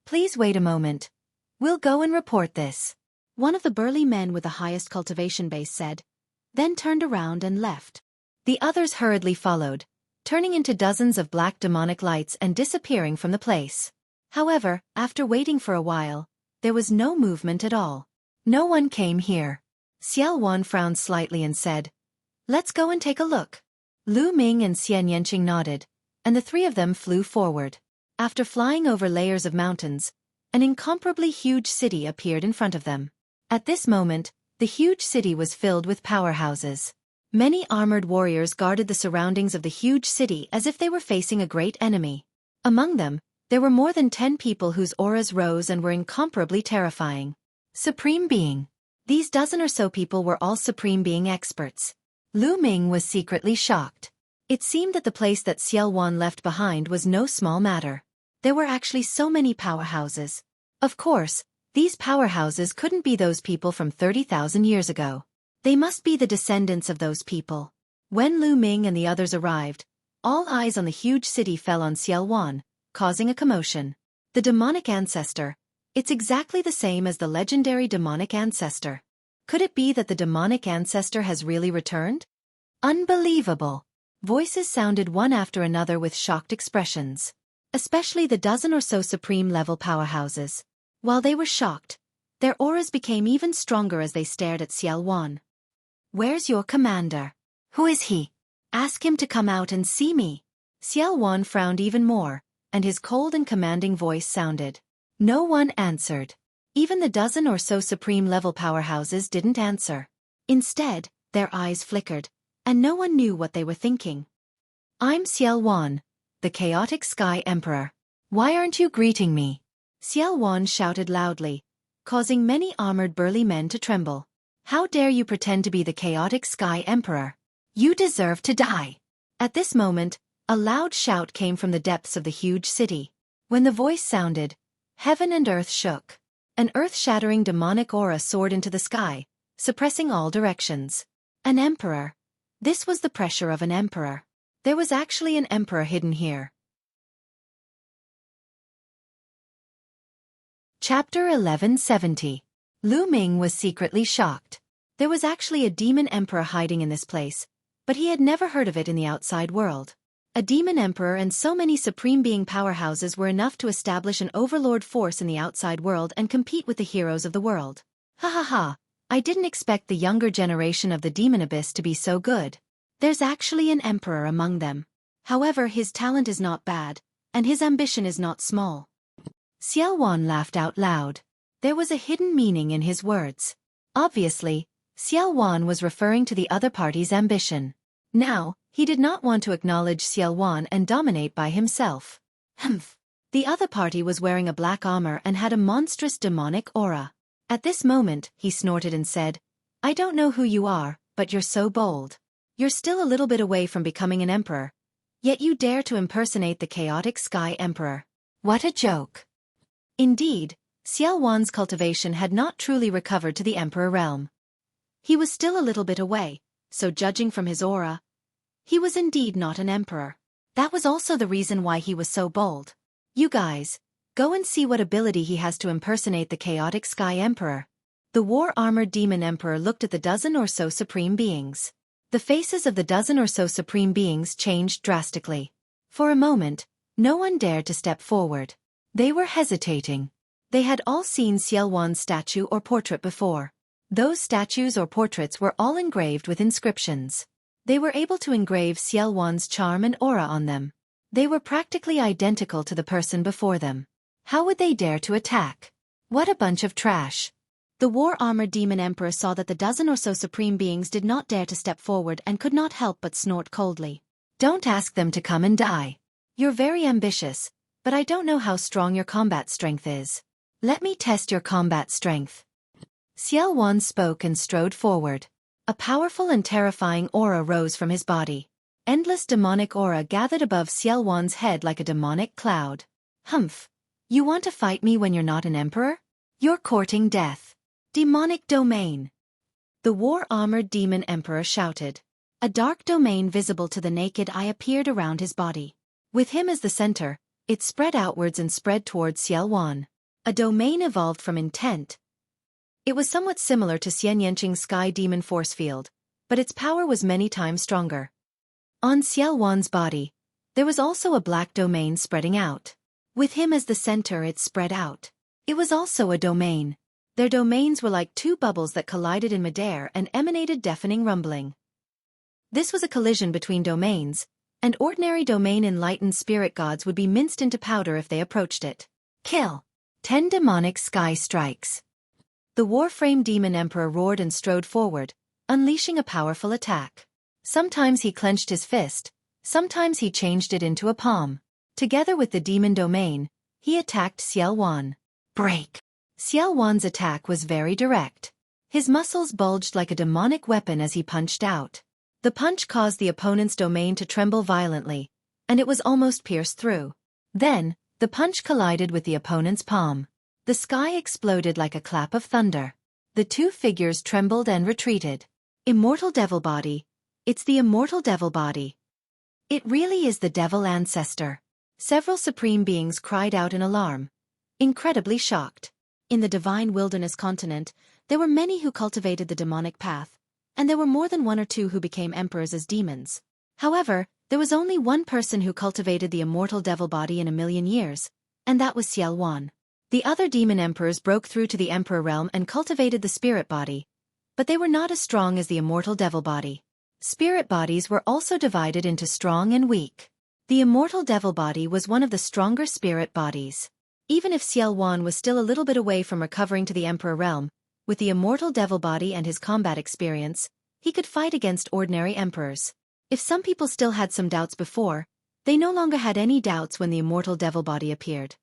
"Please wait a moment. We'll go and report this," one of the burly men with the highest cultivation base said, then turned around and left. The others hurriedly followed, turning into dozens of black demonic lights and disappearing from the place. However, after waiting for a while, there was no movement at all. No one came here. Xiao Wan frowned slightly and said, "Let's go and take a look." Lu Ming and Xian Yanqing nodded, and the three of them flew forward. After flying over layers of mountains, an incomparably huge city appeared in front of them. At this moment, the huge city was filled with powerhouses. Many armored warriors guarded the surroundings of the huge city as if they were facing a great enemy. Among them, there were more than 10 people whose auras rose and were incomparably terrifying. Supreme Being. These dozen or so people were all Supreme Being experts. Lu Ming was secretly shocked. It seemed that the place that Xiao Wan left behind was no small matter. There were actually so many powerhouses. Of course, these powerhouses couldn't be those people from 30,000 years ago. They must be the descendants of those people. When Lu Ming and the others arrived, all eyes on the huge city fell on Xiao Wan, causing a commotion. The demonic ancestor. It's exactly the same as the legendary demonic ancestor. Could it be that the demonic ancestor has really returned? Unbelievable! Voices sounded one after another with shocked expressions. Especially the dozen or so supreme-level powerhouses. While they were shocked, their auras became even stronger as they stared at Xiao Wan. "Where's your commander? Who is he? Ask him to come out and see me." Xiao Wan frowned even more, and his cold and commanding voice sounded. No one answered. Even the dozen or so supreme-level powerhouses didn't answer. Instead, their eyes flickered, and no one knew what they were thinking. "I'm Xiao Wan, the Chaotic Sky Emperor. Why aren't you greeting me?" Xiao Wan shouted loudly, causing many armored burly men to tremble. "How dare you pretend to be the Chaotic Sky Emperor? You deserve to die." At this moment, a loud shout came from the depths of the huge city. When the voice sounded, heaven and earth shook. An earth-shattering demonic aura soared into the sky, suppressing all directions. An emperor. This was the pressure of an emperor. There was actually an emperor hidden here. Chapter 1170. Lu Ming was secretly shocked. There was actually a demon emperor hiding in this place, but he had never heard of it in the outside world. A demon emperor and so many supreme being powerhouses were enough to establish an overlord force in the outside world and compete with the heroes of the world. Ha ha ha, I didn't expect the younger generation of the demon abyss to be so good. There's actually an emperor among them. However, his talent is not bad, and his ambition is not small. Xiao Wan laughed out loud. There was a hidden meaning in his words. Obviously, Xiao Wan was referring to the other party's ambition. Now, He did not want to acknowledge Xueqi and dominate by himself. Humph. The other party was wearing a black armor and had a monstrous demonic aura. At this moment, he snorted and said, "I don't know who you are, but you're so bold. You're still a little bit away from becoming an emperor. Yet you dare to impersonate the chaotic Sky Emperor. What a joke." Indeed, Xueqi's cultivation had not truly recovered to the emperor realm. He was still a little bit away, so judging from his aura, he was indeed not an emperor. That was also the reason why he was so bold. "You guys, go and see what ability he has to impersonate the chaotic Sky Emperor." The war-armored demon emperor looked at the dozen or so supreme beings. The faces of the dozen or so supreme beings changed drastically. For a moment, no one dared to step forward. They were hesitating. They had all seen Xueqi's statue or portrait before. Those statues or portraits were all engraved with inscriptions. They were able to engrave Xueqi's charm and aura on them. They were practically identical to the person before them. How would they dare to attack? What a bunch of trash. The war-armored demon emperor saw that the dozen or so supreme beings did not dare to step forward and could not help but snort coldly. "Don't ask them to come and die. You're very ambitious, but I don't know how strong your combat strength is. Let me test your combat strength." Xueqi spoke and strode forward. A powerful and terrifying aura rose from his body. Endless demonic aura gathered above Xueqi's head like a demonic cloud. "Humph. You want to fight me when you're not an emperor? You're courting death. Demonic domain." The war-armored demon emperor shouted. A dark domain visible to the naked eye appeared around his body. With him as the center, it spread outwards and spread towards Xueqi. A domain evolved from intent. It was somewhat similar to Xianyanqing's sky demon force field, but its power was many times stronger. On Xueqi's body, there was also a black domain spreading out. With him as the center, it spread out. It was also a domain. Their domains were like two bubbles that collided in midair and emanated deafening rumbling. This was a collision between domains, and ordinary domain-enlightened spirit gods would be minced into powder if they approached it. Kill. 10 demonic sky strikes. The Warframe Demon Emperor roared and strode forward, unleashing a powerful attack. Sometimes he clenched his fist, sometimes he changed it into a palm. Together with the demon domain, he attacked Xueqi. Break. Xueqi's attack was very direct. His muscles bulged like a demonic weapon as he punched out. The punch caused the opponent's domain to tremble violently, and it was almost pierced through. Then, the punch collided with the opponent's palm. The sky exploded like a clap of thunder. The two figures trembled and retreated. Immortal devil body. It's the immortal devil body. It really is the devil ancestor. Several supreme beings cried out in alarm, incredibly shocked. In the divine wilderness continent, there were many who cultivated the demonic path, and there were more than one or two who became emperors as demons. However, there was only one person who cultivated the immortal devil body in 1,000,000 years, and that was Xueqi. The other demon emperors broke through to the emperor realm and cultivated the spirit body, but they were not as strong as the immortal devil body. Spirit bodies were also divided into strong and weak. The immortal devil body was one of the stronger spirit bodies. Even if Xueqi was still a little bit away from recovering to the emperor realm, with the immortal devil body and his combat experience, he could fight against ordinary emperors. If some people still had some doubts before, they no longer had any doubts when the immortal devil body appeared.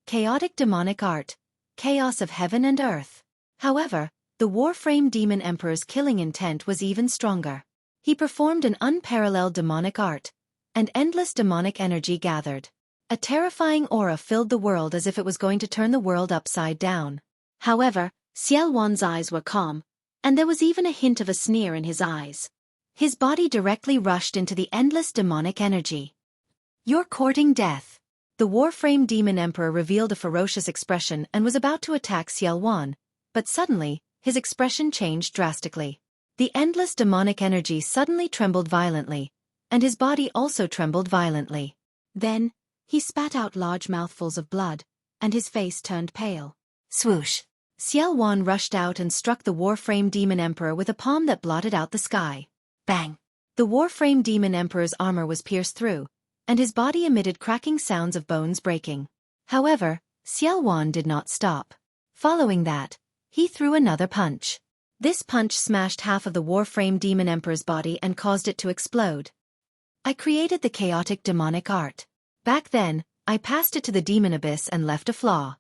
Chaotic demonic art. Chaos of heaven and earth. However, the Warframe Demon Emperor's killing intent was even stronger. He performed an unparalleled demonic art, and endless demonic energy gathered. A terrifying aura filled the world as if it was going to turn the world upside down. However, Xueqi's eyes were calm, and there was even a hint of a sneer in his eyes. His body directly rushed into the endless demonic energy. "You're courting death." The Warframe Demon Emperor revealed a ferocious expression and was about to attack Xueqi, but suddenly, his expression changed drastically. The endless demonic energy suddenly trembled violently, and his body also trembled violently. Then, he spat out large mouthfuls of blood, and his face turned pale. Swoosh! Xueqi rushed out and struck the Warframe Demon Emperor with a palm that blotted out the sky. Bang! The Warframe Demon Emperor's armor was pierced through, and his body emitted cracking sounds of bones breaking. However, Xueqi did not stop. Following that, he threw another punch. This punch smashed half of the Warframe Demon Emperor's body and caused it to explode. I created the chaotic demonic art. Back then, I passed it to the demon abyss and left a flaw.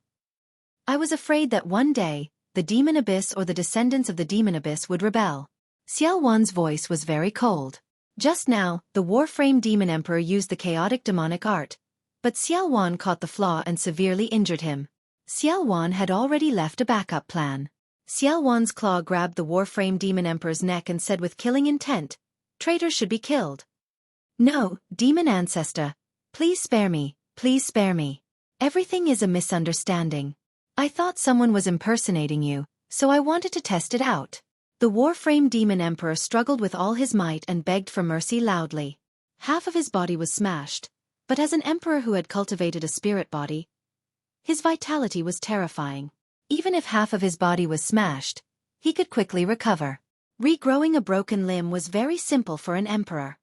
I was afraid that one day, the demon abyss or the descendants of the demon abyss would rebel. Xiao Wan's voice was very cold. Just now, the Warframe Demon Emperor used the chaotic demonic art, but Xiao Wan caught the flaw and severely injured him. Xiao Wan had already left a backup plan. Xiao Wan's claw grabbed the Warframe Demon Emperor's neck and said with killing intent, "Traitors should be killed." "No, Demon Ancestor. Please spare me, please spare me. Everything is a misunderstanding. I thought someone was impersonating you, so I wanted to test it out." The Warframe Demon Emperor struggled with all his might and begged for mercy loudly. Half of his body was smashed, but as an emperor who had cultivated a spirit body, his vitality was terrifying. Even if half of his body was smashed, he could quickly recover. Regrowing a broken limb was very simple for an emperor.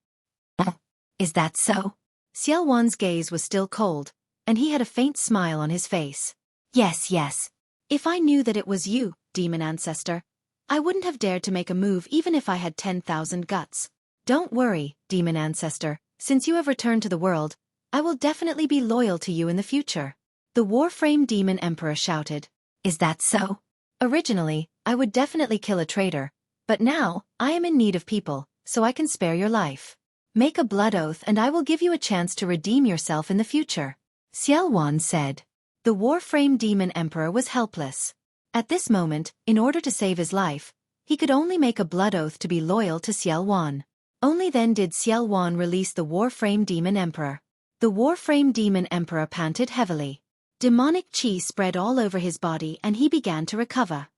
"Is that so?" Xiao Wan's gaze was still cold, and he had a faint smile on his face. "Yes, yes. If I knew that it was you, Demon Ancestor, I wouldn't have dared to make a move even if I had 10,000 guts. Don't worry, Demon Ancestor, since you have returned to the world, I will definitely be loyal to you in the future." The Warframe Demon Emperor shouted. "Is that so? Originally, I would definitely kill a traitor, but now, I am in need of people, so I can spare your life. Make a blood oath and I will give you a chance to redeem yourself in the future," Xiao Wan said. The Warframe Demon Emperor was helpless. At this moment, in order to save his life, he could only make a blood oath to be loyal to Xiao Wan. Only then did Xiao Wan release the Warframe Demon Emperor. The Warframe Demon Emperor panted heavily. Demonic chi spread all over his body and he began to recover.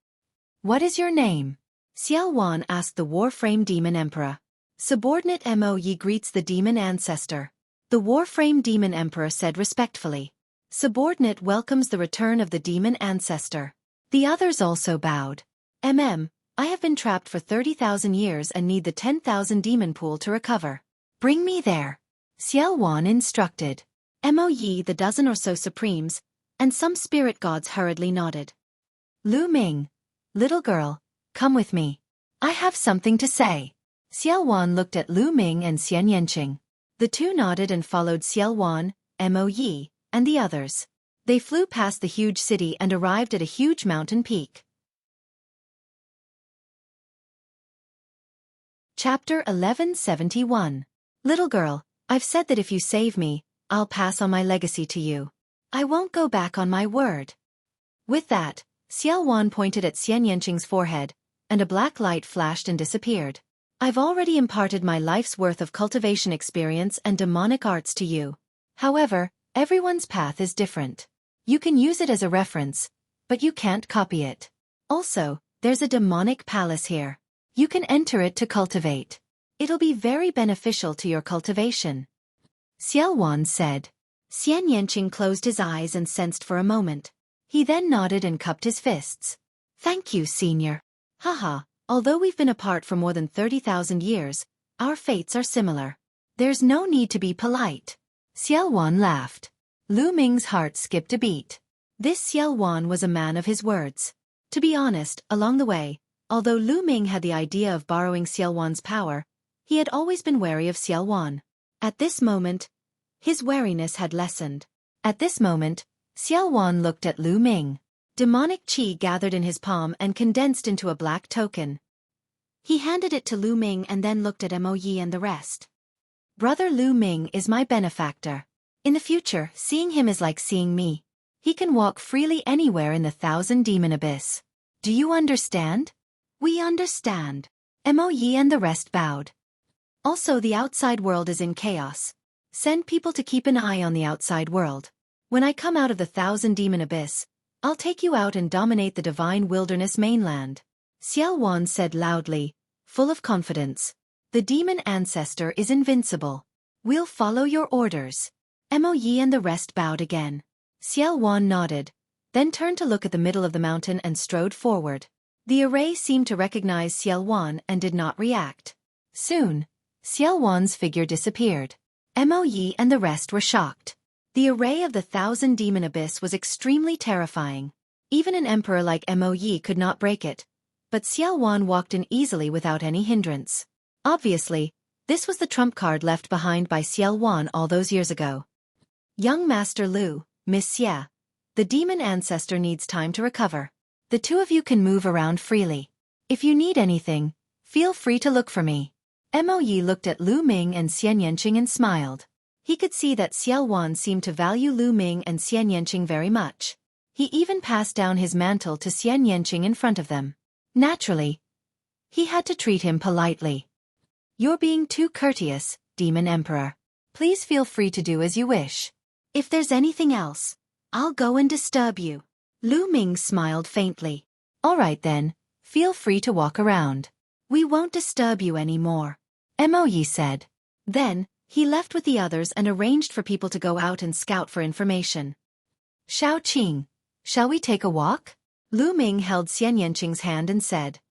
"What is your name?" Xiao Wan asked the Warframe Demon Emperor. "Subordinate Mo Yi greets the Demon Ancestor," the Warframe Demon Emperor said respectfully. "Subordinate welcomes the return of the Demon Ancestor." The others also bowed. I have been trapped for 30,000 years and need the 10,000 demon pool to recover. Bring me there," Xiao Wan instructed. Mo Yi, the dozen or so supremes, and some spirit gods hurriedly nodded. "Lu Ming, little girl, come with me. I have something to say." Xiao Wan looked at Lu Ming and Xian Yanqing. The two nodded and followed Xiao Wan, Mo Yi, and the others. They flew past the huge city and arrived at a huge mountain peak. Chapter 1171. Little girl, I've said that if you save me, I'll pass on my legacy to you. I won't go back on my word. With that, Xiao Wan pointed at Xian Yanqing's forehead, and a black light flashed and disappeared. "I've already imparted my life's worth of cultivation experience and demonic arts to you. However, everyone's path is different. You can use it as a reference, but you can't copy it. Also, there's a demonic palace here. You can enter it to cultivate. It'll be very beneficial to your cultivation," Xiao Wan said. Xian Yanqing closed his eyes and sensed for a moment. He then nodded and cupped his fists. "Thank you, senior. Haha, although we've been apart for more than 30,000 years, our fates are similar. There's no need to be polite." Xiao Wan laughed. Lu Ming's heart skipped a beat. This Xiao Wan was a man of his words. To be honest, along the way, although Lu Ming had the idea of borrowing Xiao Wan's power, he had always been wary of Xiao Wan. At this moment, his wariness had lessened. At this moment, Xiao Wan looked at Lu Ming. Demonic chi gathered in his palm and condensed into a black token. He handed it to Lu Ming and then looked at Mo Yi and the rest. "Brother Lu Ming is my benefactor. In the future, seeing him is like seeing me. He can walk freely anywhere in the 1,000 demon abyss. Do you understand?" "We understand." Mo Yi and the rest bowed. "Also, the outside world is in chaos. Send people to keep an eye on the outside world. When I come out of the 1,000 demon abyss, I'll take you out and dominate the divine wilderness mainland," Xiao Wan said loudly, full of confidence. "The demon ancestor is invincible. We'll follow your orders." Mo Yi and the rest bowed again. Xiao Wan nodded, then turned to look at the middle of the mountain and strode forward. The array seemed to recognize Xiao Wan and did not react. Soon, Xiao Wan's figure disappeared. Mo Yi and the rest were shocked. The array of the 1,000 demon abyss was extremely terrifying. Even an emperor like Mo Yi could not break it, but Xiao Wan walked in easily without any hindrance. Obviously, This was the trump card left behind by Xueqi all those years ago. Young Master Lu, Miss Xie. The demon ancestor needs time to recover. The two of you can move around freely. If you need anything, feel free to look for me. Mo Yi looked at Lu Ming and Xian Yanqing and smiled. He could see that Xueqi seemed to value Lu Ming and Xian Yanqing very much. He even passed down his mantle to Xian Yanqing in front of them. Naturally, he had to treat him politely. You're being too courteous, Demon Emperor. Please feel free to do as you wish. If there's anything else, I'll go and disturb you. Lu Ming smiled faintly. All right then, feel free to walk around. We won't disturb you anymore, Mo Yi said. Then, he left with the others and arranged for people to go out and scout for information. Shao Qing, shall we take a walk? Lu Ming held Xian Yanqing's hand and said.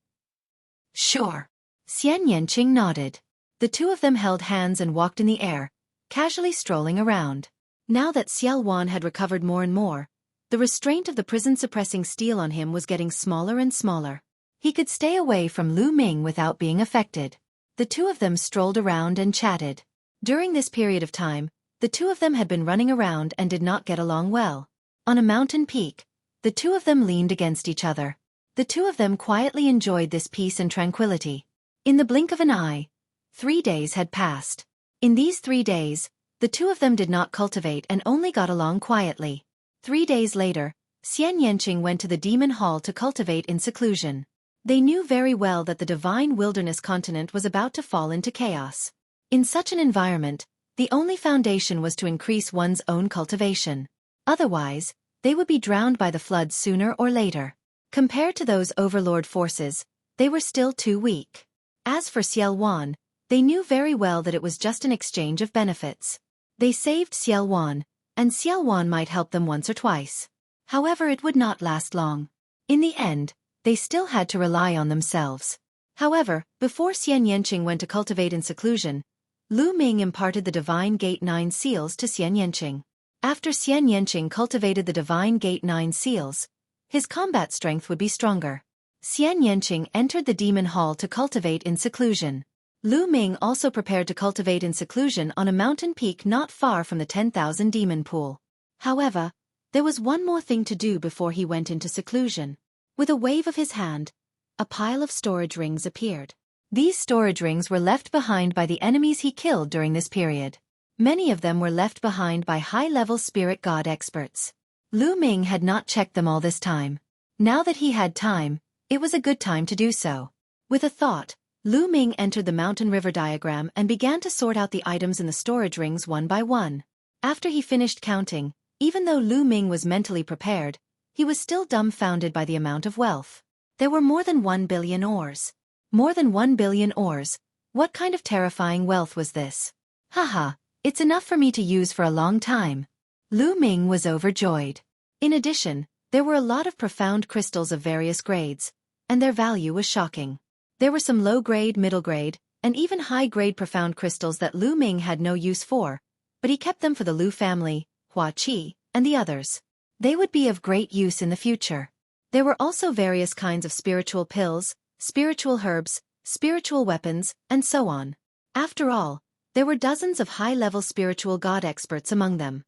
Sure. Xian Yanqing nodded. The two of them held hands and walked in the air, casually strolling around. Now that Xueqi had recovered more and more, the restraint of the prison-suppressing steel on him was getting smaller and smaller. He could stay away from Lu Ming without being affected. The two of them strolled around and chatted. During this period of time, the two of them had been running around and did not get along well. On a mountain peak, the two of them leaned against each other. The two of them quietly enjoyed this peace and tranquility. In the blink of an eye, 3 days had passed. In these 3 days, the two of them did not cultivate and only got along quietly. 3 days later, Xian Yanqing went to the demon hall to cultivate in seclusion. They knew very well that the divine wilderness continent was about to fall into chaos. In such an environment, the only foundation was to increase one's own cultivation. Otherwise, they would be drowned by the floods sooner or later. Compared to those overlord forces, they were still too weak. As for Xueqi, they knew very well that it was just an exchange of benefits. They saved Xueqi, and Xueqi might help them once or twice. However, it would not last long. In the end, they still had to rely on themselves. However, before Xian Yanqing went to cultivate in seclusion, Lu Ming imparted the Divine Gate 9 seals to Xian Yanqing. After Xian Yanqing cultivated the Divine Gate 9 seals, his combat strength would be stronger. Xian Yanqing entered the demon hall to cultivate in seclusion. Lu Ming also prepared to cultivate in seclusion on a mountain peak not far from the 10,000 demon pool. However, there was one more thing to do before he went into seclusion. With a wave of his hand, a pile of storage rings appeared. These storage rings were left behind by the enemies he killed during this period. Many of them were left behind by high-level spirit god experts. Lu Ming had not checked them all this time. Now that he had time, it was a good time to do so. With a thought, Lu Ming entered the mountain river diagram and began to sort out the items in the storage rings one by one. After he finished counting, even though Lu Ming was mentally prepared, he was still dumbfounded by the amount of wealth. There were more than 1 billion ores. More than 1 billion ores. What kind of terrifying wealth was this? Haha, it's enough for me to use for a long time. Lu Ming was overjoyed. In addition, there were a lot of profound crystals of various grades, and their value was shocking. There were some low-grade, middle-grade, and even high-grade profound crystals that Lu Ming had no use for, but he kept them for the Lu family, Xueqi, and the others. They would be of great use in the future. There were also various kinds of spiritual pills, spiritual herbs, spiritual weapons, and so on. After all, there were dozens of high-level spiritual god experts among them.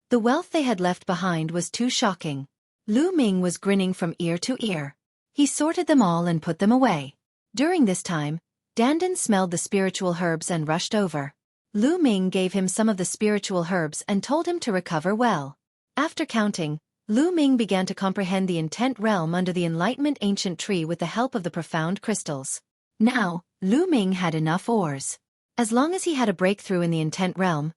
The wealth they had left behind was too shocking. Lu Ming was grinning from ear to ear. He sorted them all and put them away. During this time, Dandan smelled the spiritual herbs and rushed over. Lu Ming gave him some of the spiritual herbs and told him to recover well. After counting, Lu Ming began to comprehend the intent realm under the Enlightenment ancient tree with the help of the profound crystals. Now, Lu Ming had enough ores. As long as he had a breakthrough in the intent realm,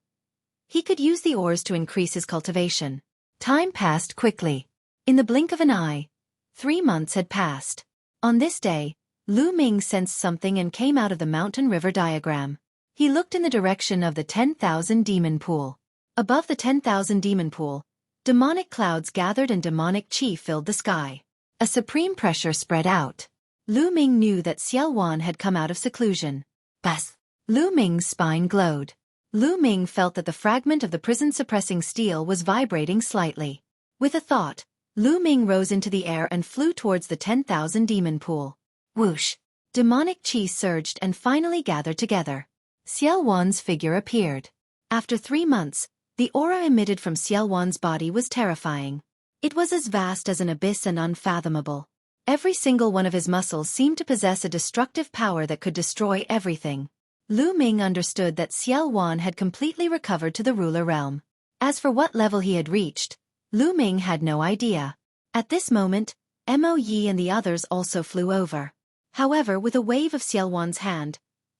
he could use the ores to increase his cultivation. Time passed quickly. In the blink of an eye, 3 months had passed. On this day, Lu Ming sensed something and came out of the mountain river diagram. He looked in the direction of the 10,000 demon pool. Above the 10,000 demon pool, demonic clouds gathered and demonic chi filled the sky. A supreme pressure spread out. Lu Ming knew that Xueqi had come out of seclusion. Bas! Lu Ming's spine glowed. Lu Ming felt that the fragment of the prison-suppressing steel was vibrating slightly. With a thought, Lu Ming rose into the air and flew towards the 10,000 demon pool. Whoosh! Demonic chi surged and finally gathered together. Xiao Wan's figure appeared. After 3 months, the aura emitted from Xiao Wan's body was terrifying. It was as vast as an abyss and unfathomable. Every single one of his muscles seemed to possess a destructive power that could destroy everything. Lu Ming understood that Xiao Wan had completely recovered to the ruler realm. As for what level he had reached, Lu Ming had no idea. At this moment, Mo Yi and the others also flew over. However, with a wave of Xiao Wan's hand,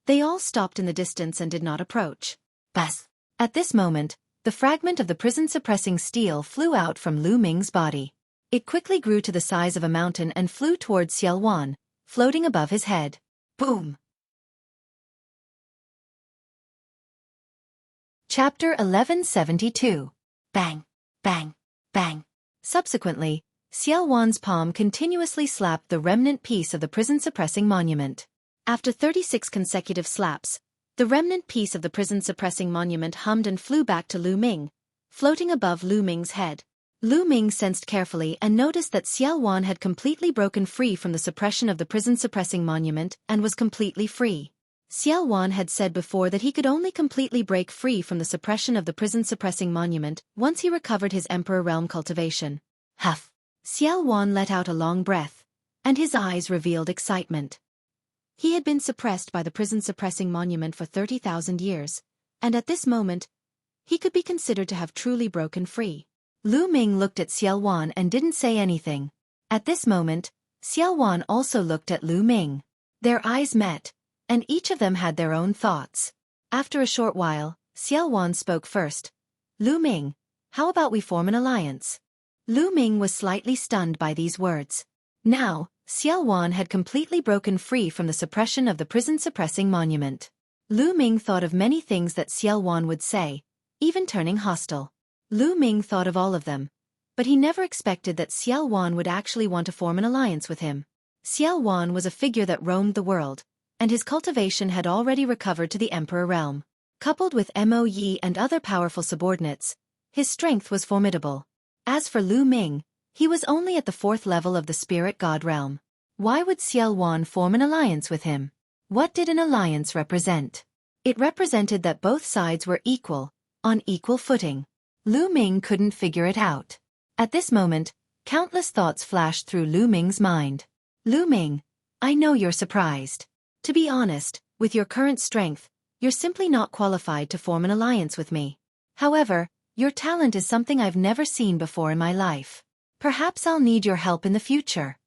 they all stopped in the distance and did not approach. Bas! At this moment, the fragment of the prison-suppressing steel flew out from Lu Ming's body. It quickly grew to the size of a mountain and flew towards Xiao Wan, floating above his head. Boom! Chapter 1172. Bang! Bang! Bang! Subsequently, Xiao Wan's palm continuously slapped the remnant piece of the prison-suppressing monument. After 36 consecutive slaps, the remnant piece of the prison-suppressing monument hummed and flew back to Lu Ming, floating above Lu Ming's head. Lu Ming sensed carefully and noticed that Xiao Wan had completely broken free from the suppression of the prison-suppressing monument and was completely free. Xiao Wan had said before that he could only completely break free from the suppression of the prison-suppressing monument once he recovered his Emperor Realm cultivation. Huff! Xiao Wan let out a long breath, and his eyes revealed excitement. He had been suppressed by the prison-suppressing monument for 30,000 years, and at this moment, he could be considered to have truly broken free. Lu Ming looked at Xiao Wan and didn't say anything. At this moment, Xiao Wan also looked at Lu Ming. Their eyes met, and each of them had their own thoughts. After a short while, Xiao Wan spoke first. Lu Ming, how about we form an alliance? Lu Ming was slightly stunned by these words. Now, Xiao Wan had completely broken free from the suppression of the prison-suppressing monument. Lu Ming thought of many things that Xiao Wan would say, even turning hostile. Lu Ming thought of all of them, but he never expected that Xiao Wan would actually want to form an alliance with him. Xiao Wan was a figure that roamed the world, and his cultivation had already recovered to the Emperor realm. Coupled with Mo Yi and other powerful subordinates, his strength was formidable. As for Lu Ming, he was only at the 4th level of the spirit god realm. Why would Xiao Wan form an alliance with him? What did an alliance represent? It represented that both sides were equal, on equal footing. Lu Ming couldn't figure it out. At this moment, countless thoughts flashed through Lu Ming's mind. Lu Ming, I know you're surprised. To be honest, with your current strength, you're simply not qualified to form an alliance with me. However, your talent is something I've never seen before in my life. Perhaps I'll need your help in the future.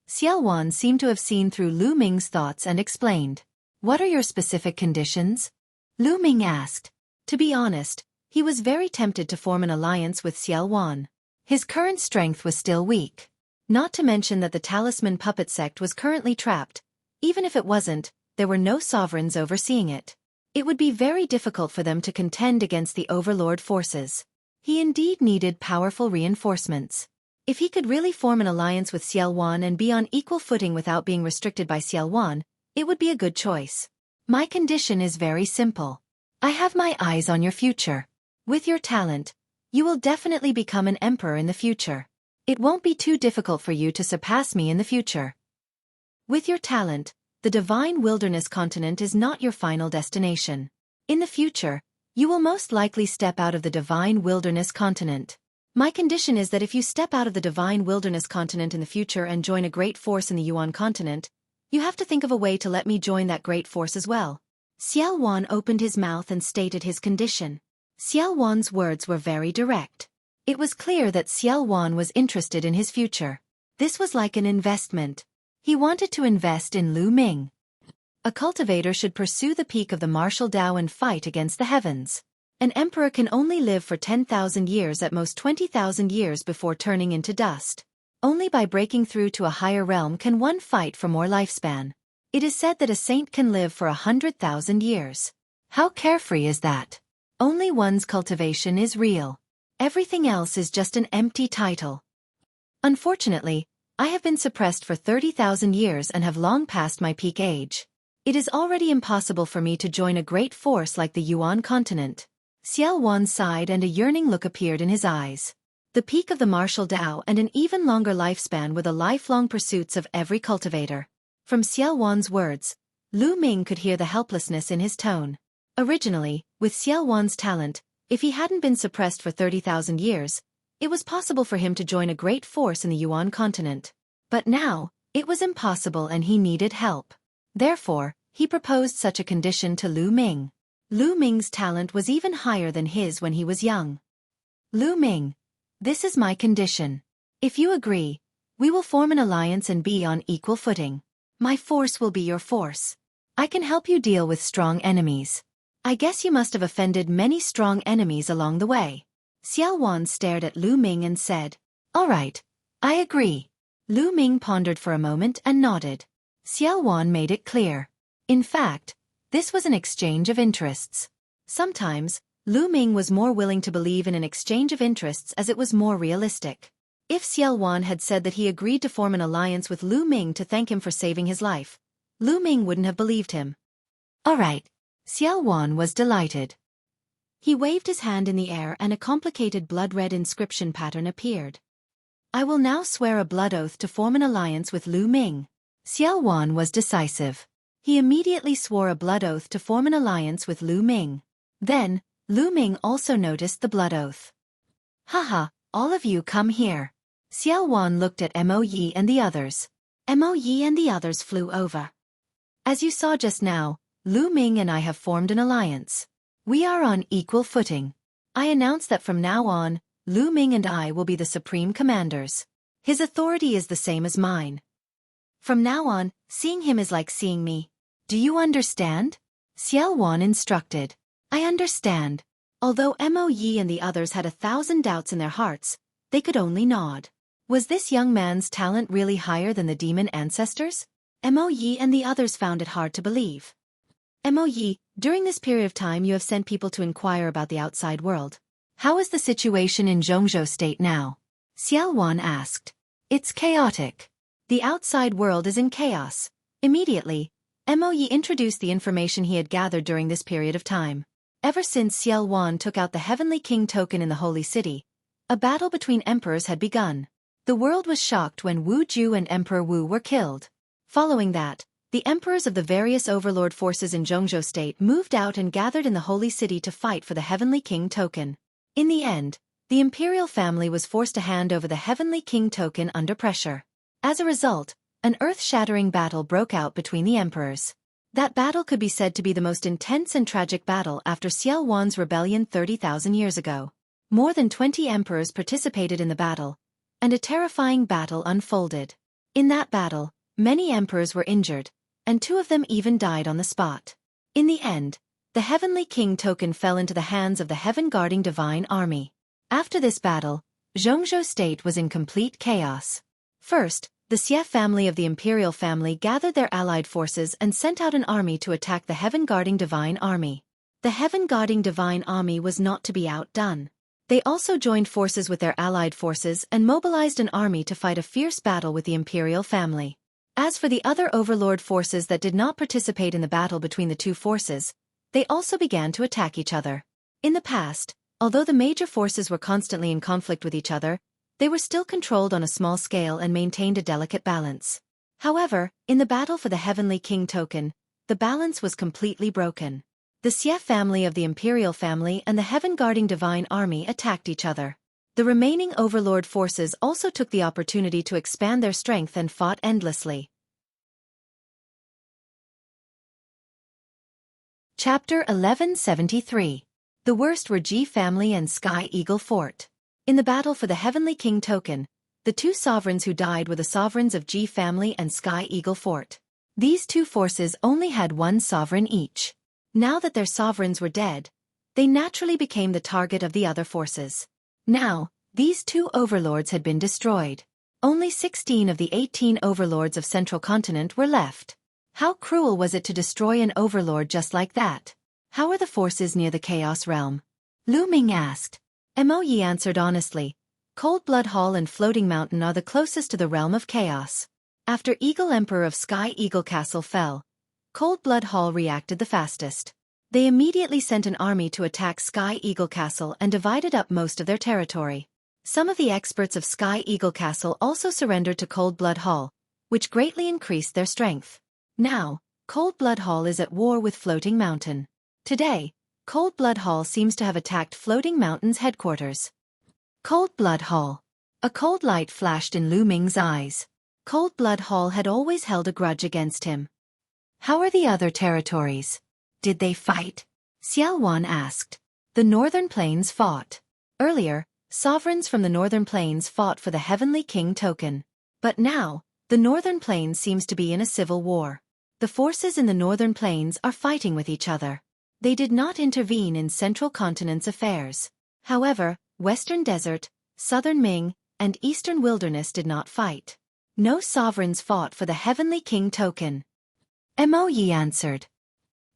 Xiao Wan seemed to have seen through Lu Ming's thoughts and explained. What are your specific conditions? Lu Ming asked. To be honest, he was very tempted to form an alliance with Xiao Wan. His current strength was still weak. Not to mention that the talisman puppet sect was currently trapped. Even if it wasn't, there were no sovereigns overseeing it. It would be very difficult for them to contend against the overlord forces. He indeed needed powerful reinforcements. If he could really form an alliance with Xiao Wan and be on equal footing without being restricted by Xiao Wan, it would be a good choice. My condition is very simple. I have my eyes on your future. With your talent, you will definitely become an emperor in the future. It won't be too difficult for you to surpass me in the future. With your talent, the divine wilderness continent is not your final destination. In the future, you will most likely step out of the divine wilderness continent. My condition is that if you step out of the divine wilderness continent in the future and join a great force in the Yuan continent, you have to think of a way to let me join that great force as well. Xiao Wan opened his mouth and stated his condition. Xiao Wan's words were very direct. It was clear that Xiao Wan was interested in his future. This was like an investment. He wanted to invest in Lu Ming. A cultivator should pursue the peak of the martial Tao and fight against the heavens. An emperor can only live for 10,000 years, at most 20,000 years, before turning into dust. Only by breaking through to a higher realm can one fight for more lifespan. It is said that a saint can live for 100,000 years. How carefree is that? Only one's cultivation is real. Everything else is just an empty title. Unfortunately, I have been suppressed for 30,000 years and have long passed my peak age. It is already impossible for me to join a great force like the Yuan continent. Xiao Wan sighed and a yearning look appeared in his eyes. The peak of the martial Tao and an even longer lifespan were the lifelong pursuits of every cultivator. From Xiao Wan's words, Lu Ming could hear the helplessness in his tone. Originally, with Xiao Wan's talent, if he hadn't been suppressed for 30,000 years, it was possible for him to join a great force in the Yuan continent. But now, it was impossible and he needed help. Therefore, he proposed such a condition to Lu Ming. Lu Ming's talent was even higher than his when he was young. Lu Ming, this is my condition. If you agree, we will form an alliance and be on equal footing. My force will be your force. I can help you deal with strong enemies. I guess you must have offended many strong enemies along the way. Xiao Wan stared at Lu Ming and said, "All right, I agree." Lu Ming pondered for a moment and nodded. Xiao Wan made it clear. In fact, this was an exchange of interests. Sometimes, Lu Ming was more willing to believe in an exchange of interests as it was more realistic. If Xiao Wan had said that he agreed to form an alliance with Lu Ming to thank him for saving his life, Lu Ming wouldn't have believed him. All right. Xiao Wan was delighted. He waved his hand in the air and a complicated blood-red inscription pattern appeared. I will now swear a blood oath to form an alliance with Lu Ming. Xiao Wan was decisive. He immediately swore a blood oath to form an alliance with Lu Ming. Then, Lu Ming also noticed the blood oath. Haha, all of you come here. Xiao Wan looked at Mo Yi and the others. Mo Yi and the others flew over. As you saw just now, Lu Ming and I have formed an alliance. We are on equal footing. I announce that from now on, Lu Ming and I will be the supreme commanders. His authority is the same as mine. From now on, seeing him is like seeing me. Do you understand? Xiao Wan instructed. I understand. Although Mo Yi and the others had 1,000 doubts in their hearts, they could only nod. Was this young man's talent really higher than the demon ancestors? Mo Yi and the others found it hard to believe. Mo Yi, during this period of time you have sent people to inquire about the outside world. How is the situation in Zhongzhou state now? Xiao Wan asked. It's chaotic. The outside world is in chaos. Immediately, Mo Yi introduced the information he had gathered during this period of time. Ever since Xiao Wan took out the Heavenly King token in the Holy City, a battle between emperors had begun. The world was shocked when Wu Ju and Emperor Wu were killed. Following that, the emperors of the various overlord forces in Zhongzhou state moved out and gathered in the Holy City to fight for the Heavenly King token. In the end, the imperial family was forced to hand over the Heavenly King token under pressure. As a result, an earth-shattering battle broke out between the emperors. That battle could be said to be the most intense and tragic battle after Xiao Wan's rebellion 30,000 years ago. More than 20 emperors participated in the battle, and a terrifying battle unfolded. In that battle, many emperors were injured, and 2 of them even died on the spot. In the end, the Heavenly King token fell into the hands of the heaven-guarding divine army. After this battle, Zhongzhou state was in complete chaos. First, the Xie family of the imperial family gathered their allied forces and sent out an army to attack the heaven-guarding divine army. The heaven-guarding divine army was not to be outdone. They also joined forces with their allied forces and mobilized an army to fight a fierce battle with the imperial family. As for the other overlord forces that did not participate in the battle between the 2 forces, they also began to attack each other. In the past, although the major forces were constantly in conflict with each other, they were still controlled on a small scale and maintained a delicate balance. However, in the battle for the Heavenly King token, the balance was completely broken. The Xie family of the imperial family and the heaven-guarding divine army attacked each other. The remaining overlord forces also took the opportunity to expand their strength and fought endlessly. Chapter 1173. The worst were Ji family and Sky Eagle Fort. In the battle for the Heavenly King token, the 2 sovereigns who died were the sovereigns of Ji family and Sky Eagle Fort. These 2 forces only had 1 sovereign each. Now that their sovereigns were dead, they naturally became the target of the other forces. Now, these 2 overlords had been destroyed. Only 16 of the 18 overlords of Central Continent were left. How cruel was it to destroy an overlord just like that? How are the forces near the Chaos Realm? Lu Ming asked. Mo Yi answered honestly. Cold Blood Hall and Floating Mountain are the closest to the realm of chaos. After Eagle Emperor of Sky Eagle Castle fell, Cold Blood Hall reacted the fastest. They immediately sent an army to attack Sky Eagle Castle and divided up most of their territory. Some of the experts of Sky Eagle Castle also surrendered to Cold Blood Hall, which greatly increased their strength. Now, Cold Blood Hall is at war with Floating Mountain. Today, Cold Blood Hall seems to have attacked Floating Mountain's headquarters. Cold Blood Hall. A cold light flashed in Lu Ming's eyes. Cold Blood Hall had always held a grudge against him. How are the other territories? Did they fight? Xiao Wan asked. The Northern Plains fought. Earlier, sovereigns from the Northern Plains fought for the Heavenly King token. But now, the Northern Plains seems to be in a civil war. The forces in the Northern Plains are fighting with each other. They did not intervene in Central Continent's affairs. However, Western Desert, Southern Ming, and Eastern Wilderness did not fight. No sovereigns fought for the Heavenly King token. Mo Yi answered.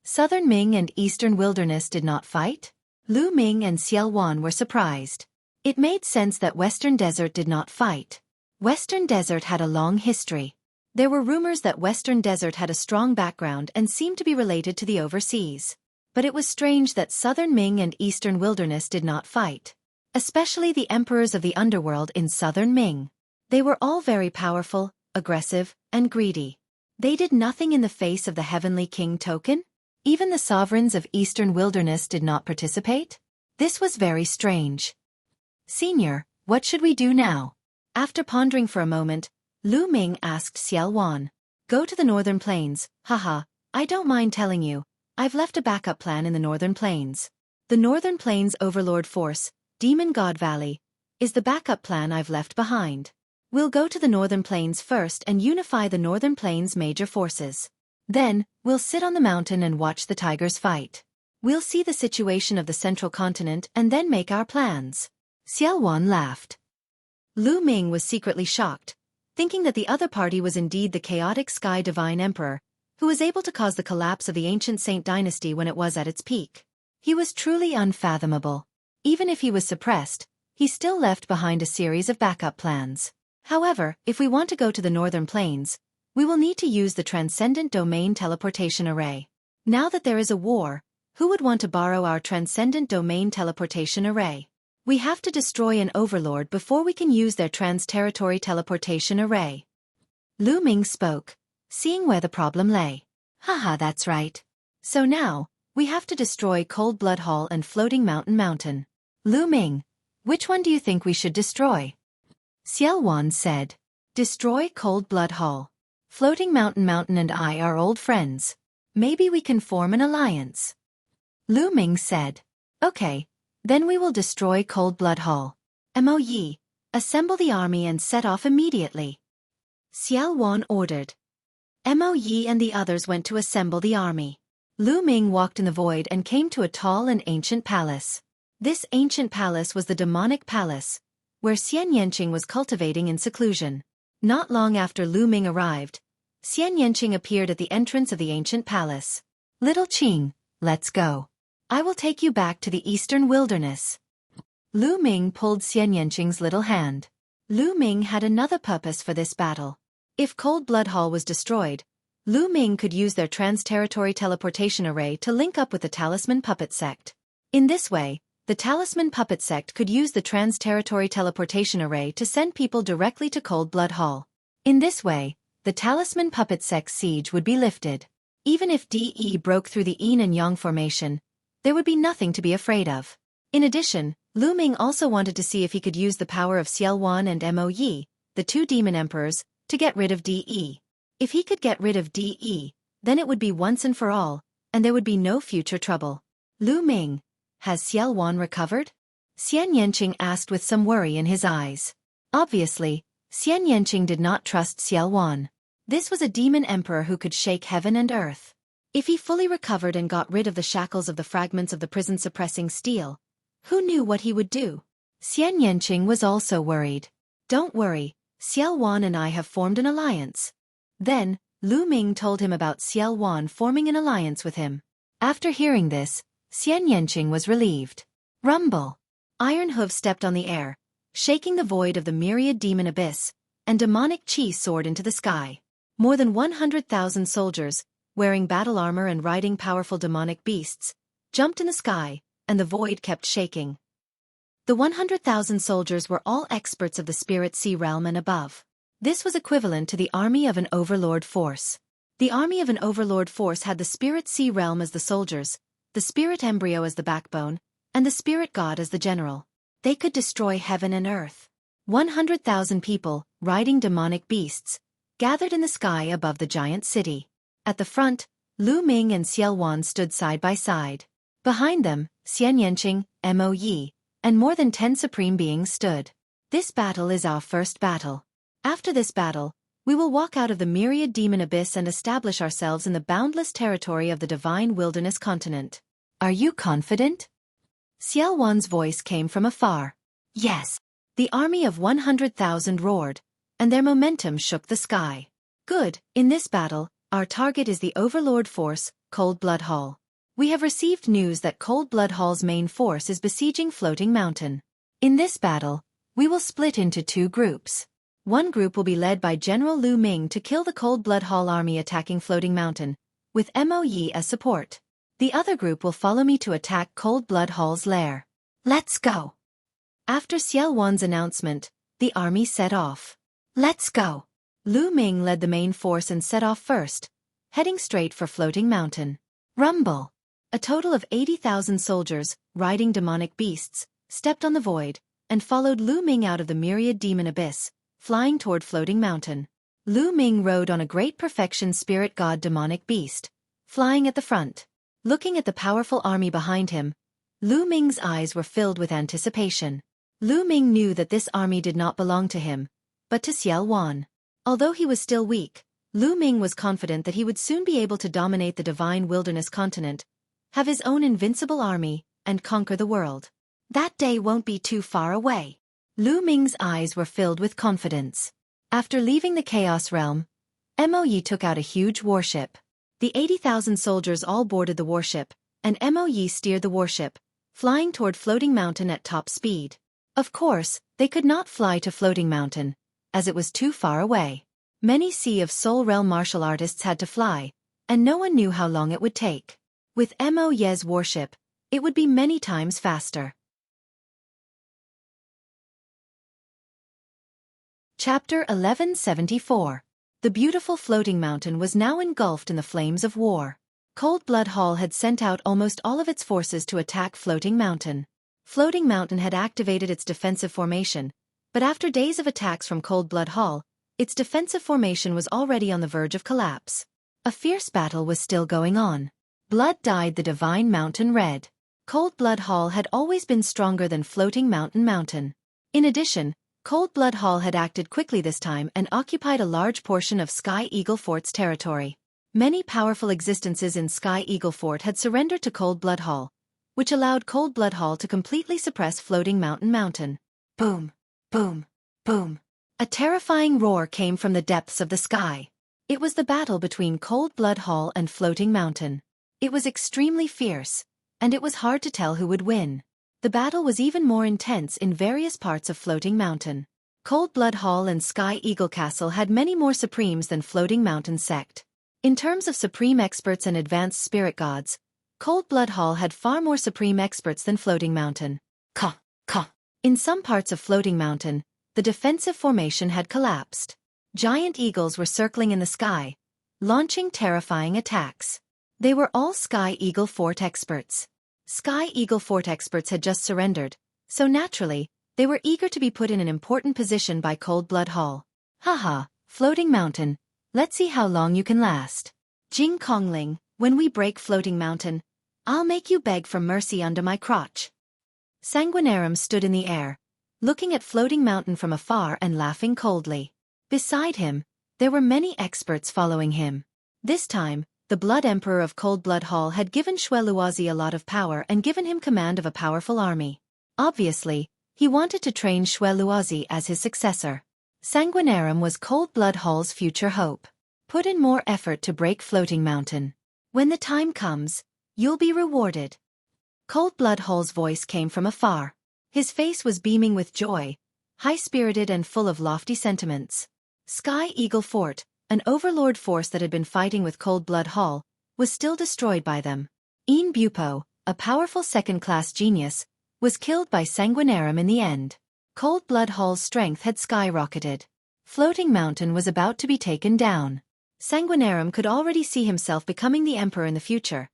Southern Ming and Eastern Wilderness did not fight? Lu Ming and Xiao Wan were surprised. It made sense that Western Desert did not fight. Western Desert had a long history. There were rumors that Western Desert had a strong background and seemed to be related to the overseas. But it was strange that Southern Ming and Eastern Wilderness did not fight. Especially the emperors of the underworld in Southern Ming. They were all very powerful, aggressive, and greedy. They did nothing in the face of the Heavenly King token? Even the sovereigns of Eastern Wilderness did not participate? This was very strange. Senior, what should we do now? After pondering for a moment, Lu Ming asked Xiao Wan. Go to the Northern Plains, haha, I don't mind telling you, I've left a backup plan in the Northern Plains. The Northern Plains Overlord Force, Demon God Valley, is the backup plan I've left behind. We'll go to the Northern Plains first and unify the Northern Plains major forces. Then, we'll sit on the mountain and watch the tigers fight. We'll see the situation of the Central Continent and then make our plans. Xiao Wan laughed. Lu Ming was secretly shocked, thinking that the other party was indeed the chaotic Sky Divine Emperor, who was able to cause the collapse of the ancient Saint dynasty when it was at its peak. He was truly unfathomable. Even if he was suppressed, he still left behind a series of backup plans. However, if we want to go to the Northern Plains, we will need to use the Transcendent Domain Teleportation Array. Now that there is a war, who would want to borrow our Transcendent Domain Teleportation Array? We have to destroy an overlord before we can use their Trans-Territory Teleportation Array. Lu Ming spoke, seeing where the problem lay. Haha, that's right. So now, we have to destroy Cold Blood Hall and Floating Mountain. Lu Ming, which one do you think we should destroy? Xiao Wan said. Destroy Cold Blood Hall. Floating Mountain and I are old friends. Maybe we can form an alliance. Lu Ming said. Okay, then we will destroy Cold Blood Hall. Mo Yi, assemble the army and set off immediately. Xiao Wan ordered. Mo Yi and the others went to assemble the army. Lu Ming walked in the void and came to a tall and ancient palace. This ancient palace was the demonic palace, where Xian Yanqing was cultivating in seclusion. Not long after Lu Ming arrived, Xian Yanqing appeared at the entrance of the ancient palace. Little Qing, let's go. I will take you back to the Eastern Wilderness. Lu Ming pulled Xian Yanqing's little hand. Lu Ming had another purpose for this battle. If Cold Blood Hall was destroyed, Lu Ming could use their Trans-Territory Teleportation Array to link up with the Talisman Puppet Sect. In this way, the Talisman Puppet Sect could use the Trans-Territory Teleportation Array to send people directly to Cold Blood Hall. In this way, the Talisman Puppet Sect's siege would be lifted. Even if DE broke through the Yin and Yang formation, there would be nothing to be afraid of. In addition, Lu Ming also wanted to see if he could use the power of Xiao Wan and Mo Yi, the two demon emperors, to get rid of DE. If he could get rid of DE, then it would be once and for all, and there would be no future trouble. Lu Ming, has Xiao Wan recovered? Xian Yanqing asked with some worry in his eyes. Obviously, Xian Yanqing did not trust Xiao Wan. This was a demon emperor who could shake heaven and earth. If he fully recovered and got rid of the shackles of the fragments of the prison suppressing steel, who knew what he would do? Xian Yanqing was also worried. Don't worry, Xiao Wan and I have formed an alliance. Then, Lu Ming told him about Xiao Wan forming an alliance with him. After hearing this, Xian Yanqing was relieved. Rumble. Iron Hoof stepped on the air, shaking the void of the myriad demon abyss, and demonic chi soared into the sky. More than 100,000 soldiers, wearing battle armor and riding powerful demonic beasts, jumped in the sky, and the void kept shaking. The 100,000 soldiers were all experts of the Spirit Sea realm and above. This was equivalent to the army of an overlord force. The army of an overlord force had the Spirit Sea realm as the soldiers, the spirit embryo as the backbone, and the spirit god as the general. They could destroy heaven and earth. 100,000 people, riding demonic beasts, gathered in the sky above the giant city. At the front, Lu Ming and Xiao Wan stood side by side. Behind them, Xian Yanqing, Mo Yi, and more than 10 supreme beings stood. This battle is our first battle. After this battle, we will walk out of the myriad demon abyss and establish ourselves in the boundless territory of the divine wilderness continent. Are you confident? Xiao Wan's voice came from afar. Yes. The army of 100,000 roared, and their momentum shook the sky. Good, in this battle, our target is the Overlord force, Cold Blood Hall. We have received news that Cold Blood Hall's main force is besieging Floating Mountain. In this battle, we will split into 2 groups. One group will be led by General Lu Ming to kill the Cold Blood Hall army attacking Floating Mountain, with Mo Yi as support. The other group will follow me to attack Cold Blood Hall's lair. Let's go! After Xiao Wan's announcement, the army set off. Let's go! Lu Ming led the main force and set off first, heading straight for Floating Mountain. Rumble! A total of 80,000 soldiers, riding demonic beasts, stepped on the void, and followed Lu Ming out of the myriad demon abyss, flying toward Floating Mountain. Lu Ming rode on a great perfection spirit god demonic beast, flying at the front. Looking at the powerful army behind him, Lu Ming's eyes were filled with anticipation. Lu Ming knew that this army did not belong to him, but to Xiao Wan. Although he was still weak, Lu Ming was confident that he would soon be able to dominate the divine wilderness continent, have his own invincible army, and conquer the world. That day won't be too far away. Lu Ming's eyes were filled with confidence. After leaving the Chaos Realm, Mo Yi took out a huge warship. The 80,000 soldiers all boarded the warship, and Mo Yi steered the warship, flying toward Floating Mountain at top speed. Of course, they could not fly to Floating Mountain, as it was too far away. Many Sea of Soul Realm martial artists had to fly, and no one knew how long it would take. With Mo Yi's warship, it would be many times faster. Chapter 1174. The beautiful Floating Mountain was now engulfed in the flames of war. Cold Blood Hall had sent out almost all of its forces to attack Floating Mountain. Floating Mountain had activated its defensive formation, but after days of attacks from Cold Blood Hall, its defensive formation was already on the verge of collapse. A fierce battle was still going on. Blood dyed the divine mountain red. Cold Blood Hall had always been stronger than Floating Mountain. In addition, Cold Blood Hall had acted quickly this time and occupied a large portion of Sky Eagle Fort's territory. Many powerful existences in Sky Eagle Fort had surrendered to Cold Blood Hall, which allowed Cold Blood Hall to completely suppress Floating Mountain. Boom, boom, boom. A terrifying roar came from the depths of the sky. It was the battle between Cold Blood Hall and Floating Mountain. It was extremely fierce, and it was hard to tell who would win. The battle was even more intense in various parts of Floating Mountain. Cold Blood Hall and Sky Eagle Castle had many more Supremes than Floating Mountain sect. In terms of Supreme experts and advanced spirit gods, Cold Blood Hall had far more Supreme experts than Floating Mountain. Ka. In some parts of Floating Mountain, the defensive formation had collapsed. Giant eagles were circling in the sky, launching terrifying attacks. They were all Sky Eagle Fort experts. Sky Eagle Fort experts had just surrendered, so naturally, they were eager to be put in an important position by Cold Blood Hall. Haha, Floating Mountain, let's see how long you can last. Jing Kongling, when we break Floating Mountain, I'll make you beg for mercy under my crotch. Sanguinarum stood in the air, looking at Floating Mountain from afar and laughing coldly. Beside him, there were many experts following him. This time, the Blood Emperor of Cold Blood Hall had given Xueqi a lot of power and given him command of a powerful army. Obviously, he wanted to train Xueqi as his successor. Sanguinarum was Cold Blood Hall's future hope. Put in more effort to break Floating Mountain. When the time comes, you'll be rewarded. Cold Blood Hall's voice came from afar. His face was beaming with joy, high-spirited and full of lofty sentiments. Sky Eagle Fort, an overlord force that had been fighting with Cold Blood Hall, was still destroyed by them. Ian Bupo, a powerful second-class genius, was killed by Sanguinarum in the end. Cold Blood Hall's strength had skyrocketed. Floating Mountain was about to be taken down. Sanguinarum could already see himself becoming the emperor in the future,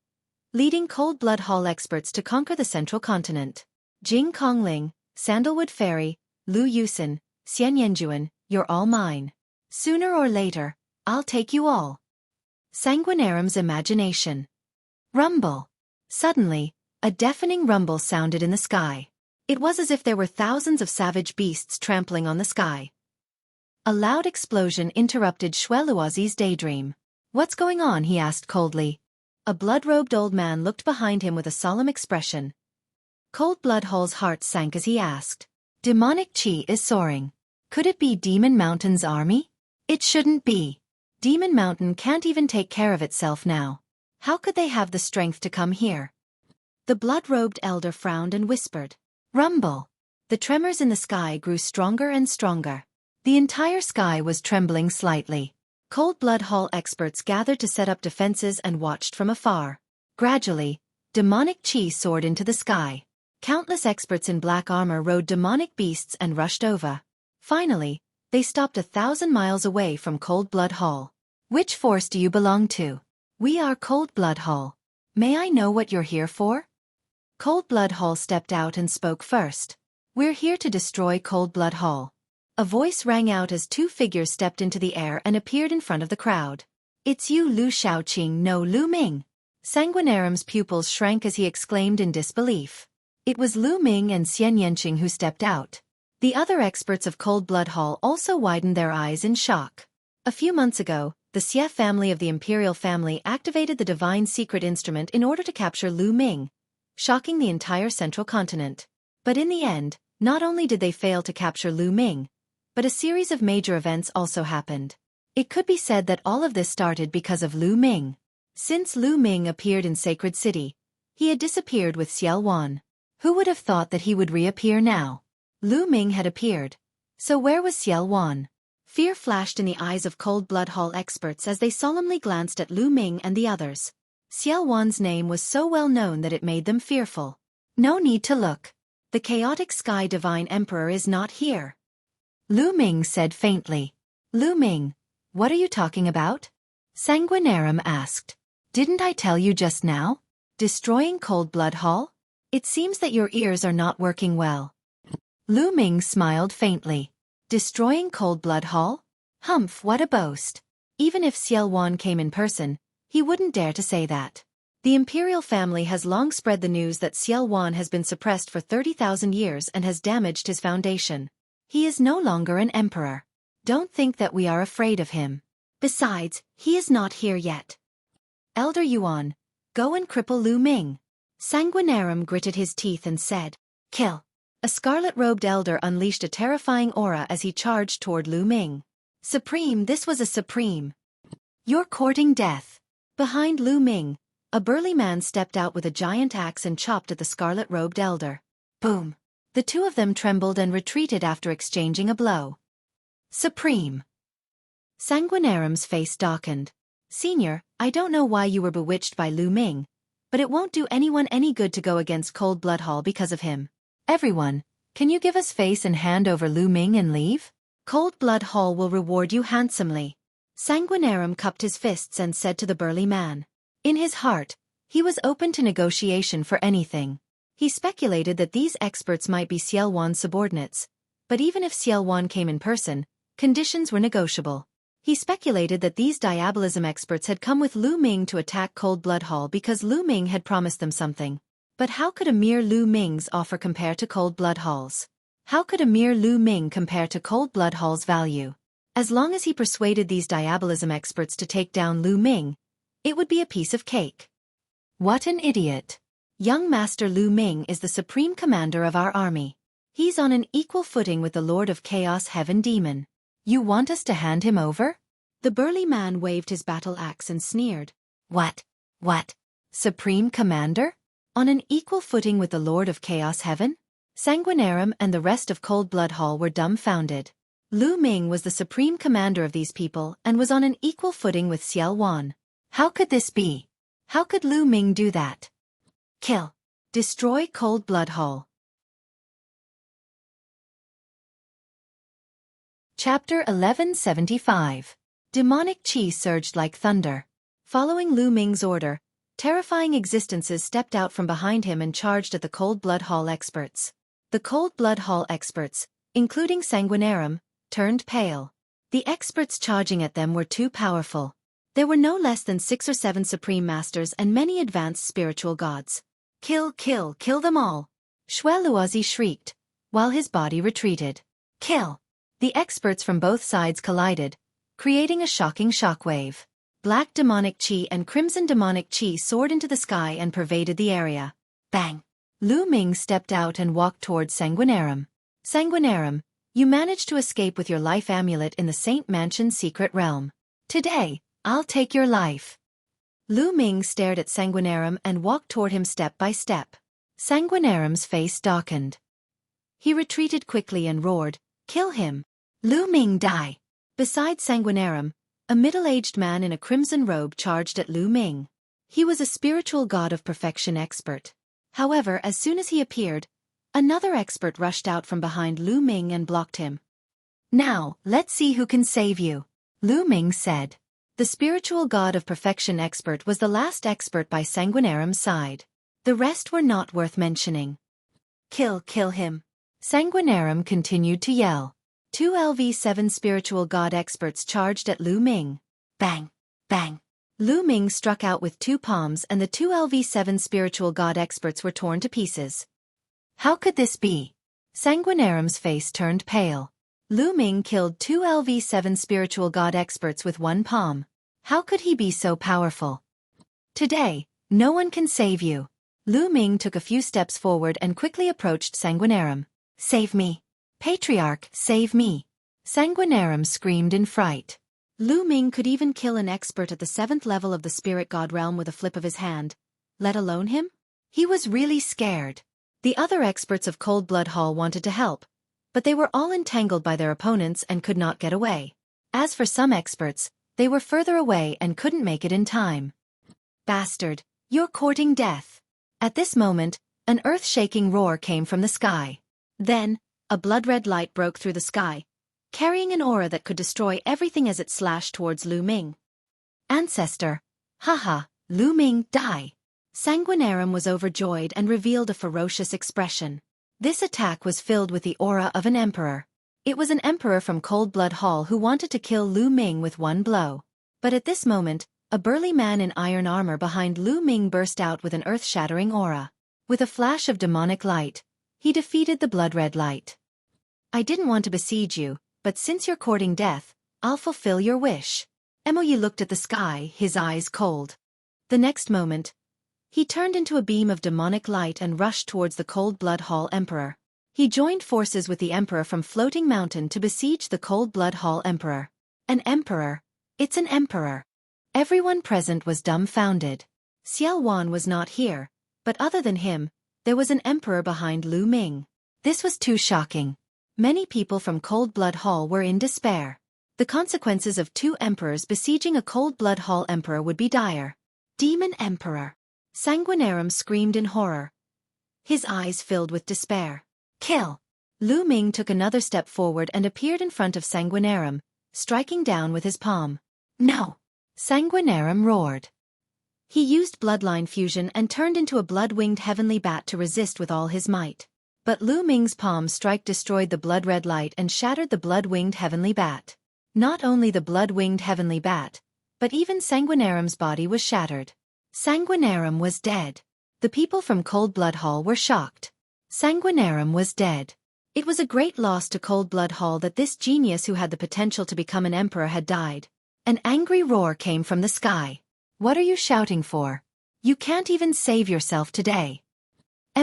leading Cold Blood Hall experts to conquer the central continent. Jing Kongling, Sandalwood Fairy, Lu Yusin, Xian Yanjuan, you're all mine. Sooner or later, I'll take you all. Sanguinarum's imagination. Rumble. Suddenly, a deafening rumble sounded in the sky. It was as if there were thousands of savage beasts trampling on the sky. A loud explosion interrupted Xueqi's daydream. What's going on? He asked coldly. A blood-robed old man looked behind him with a solemn expression. Cold Blood Hall's heart sank as he asked. Demonic chi is soaring. Could it be Demon Mountain's army? It shouldn't be. Demon Mountain can't even take care of itself now. How could they have the strength to come here? The blood-robed elder frowned and whispered. Rumble. The tremors in the sky grew stronger and stronger. The entire sky was trembling slightly. Cold Blood Hall experts gathered to set up defenses and watched from afar. Gradually, demonic chi soared into the sky. Countless experts in black armor rode demonic beasts and rushed over. Finally, they stopped 1,000 miles away from Cold Blood Hall. Which force do you belong to? We are Cold Blood Hall. May I know what you're here for? Cold Blood Hall stepped out and spoke first. We're here to destroy Cold Blood Hall. A voice rang out as two figures stepped into the air and appeared in front of the crowd. It's you, Lu Shaoqing, no Lu Ming. Sanguinarum's pupils shrank as he exclaimed in disbelief. It was Lu Ming and Xian Yanqing who stepped out. The other experts of Cold Blood Hall also widened their eyes in shock. A few months ago, the Xie family of the Imperial family activated the divine secret instrument in order to capture Lu Ming, shocking the entire central continent. But in the end, not only did they fail to capture Lu Ming, but a series of major events also happened. It could be said that all of this started because of Lu Ming. Since Lu Ming appeared in Sacred City, he had disappeared with Xiao Wan. Who would have thought that he would reappear now? Lu Ming had appeared. So where was Xiao Wan? Fear flashed in the eyes of Cold Blood Hall experts as they solemnly glanced at Lu Ming and the others. Xiao Wan's name was so well known that it made them fearful. No need to look. The chaotic Sky Divine Emperor is not here. Lu Ming said faintly. Lu Ming, what are you talking about? Sanguinarum asked. Didn't I tell you just now? Destroying Cold Blood Hall? It seems that your ears are not working well. Lu Ming smiled faintly. Destroying Cold Blood Hall? Humph, what a boast. Even if Xiao Wan came in person, he wouldn't dare to say that. The Imperial family has long spread the news that Xiao Wan has been suppressed for 30,000 years and has damaged his foundation. He is no longer an emperor. Don't think that we are afraid of him. Besides, he is not here yet. Elder Yuan, go and cripple Lu Ming. Sanguinarum gritted his teeth and said, Kill. A scarlet-robed elder unleashed a terrifying aura as he charged toward Lu Ming. Supreme, this was a supreme. You're courting death. Behind Lu Ming, a burly man stepped out with a giant axe and chopped at the scarlet-robed elder. Boom. The two of them trembled and retreated after exchanging a blow. Supreme. Sanguinarum's face darkened. Senior, I don't know why you were bewitched by Lu Ming, but it won't do anyone any good to go against Cold Blood Hall because of him. Everyone, can you give us face and hand over Lu Ming and leave? Cold Blood Hall will reward you handsomely. Sanguinarum cupped his fists and said to the burly man. In his heart, he was open to negotiation for anything. He speculated that these experts might be Xiao Wan's subordinates, but even if Xiao Wan came in person, conditions were negotiable. He speculated that these diabolism experts had come with Lu Ming to attack Cold Blood Hall because Lu Ming had promised them something. But how could a mere Lu Ming's offer compare to Cold Blood Hall's? How could a mere Lu Ming compare to Cold Blood Hall's value? As long as he persuaded these diabolism experts to take down Lu Ming, it would be a piece of cake. What an idiot. Young Master Lu Ming is the supreme commander of our army. He's on an equal footing with the Lord of Chaos Heaven Demon. You want us to hand him over? The burly man waved his battle axe and sneered. What? Supreme commander? On an equal footing with the Lord of Chaos Heaven? Sanguinarum and the rest of Cold Blood Hall were dumbfounded. Lu Ming was the supreme commander of these people and was on an equal footing with Xiao Wan. How could this be? How could Lu Ming do that? Kill. Destroy Cold Blood Hall. Chapter 1175. Demonic Chi surged like thunder. Following Lu Ming's order, terrifying existences stepped out from behind him and charged at the Cold Blood Hall experts. The Cold Blood Hall experts, including Sanguinarum, turned pale. The experts charging at them were too powerful. There were no less than 6 or 7 supreme masters and many advanced spiritual gods. Kill, kill, kill them all! Xueqi shrieked, while his body retreated. Kill! The experts from both sides collided, creating a shocking shockwave. Black demonic chi and crimson demonic chi soared into the sky and pervaded the area. Bang! Lu Ming stepped out and walked towards Sanguinarum. Sanguinarum, you managed to escape with your life amulet in the Saint Mansion's secret realm. Today, I'll take your life. Lu Ming stared at Sanguinarum and walked toward him step by step. Sanguinarum's face darkened. He retreated quickly and roared, "Kill him! Lu Ming, die!" Beside Sanguinarum, a middle-aged man in a crimson robe charged at Lu Ming. He was a spiritual god of perfection expert. However, as soon as he appeared, another expert rushed out from behind Lu Ming and blocked him. "Now, let's see who can save you," Lu Ming said. The spiritual god of perfection expert was the last expert by Sanguinarum's side. The rest were not worth mentioning. "Kill him!" Sanguinarum continued to yell. 2 LV7 spiritual god experts charged at Lu Ming. Bang! Bang! Lu Ming struck out with 2 palms and the 2 LV7 spiritual god experts were torn to pieces. How could this be? Sanguinarum's face turned pale. Lu Ming killed 2 LV7 spiritual god experts with 1 palm. How could he be so powerful? Today, no one can save you. Lu Ming took a few steps forward and quickly approached Sanguinarum. "Save me! Patriarch, save me!" Sanguinarum screamed in fright. Lu Ming could even kill an expert at the 7th level of the spirit god realm with a flip of his hand, let alone him? He was really scared. The other experts of Cold Blood Hall wanted to help, but they were all entangled by their opponents and could not get away. As for some experts, they were further away and couldn't make it in time. "Bastard, you're courting death." At this moment, an earth-shaking roar came from the sky. Then, a blood-red light broke through the sky, carrying an aura that could destroy everything as it slashed towards Lu Ming. "Ancestor! Haha, Lu Ming, die!" Sanguinarum was overjoyed and revealed a ferocious expression. This attack was filled with the aura of an emperor. It was an emperor from Cold Blood Hall who wanted to kill Lu Ming with 1 blow. But at this moment, a burly man in iron armor behind Lu Ming burst out with an earth-shattering aura. With a flash of demonic light, he defeated the blood-red light. "I didn't want to besiege you, but since you're courting death, I'll fulfill your wish." Emoyi looked at the sky, his eyes cold. The next moment, he turned into a beam of demonic light and rushed towards the Cold Blood Hall Emperor. He joined forces with the Emperor from Floating Mountain to besiege the Cold Blood Hall Emperor. An emperor? It's an emperor. Everyone present was dumbfounded. Xiao Wan was not here, but other than him, there was an emperor behind Lu Ming. This was too shocking. Many people from Cold Blood Hall were in despair. The consequences of 2 emperors besieging a Cold Blood Hall emperor would be dire. "Demon Emperor!" Sanguinarum screamed in horror. His eyes filled with despair. "Kill!" Lu Ming took another step forward and appeared in front of Sanguinarum, striking down with his palm. "No!" Sanguinarum roared. He used bloodline fusion and turned into a blood-winged heavenly bat to resist with all his might. But Lu Ming's palm strike destroyed the blood-red light and shattered the blood-winged heavenly bat. Not only the blood-winged heavenly bat, but even Sanguinarum's body was shattered. Sanguinarum was dead. The people from Cold Blood Hall were shocked. Sanguinarum was dead. It was a great loss to Cold Blood Hall that this genius who had the potential to become an emperor had died. An angry roar came from the sky. "What are you shouting for? You can't even save yourself today."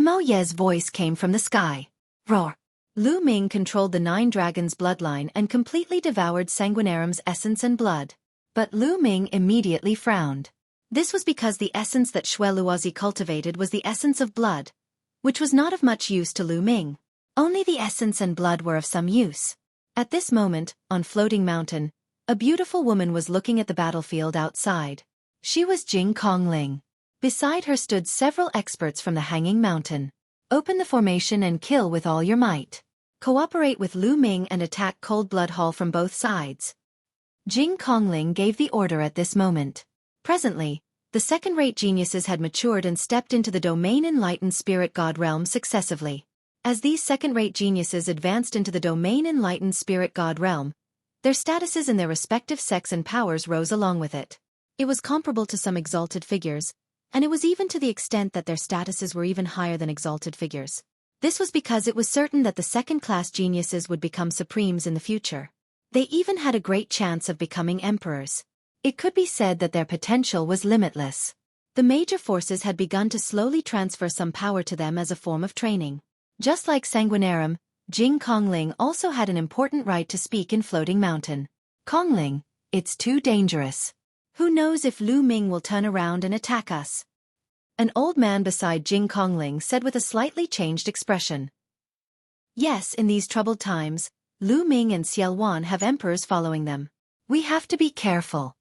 Mo Ye's voice came from the sky. Roar! Lu Ming controlled the 9 dragons' bloodline and completely devoured Sanguinarum's essence and blood. But Lu Ming immediately frowned. This was because the essence that Xueqi cultivated was the essence of blood, which was not of much use to Lu Ming. Only the essence and blood were of some use. At this moment, on Floating Mountain, a beautiful woman was looking at the battlefield outside. She was Jing Kongling. Beside her stood several experts from the Hanging Mountain. "Open the formation and kill with all your might. Cooperate with Lu Ming and attack Cold Blood Hall from both sides." Jing Kongling gave the order at this moment. Presently, The second-rate geniuses had matured and stepped into the domain-enlightened spirit god realm successively. As these second-rate geniuses advanced into the domain-enlightened spirit god realm, their statuses in their respective sects and powers rose along with it. It was comparable to some exalted figures, and it was even to the extent that their statuses were even higher than exalted figures. This was because it was certain that the second-class geniuses would become supremes in the future. They even had a great chance of becoming emperors. It could be said that their potential was limitless. The major forces had begun to slowly transfer some power to them as a form of training. Just like Sanguinarum, Jing Kongling also had an important right to speak in Floating Mountain. Kongling, it's too dangerous. Who knows if Lu Ming will turn around and attack us? An old man beside Jing Kongling said with a slightly changed expression. Yes, in these troubled times, Lu Ming and Xiao Wan have emperors following them. We have to be careful.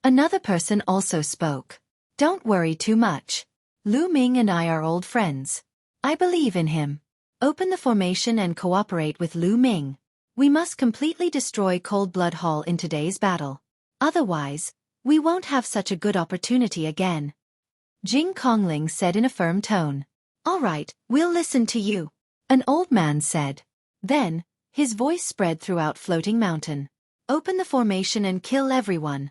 Another person also spoke. Don't worry too much. Lu Ming and I are old friends. I believe in him. Open the formation and cooperate with Lu Ming. We must completely destroy Cold Blood Hall in today's battle. Otherwise, we won't have such a good opportunity again. Jing Kongling said in a firm tone. All right, we'll listen to you. An old man said. Then, his voice spread throughout Floating Mountain. Open the formation and kill everyone.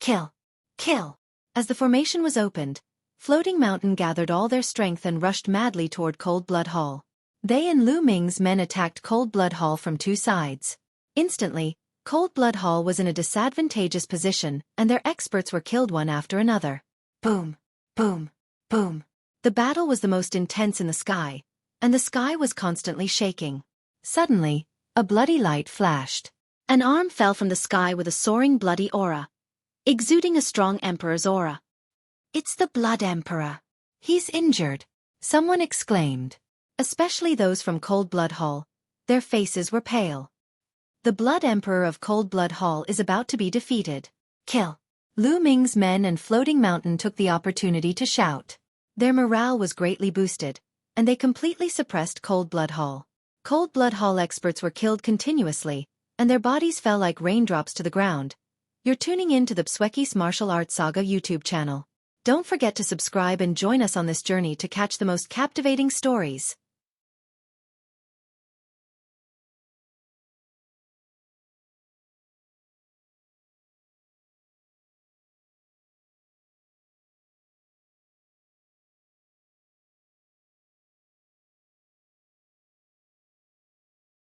Kill. Kill. As the formation was opened, Floating Mountain gathered all their strength and rushed madly toward Cold Blood Hall. They and Lu Ming's men attacked Cold Blood Hall from two sides. Instantly, Cold Blood Hall was in a disadvantageous position, and their experts were killed one after another. Boom, boom, boom. The battle was the most intense in the sky, and the sky was constantly shaking. Suddenly, a bloody light flashed. An arm fell from the sky with a soaring bloody aura, exuding a strong emperor's aura. It's the Blood Emperor. He's injured, someone exclaimed. Especially those from Cold Blood Hall, their faces were pale. The Blood Emperor of Cold Blood Hall is about to be defeated. Kill. Lu Ming's men and Floating Mountain took the opportunity to shout. Their morale was greatly boosted, and they completely suppressed Cold Blood Hall. Cold Blood Hall experts were killed continuously, and their bodies fell like raindrops to the ground. You're tuning in to the Xueqi's Martial Arts Saga YouTube channel. Don't forget to subscribe and join us on this journey to catch the most captivating stories.